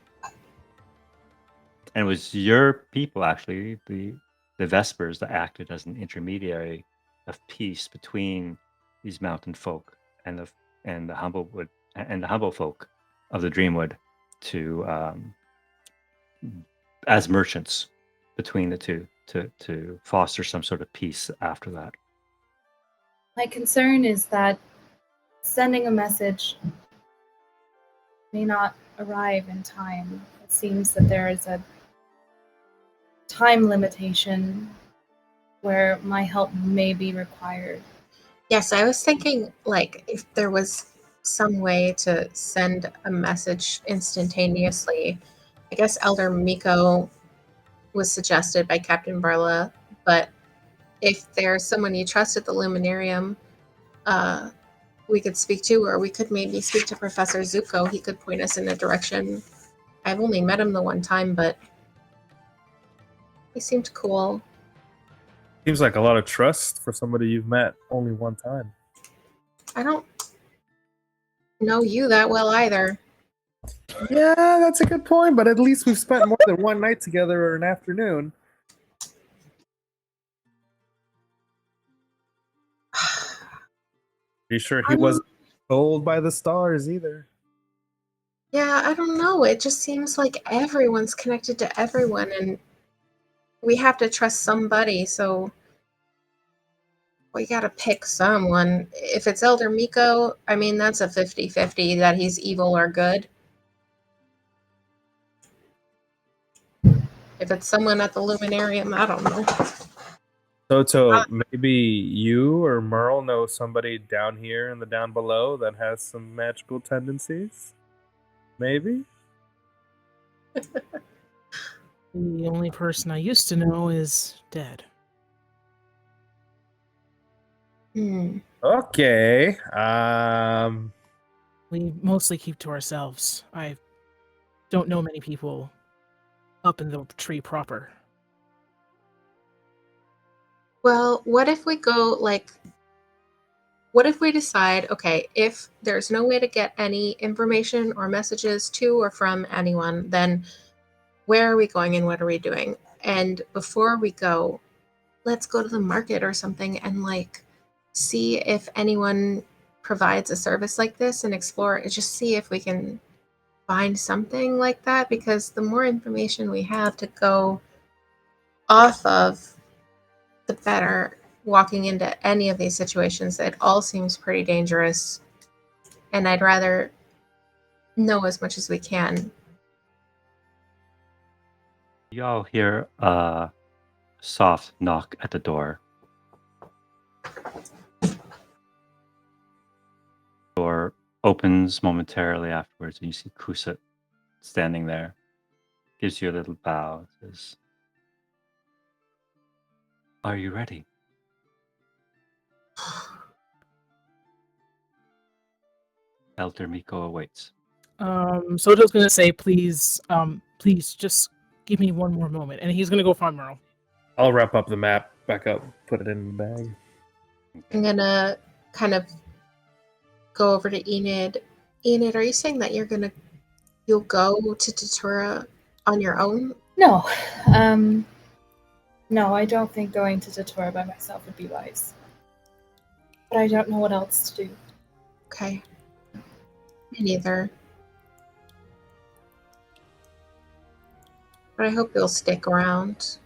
And it was your people, actually, the the Vespers that acted as an intermediary of peace between these mountain folk and the Humblewood and the humble folk of the Dreamwood to as merchants between the two to foster some sort of peace after that. My concern is that sending a message may not arrive in time. It seems that there is a time limitation where my help may be required. Yes, I was thinking, like, if there was some way to send a message instantaneously. I guess Elder Miko was suggested by Captain Barla, but if there's someone you trust at the Luminarium, we could speak to, or we could maybe speak to Professor Zuko. He could point us in a direction. I've only met him the one time, but he seemed cool. Seems like a lot of trust for somebody you've met only one time. I don't know you that well either. Yeah, that's a good point, but at least we've spent more than one night together or an afternoon. Be sure he wasn't told by the stars either. Yeah, I don't know. It just seems like everyone's connected to everyone, and we have to trust somebody, so we gotta pick someone. If it's Elder Miko, I mean, that's a 50-50 that he's evil or good. If it's someone at the Luminarium, I don't know. Sotto, maybe you or Merle know somebody down here and the down below that has some magical tendencies? Maybe? The only person I used to know is dead. Okay. We mostly keep to ourselves. I don't know many people up in the tree proper. Well, what if we go, like, what if we decide, okay, if there's no way to get any information or messages to or from anyone, then where are we going and what are we doing? And before we go, let's go to the market or something and, like, see if anyone provides a service like this and explore it and just see if we can find something like that, because the more information we have to go off of, the better. Walking into any of these situations, it all seems pretty dangerous, and I'd rather know as much as we can. Y'all hear a soft knock at the door. Door opens momentarily afterwards, and you see Kusut standing there. Gives you a little bow. Says, "Are you ready?" Elder Miko awaits. Soto's gonna say, please, just give me one more moment. And he's gonna go find Merle. I'll wrap up the map back up, put it in the bag. I'm gonna kind of go over to Enid. Enid, are you saying that you'll go to Datura on your own? No. No, I don't think going to Datura by myself would be wise. But I don't know what else to do. Okay. Me neither. But I hope you'll stick around.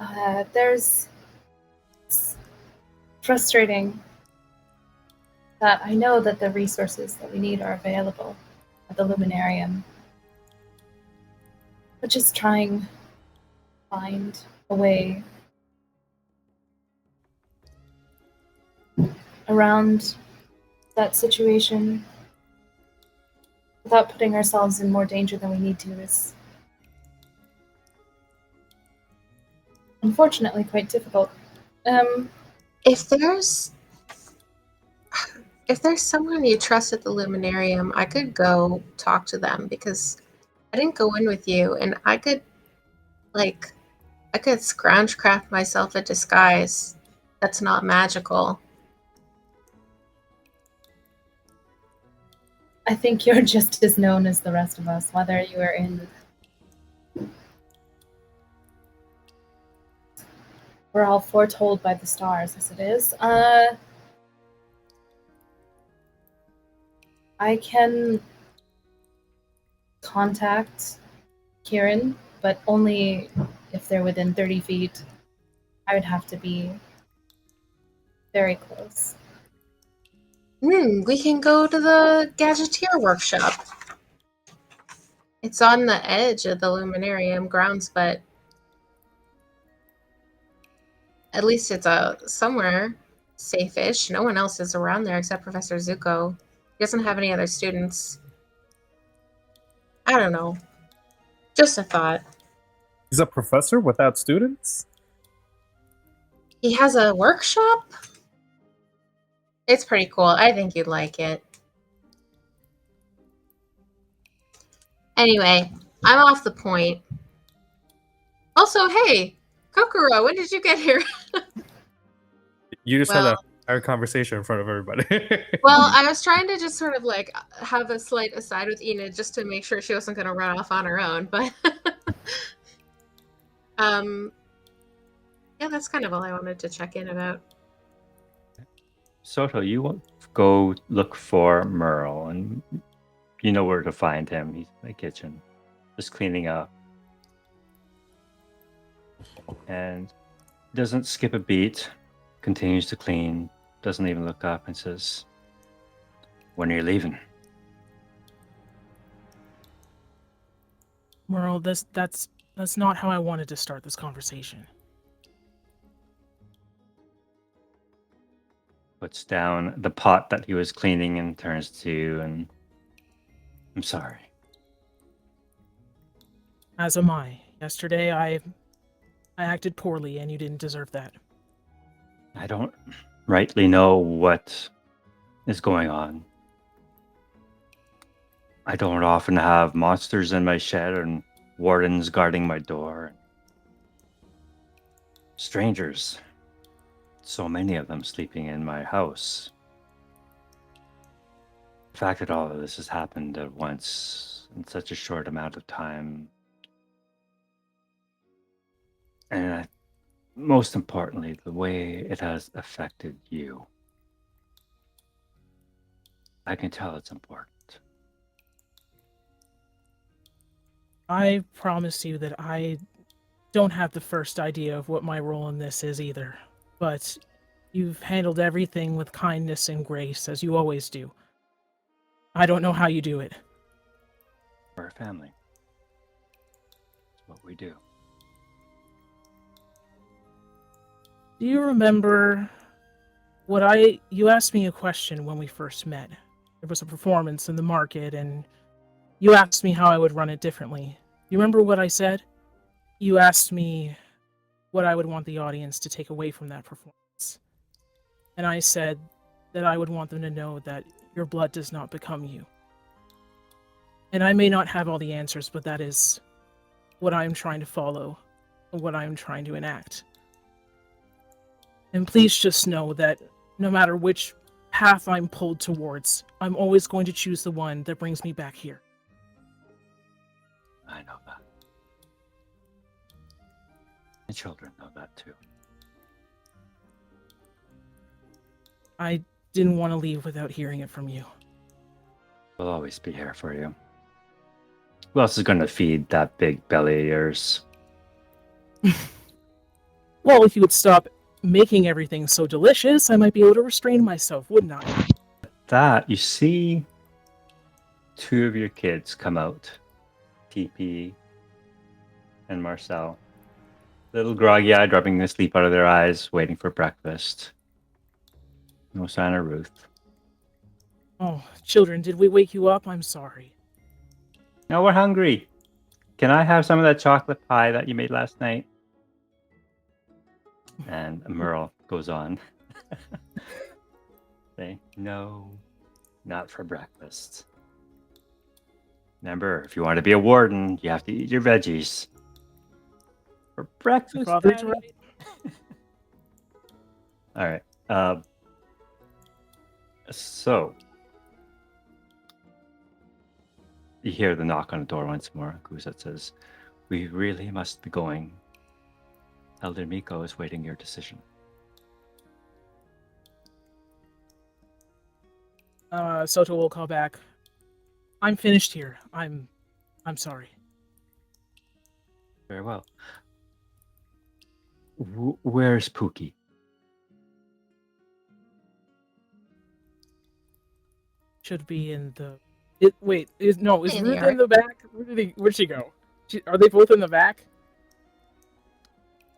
It's frustrating that I know that the resources that we need are available at the Luminarium. But just trying to find a way around that situation without putting ourselves in more danger than we need to is unfortunately quite difficult. If there's someone you trust at the Luminarium, I could go talk to them, because I didn't go in with you, and I could scrounge craft myself a disguise that's not magical. I think you're just as known as the rest of us, whether you are in We're all foretold by the stars as it is. I can contact Kieran, but only if they're within 30 feet. I would have to be very close. We can go to the Gadgeteer workshop. It's on the edge of the Luminarium grounds, but at least it's somewhere safe-ish. No one else is around there except Professor Zuko. He doesn't have any other students. I don't know. Just a thought. He's a professor without students? He has a workshop? It's pretty cool. I think you'd like it. Anyway, I'm off the point. Also, hey, Kokuro, when did you get here? You just had our conversation in front of everybody. Well, I was trying to just sort of like have a slight aside with Enid just to make sure she wasn't going to run off on her own, but yeah, that's kind of all I wanted to check in about. Sotto, you won't go look for Merle, and you know where to find him. He's in the kitchen, just cleaning up. And doesn't skip a beat, continues to clean, doesn't even look up and says, "When are you leaving?" Merle, that's not how I wanted to start this conversation. Puts down the pot that he was cleaning and turns to you, and "I'm sorry." As am I. Yesterday, I acted poorly, and you didn't deserve that. I don't rightly know what is going on. I don't often have monsters in my shed and wardens guarding my door. Strangers. So many of them sleeping in my house. The fact that all of this has happened at once in such a short amount of time. And most importantly, the way it has affected you. I can tell it's important. I promise you that I don't have the first idea of what my role in this is either, but you've handled everything with kindness and grace, as you always do. I don't know how you do it. We're a family. It's what we do. Do you remember you asked me a question when we first met? There was a performance in the market, and you asked me how I would run it differently. You remember what I said? You asked me what I would want the audience to take away from that performance. And I said that I would want them to know that your blood does not become you. And I may not have all the answers, but that is what I'm trying to follow, and what I'm trying to enact. And please just know that no matter which path I'm pulled towards, I'm always going to choose the one that brings me back here. I know that. The children know that too. I didn't want to leave without hearing it from you. We'll always be here for you. Who else is going to feed that big belly of yours? Well, if you would stop making everything so delicious, I might be able to restrain myself, wouldn't I? That, you see two of your kids come out. TP and Marcel. Little groggy-eyed, rubbing the sleep out of their eyes, waiting for breakfast. No sign of Ruth. Oh, children, did we wake you up? I'm sorry. No, we're hungry. Can I have some of that chocolate pie that you made last night? And Merle goes on. Say, no, not for breakfast. Remember, if you want to be a warden, you have to eat your veggies. For breakfast, Father's Daddy. right. All right. So you hear the knock on the door once more. Guzet says, "We really must be going. Elder Miko is waiting your decision. Sotto will call back. I'm finished here. I'm sorry. Very well. Where's Pookie? Should be in the. Wait, is In Ruth the in yard. the back? Where'd she go? Are they both in the back?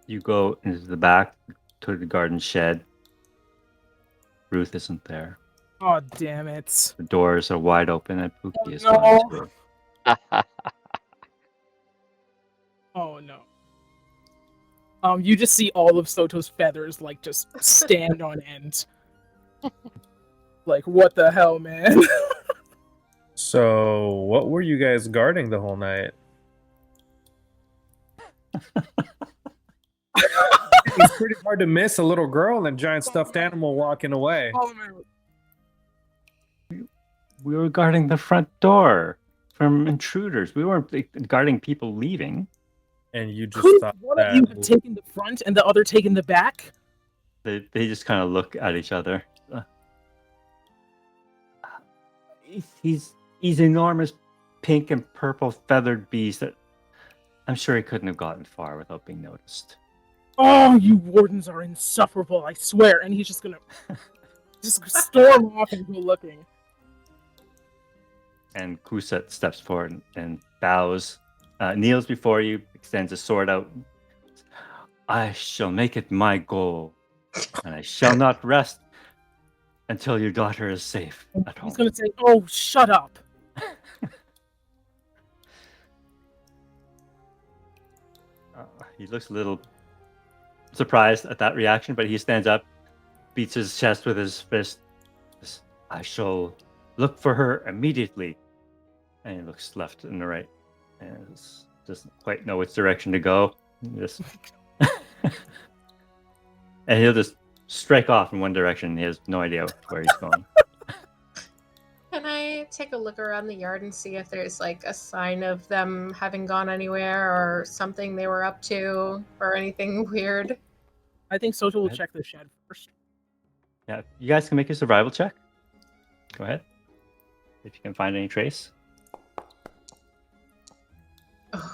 You go into the back to the garden shed. Ruth isn't there. Oh, damn it. The doors are wide open and Pookie Oh, is no. gone too. Oh no. You just see all of Soto's feathers like just stand on end. Like, what the hell, man? So, what were you guys guarding the whole night? It's pretty hard to miss a little girl and a giant stuffed animal walking away. Oh, man. We were guarding the front door from intruders. We weren't guarding people leaving. And you just Could thought one of you have that taken the front and the other taken the back? They just kind of look at each other. He's enormous pink and purple feathered beast that I'm sure he couldn't have gotten far without being noticed. Oh, you wardens are insufferable, I swear. And he's just gonna just storm off and go looking. And Kuset steps forward and bows, kneels before you, extends a sword out. I shall make it my goal, and I shall not rest until your daughter is safe at home. He's gonna say, "Oh, shut up." He looks a little surprised at that reaction, but he stands up, beats his chest with his fist. I shall look for her immediately. And he looks left and the right, and doesn't quite know which direction to go. Just and he'll just strike off in one direction. He has no idea where he's going. Can I take a look around the yard and see if there's like a sign of them having gone anywhere or something they were up to or anything weird? I think Sotto will check the shed first. Yeah, you guys can make a survival check. Go ahead. If you can find any trace. Oh.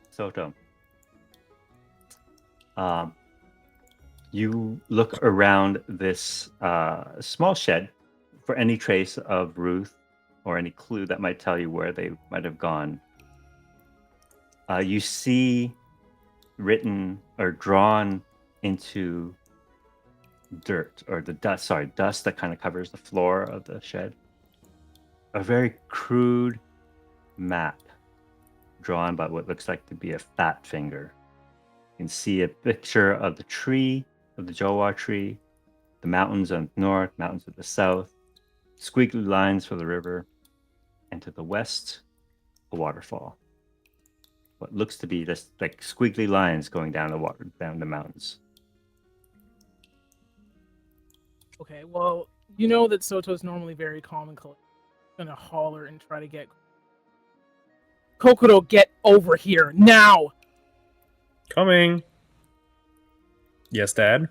Sotto. You look around this small shed for any trace of Ruth or any clue that might tell you where they might have gone. You see written or drawn into dirt or the dust that kind of covers the floor of the shed. A very crude map drawn by what looks like to be a fat finger. You can see a picture of the tree, of the Jowar tree, the mountains on the north, mountains to the south, squiggly lines for the river, and to the west, a waterfall. What looks to be just like squiggly lines going down the mountains. Okay, well, you know that Soto's normally very calm and collected. He's gonna holler and try to get Kokuro, get over here now. coming. Yes, Dad.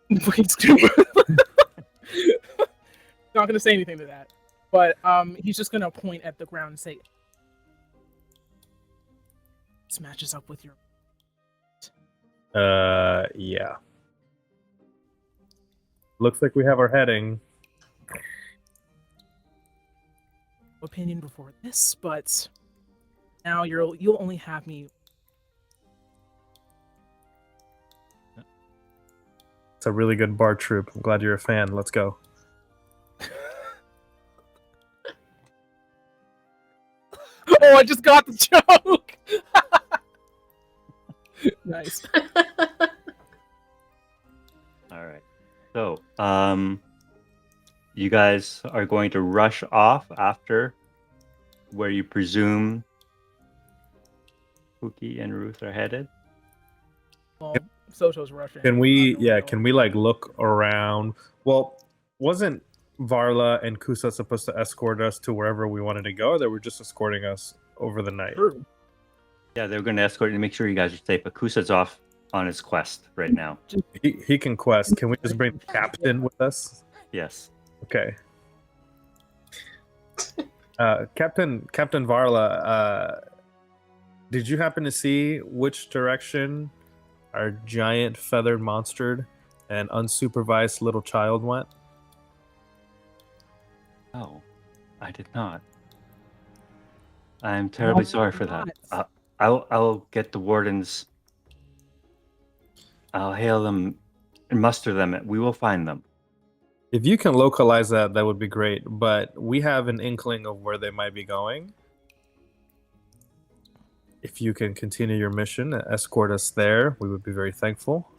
He's not gonna say anything to that, but he's just gonna point at the ground and say, "This matches up with your." Yeah. Looks like we have our heading. Opinion before this, but now you'll only have me. It's a really good bar troop. I'm glad you're a fan. Let's go. Oh, I just got the joke. Nice. All right. So, you guys are going to rush off after where you presume Pookie and Ruth are headed. Well, Soto's rushing. Can we I don't know. like look around? Well, wasn't Varla and Kusa supposed to escort us to wherever we wanted to go? Or they were just escorting us over the night? True. Yeah, they were going to escort you to make sure you guys are safe. But Kusa's off on his quest right now. He can quest. Can we just bring the captain with us? Yes. Okay. Captain Varla, did you happen to see which direction our giant feathered monstered and unsupervised little child went? No, I did not. I'm terribly sorry for that. I'll get the wardens. I'll hail them and muster them. We will find them. If you can localize that, that would be great. But we have an inkling of where they might be going. If you can continue your mission and escort us there, we would be very thankful.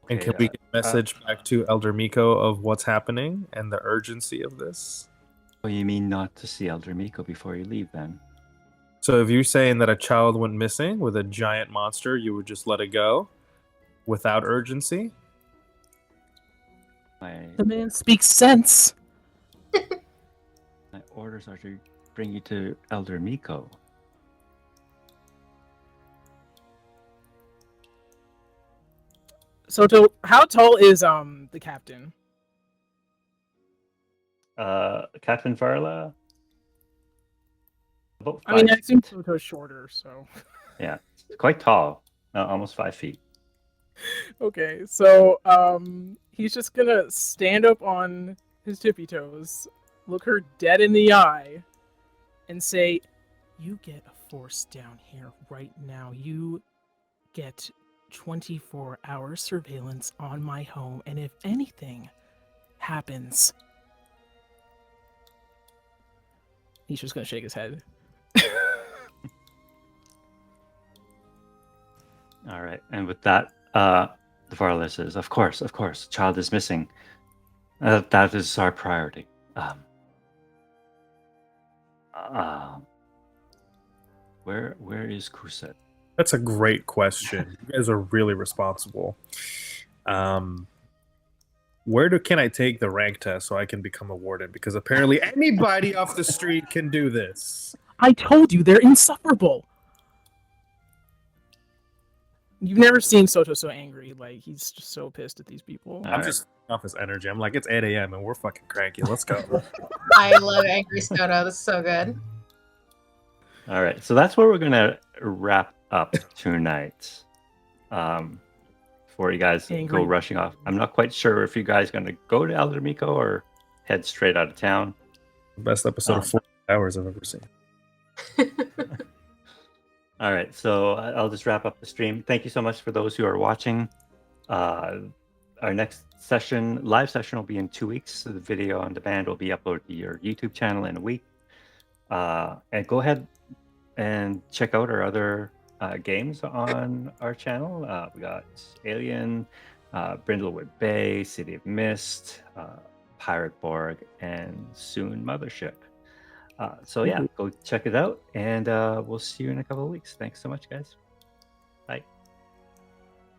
And can we get a message back to Elder Miko of what's happening and the urgency of this? Well, you mean not to see Elder Miko before you leave, then? So if you're saying that a child went missing with a giant monster, you would just let it go without urgency? The man speaks sense. My orders are to bring you to Elder Miko. Sotto, how tall is the captain? Captain Varla? About I mean, I 5 assume feet. Sotto's shorter, so. Yeah, quite tall. Almost 5 feet. Okay, so he's just gonna stand up on his tippy toes, look her dead in the eye, and say, "You get a force down here right now. You get 24-hour surveillance on my home, and if anything happens," he's just gonna shake his head. All right, and with that, the Varla says, "Of course, child is missing. That is our priority. Where is Kuset?" That's a great question. You guys are really responsible. Can I take the rank test so I can become a warden? Because apparently anybody off the street can do this. I told you, they're insufferable. You've never seen Sotto so angry. Like, he's just so pissed at these people. I'm just off his energy. I'm like, it's 8 a.m. and we're fucking cranky. Let's go. I love Angry Sotto. This is so good. All right, so that's where we're gonna wrap up tonight. Before you guys go Angry. rushing off, I'm not quite sure if you guys gonna go to Elder Miko or head straight out of town. Best episode of 4 hours I've ever seen. All right, so I'll just wrap up the stream. Thank you so much for those who are watching. Our next session, live session, will be in 2 weeks. So the video on demand will be uploaded to your YouTube channel in a week. And go ahead and check out our other games on our channel. We got Alien, Brindlewood Bay, City of Mist, Pirate Borg, and soon Mothership. So yeah, go check it out, and we'll see you in a couple of weeks. Thanks so much, guys.